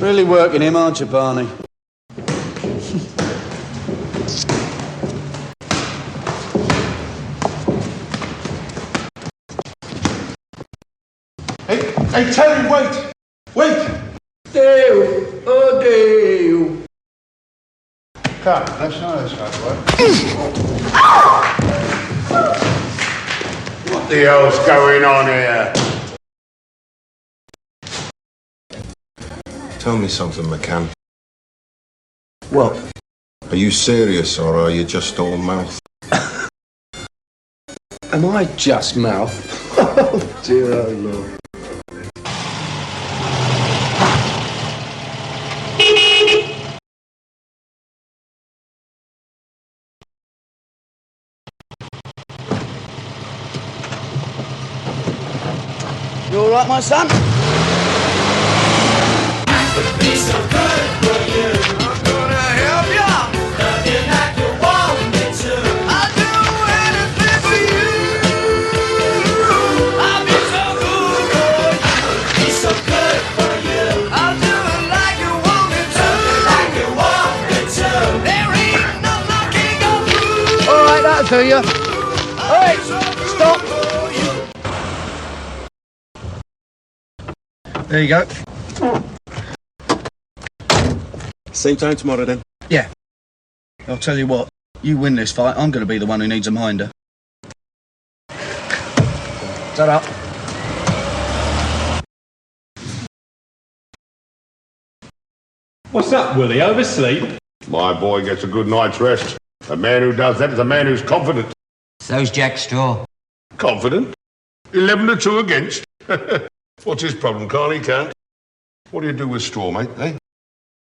U: Really working him, aren't you, Barney?
K: Hey, Terry, wait! Wait!
E: Dale! Oh, Dale!
K: Come, let's know this guy's
W: What the hell's going on here?
C: Tell me something, McCann.
E: What?
C: Are you serious or are you just all mouth?
E: Am I just mouth? Oh, dear, oh, Lord. You all right, my son?
M: Be so good for you. I'm gonna help ya. Love you like you want me to. I'll do anything for you. I'll be so good for you. Be so good for you. I'll do it like you want me to. Like you want me to. There ain't no knocking on through.
E: All right, that'll do you. All right, stop.
K: There you go.
R: Same time tomorrow then?
K: Yeah. I'll tell you what, you win this fight, I'm going to be the one who needs a minder. Shut up.
P: What's up, Willie? Oversleep?
W: My boy gets a good night's rest. A man who does that is a man who's confident.
L: So's Jack Straw.
W: Confident? 11-2 against. What's his problem, Carl? He can't. What do you do with straw, mate, eh?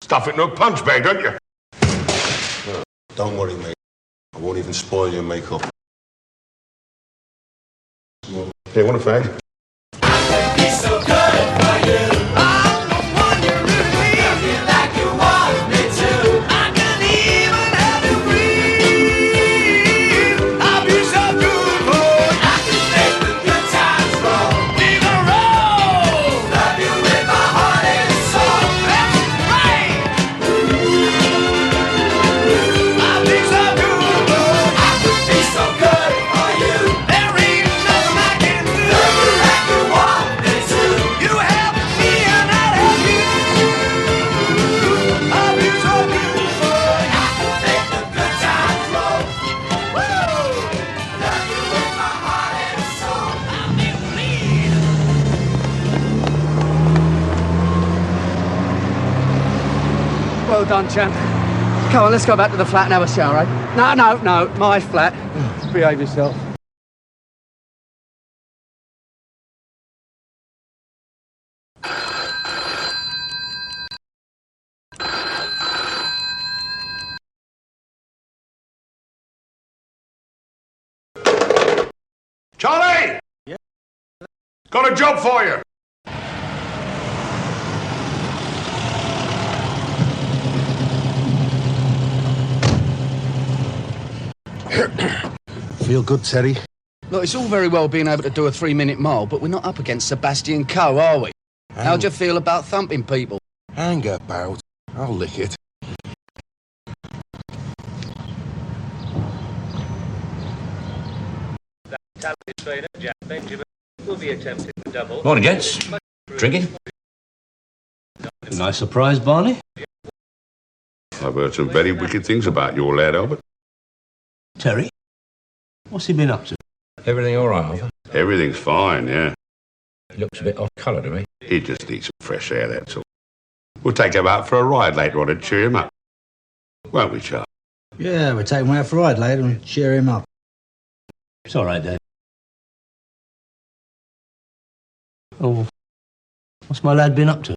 W: Stuff it in a punch bag, don't you?
C: No, don't worry, mate. I won't even spoil your makeup.
W: Here, want a fag?
M: He's so good for you. I'm the one you really love you like you want me to. I can even have you breathe. I'll be so good for you. I can make the good times roll. Leave a roll. Love you with my heart and soul. That's right. I'll be so good for you. I could be so good for you. There ain't nothing I can do. Love you like you want me to. You help me and I help you. I'll be so good for you. I can make the good times roll. Woo! Love you with my heart and soul. I'll be bleed.
E: Well done, champ. Come on, let's go back to the flat and have a shower, eh? No, my flat. Behave yourself.
W: Charlie! Yeah? Got a job for you.
C: Feel good, Terry?
E: Look, it's all very well being able to do a 3-minute mile, but we're not up against Sebastian Coe, are we? How do you feel about thumping people?
C: Hang about. I'll lick it.
Q: Talented trainer Jack Benjamin will be attempting the double.
G: Morning, gents. Drinking? Nice surprise, Barney.
W: I've heard some very wicked things about your lad, Albert.
G: Terry? What's he been up to?
L: Everything all right, Arthur?
W: Everything's fine, yeah.
L: He looks a bit off colour to me.
W: He just needs some fresh air, that's all. We'll take him out for a ride later on and cheer him up. Won't we, Charlie?
K: Yeah, we'll take him out for a ride later and cheer him up.
G: It's all right, Dad. Oh, what's my lad been up to?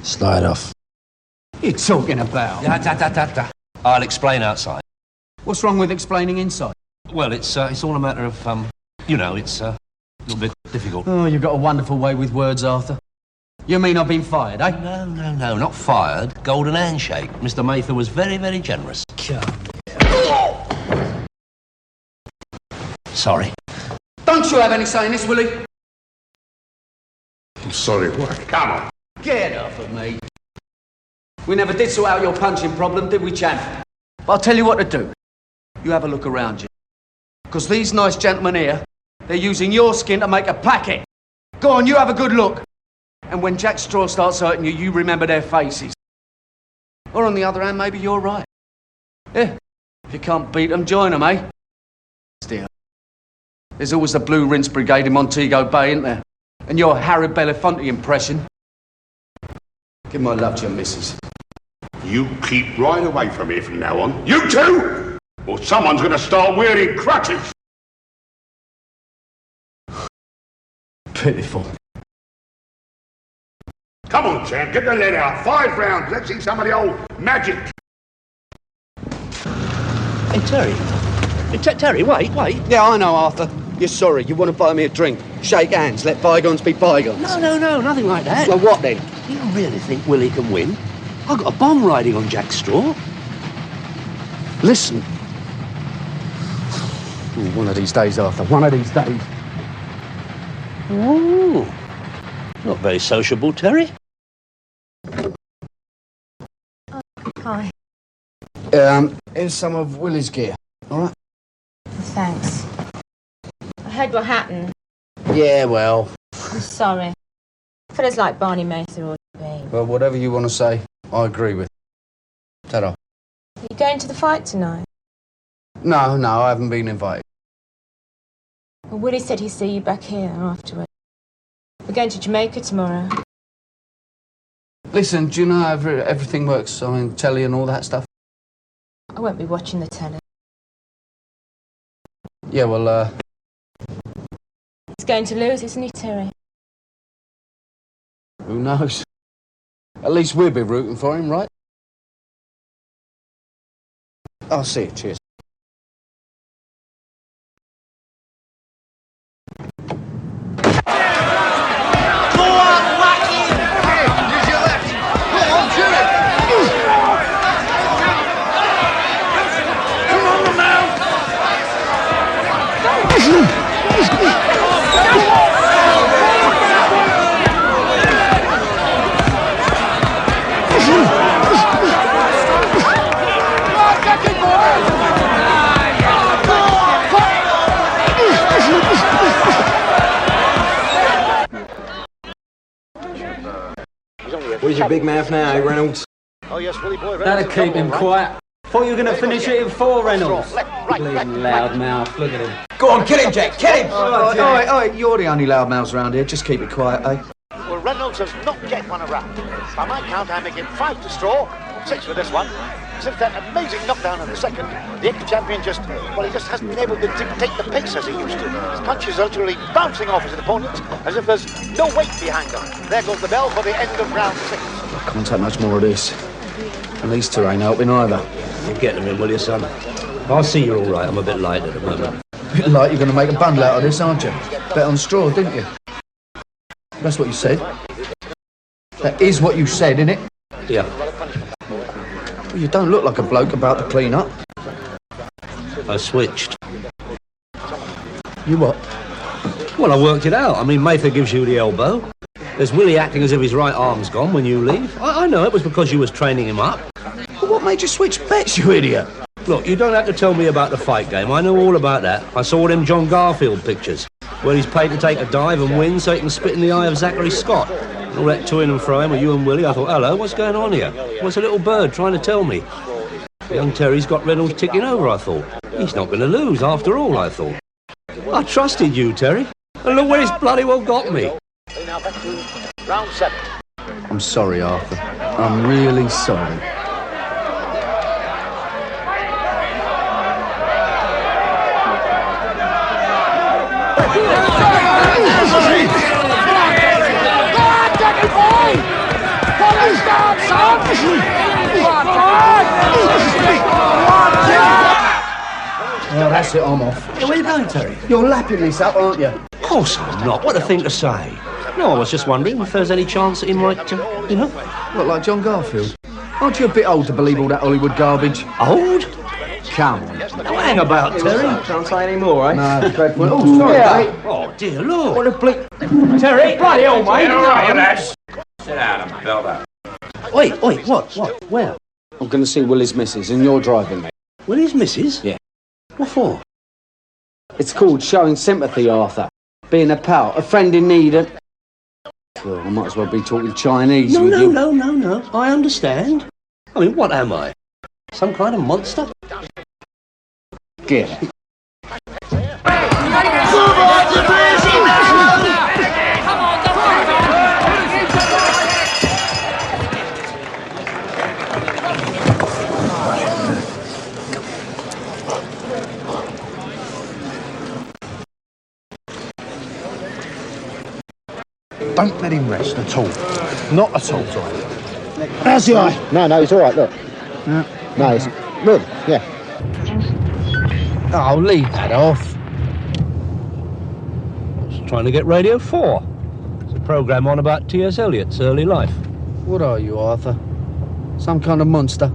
K: Slide off.
E: What are you talking about?
G: I'll explain outside.
E: What's wrong with explaining inside?
G: Well, it's all a matter of, you know, it's a little bit difficult.
E: Oh, you've got a wonderful way with words, Arthur. You mean I've been fired, eh?
G: No, not fired. Golden handshake. Mr. Mather was very, very generous. Sorry.
E: Don't you have any say in this, Willie?
W: I'm sorry, what? Come on.
E: Get off of me. We never did sort out your punching problem, did we, champ? But I'll tell you what to do. You have a look around you. Because these nice gentlemen here, they're using your skin to make a packet. Go on, you have a good look. And when Jack Straw starts hurting you, you remember their faces. Or on the other hand, maybe you're right. Yeah, if you can't beat them, join them, eh? Still, there's always the Blue Rinse Brigade in Montego Bay, isn't there? And your Harry Belafonte impression. Give my love to your missus.
W: You keep right away from here from now on. You two! Or someone's going to start wearing crutches.
E: Pitiful.
W: Come on, champ, get the lead out. 5 rounds. Let's see some of the old magic.
G: Hey, Terry. Hey, Terry, wait.
E: Yeah, I know, Arthur. You're sorry. You want to buy me a drink. Shake hands. Let bygones be bygones.
G: No, nothing like that.
E: Well, what then?
G: You really think Willie can win? I've got a bomb riding on Jack Straw.
E: Listen. One of these days, Arthur. One of these days.
G: Oh. Not very sociable, Terry.
N: Hi.
E: Here's some of Willie's gear. All right?
N: Thanks. I heard what happened.
E: Yeah, well,
N: I'm sorry. Fellas like Barney Mather ought to be.
E: Well, whatever you want to say, I agree with. Ta-ra.
N: Are you going to the fight tonight?
E: No, I haven't been invited.
N: Well, Willie said he'd see you back here afterwards. We're going to Jamaica tomorrow.
E: Listen, do you know how everything works? I mean, telly and all that stuff?
N: I won't be watching the telly.
E: Yeah, well,
N: He's going to lose, isn't he, Terry?
E: who knows? At least we'll be rooting for him, right? I'll see you. Cheers.
A: Where's your big mouth now, eh, Reynolds?
D: Oh, yes, Willie boy.
K: That'll keep him quiet. Thought you were going to finish it in 4, Reynolds. Bleeding loud mouth. Look at him.
A: Go on, kill him, Jack, kill him!
R: All right, you're the only loudmouths around here. Just keep it quiet, eh?
O: Well, Reynolds has not yet won a round. By my count, I make it 5 to straw, 6 for this one. Since that amazing knockdown in the second, the ex-champion he just hasn't been able to dictate the pace as he used to. His punches are literally bouncing off his opponent as if there's no weight behind them. There goes the bell for the end of round 6.
E: I can't take much more of this. And these two ain't helping either.
G: You get them in, will you, son? I'll see you're all right. I'm a bit light at the moment.
E: A bit like you're going to make a bundle out of this, aren't you? Bet on straw, didn't you? That's what you said. That is what you said, innit?
G: Yeah.
E: Well, you don't look like a bloke about to clean up.
G: I switched.
E: You what?
G: Well, I worked it out. I mean, Mather gives you the elbow. There's Willie acting as if his right arm's gone when you leave. I know it was because you was training him up.
E: Well, what made you switch bets, you idiot?
G: Look, you don't have to tell me about the fight game. I know all about that. I saw them John Garfield pictures, where he's paid to take a dive and win so he can spit in the eye of Zachary Scott. And all that to-in and fro-in with you and Willie, I thought, hello, what's going on here? What's a little bird trying to tell me? Young Terry's got Reynolds ticking over, I thought. He's not going to lose, after all, I thought. I trusted you, Terry. And look where he's bloody well got me.
O: Now back to round 7.
E: I'm sorry, Arthur. I'm really sorry. Well, that's it, I'm off.
G: Where are you going, Terry?
E: You're lapping this up, aren't you?
G: Of course I'm not. What a thing to say. No, I was just wondering if there's any chance that he might, you know...
E: Look like John Garfield. Aren't you a bit old to believe all that Hollywood garbage?
G: Old?
E: Come on.
G: No, hang about, Terry.
A: Can't say any more, eh?
E: No, dreadful. Oh, sorry, mate.
G: Oh, dear Lord.
E: What a bleak...
K: Terry, bloody hell, mate.
L: All right, lads. Sit down and belt up.
G: Wait, what? Where?
E: I'm going to see Willie's missus, and you're driving me.
G: Willie's missus?
E: Yeah.
G: What for?
E: It's called showing sympathy, Arthur. Being a pal, a friend in need, and... Well, I might as well be talking Chinese with you.
G: No. I understand. I mean, what am I? Some kind of monster?
E: Get it.
K: Don't let him rest at all. Not at all, Johnny.
O: How's the eye? No, it's all right, look. No, it's good, yeah.
E: Oh, leave that off.
G: Just trying to get Radio 4. It's a programme on about T.S. Eliot's early life.
E: What are you, Arthur? Some kind of monster?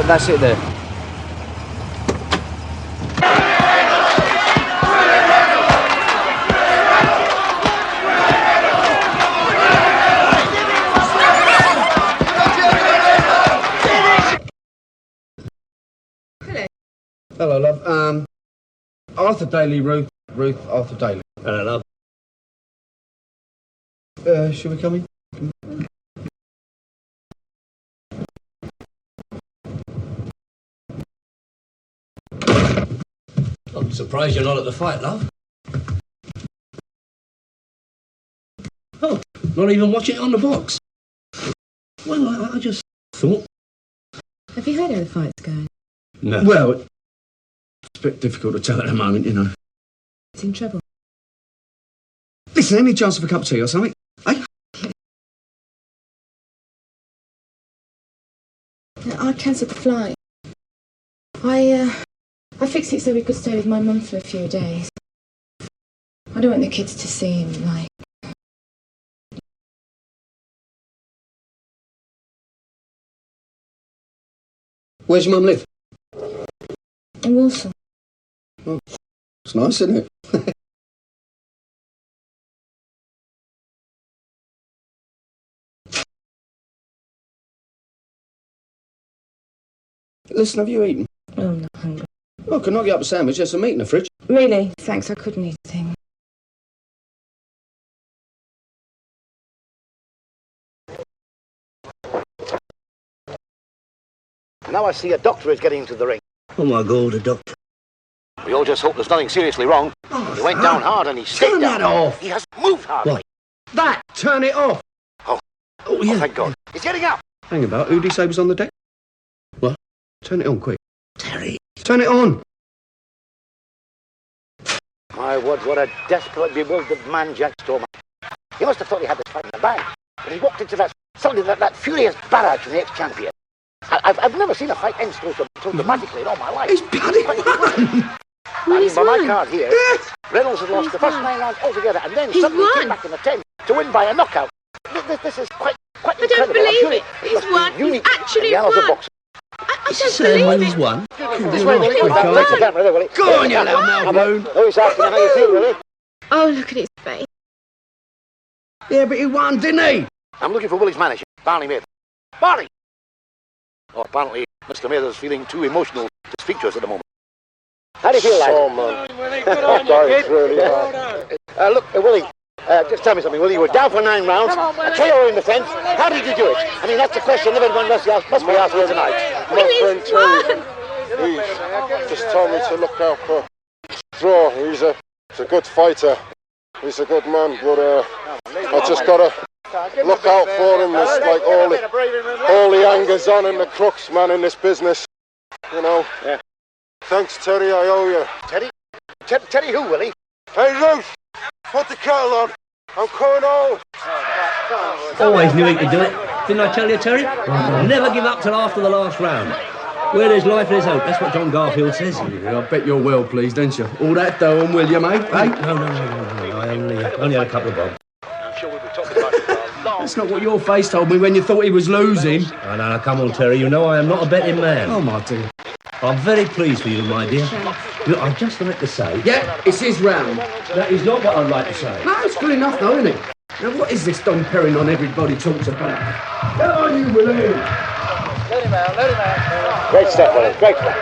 E: That's it there. Hello, love. Arthur Daly, Ruth, Arthur Daly.
G: Hello, love.
E: Should we come in?
G: I'm surprised you're not at the fight, love. Oh, not even watching it on the box. Well, I just thought...
N: Have you heard how the fight's going?
G: No.
E: Well, it's a bit difficult to tell at the moment, you know.
N: It's in trouble.
E: Listen, any chance of a cup of tea or something? Eh?
N: I cancelled the flight. I fixed it so we could stay with my mum for a few days. I don't want the kids to see him, like...
E: Where's your mum live?
N: In Warsaw.
E: Oh, it's nice, isn't it? Listen, have you eaten?
N: Oh, I'm not hungry.
E: Well, I can knock you up a sandwich. There's some meat in the fridge.
N: Really? Thanks, I couldn't eat a thing.
H: Now I see a doctor is getting into the ring.
G: Oh, my God, a doctor.
H: We all just hope there's nothing seriously wrong. He went down hard and he stayed
E: Turn
H: down.
E: that off.
H: He hasn't moved hardly.
G: What?
E: That! Turn it off!
H: Oh,
E: yeah.
H: thank God. He's getting up.
E: Hang about. Who'd he say was on the deck? What? Turn it on, quick.
G: Terry.
E: Turn it on!
H: My word, what a desperate, bewildered man Jack Stormer. He must have thought he had this fight in the bag. But he walked into that furious barrage from the ex-champion. I've never seen a fight end so dramatically in all my life.
E: He's bloody won!
H: I mean, by my card here, Reynolds has lost the first 9 rounds altogether, and then suddenly came back in the 10th to win by a knockout. This is quite incredible.
N: I don't believe it. He's won. He's actually won. I don't believe
G: He's won.
H: This way, Willie. Take the camera there, Willie.
E: Go on, you little malbone.
H: Oh, he's asking how you feel, Willie.
N: Oh, look at his face.
E: Yeah, but he won, didn't he?
H: I'm looking for Willie's manager, Barney Mather. Barney! Oh, apparently, Mr. Mather's feeling too emotional to speak to us at the moment. How do you feel, lad?
D: Oh, man. It's really hard.
H: Look, Willie, just tell me something, Willie. You were down for 9 rounds, a KO in the 10th. How did you do it? I mean, that's the question everyone must be asked here tonight.
D: My friend Terry, he just told me to look out for Straw. He's a good fighter. He's a good man, but I just got to look out for him. There's like all the anger's on and the crooks, man, in this business. You know?
H: Yeah.
D: Thanks, Terry, I owe you.
H: Teddy? Teddy who, Willie?
D: Hey, Ruth, put the kettle on. I'm coming home.
G: Always knew he could do it. Didn't I tell you, Terry? Never give up till after the last round. Where there's life, there's hope. That's what John Garfield says.
E: Yeah, I bet you're well pleased, don't you? All that dough on, will you, mate?
G: Hey? No. I only had a couple of bob.
H: I'm sure we'll be talking about it for a long...
E: That's not what your face told me when you thought he was losing.
G: No, come on, Terry. You know I am not a betting man.
E: Oh, my dear.
G: I'm very pleased for you, my dear. Look, I'd just like to say...
E: Yeah, it's his round.
G: That is not what I'd like to say.
E: No, it's good enough, though, isn't it? Now, what is this Don Perignon everybody talks about? Come on, you Willie!
H: Let him out. Great stuff, Willie. Great stuff.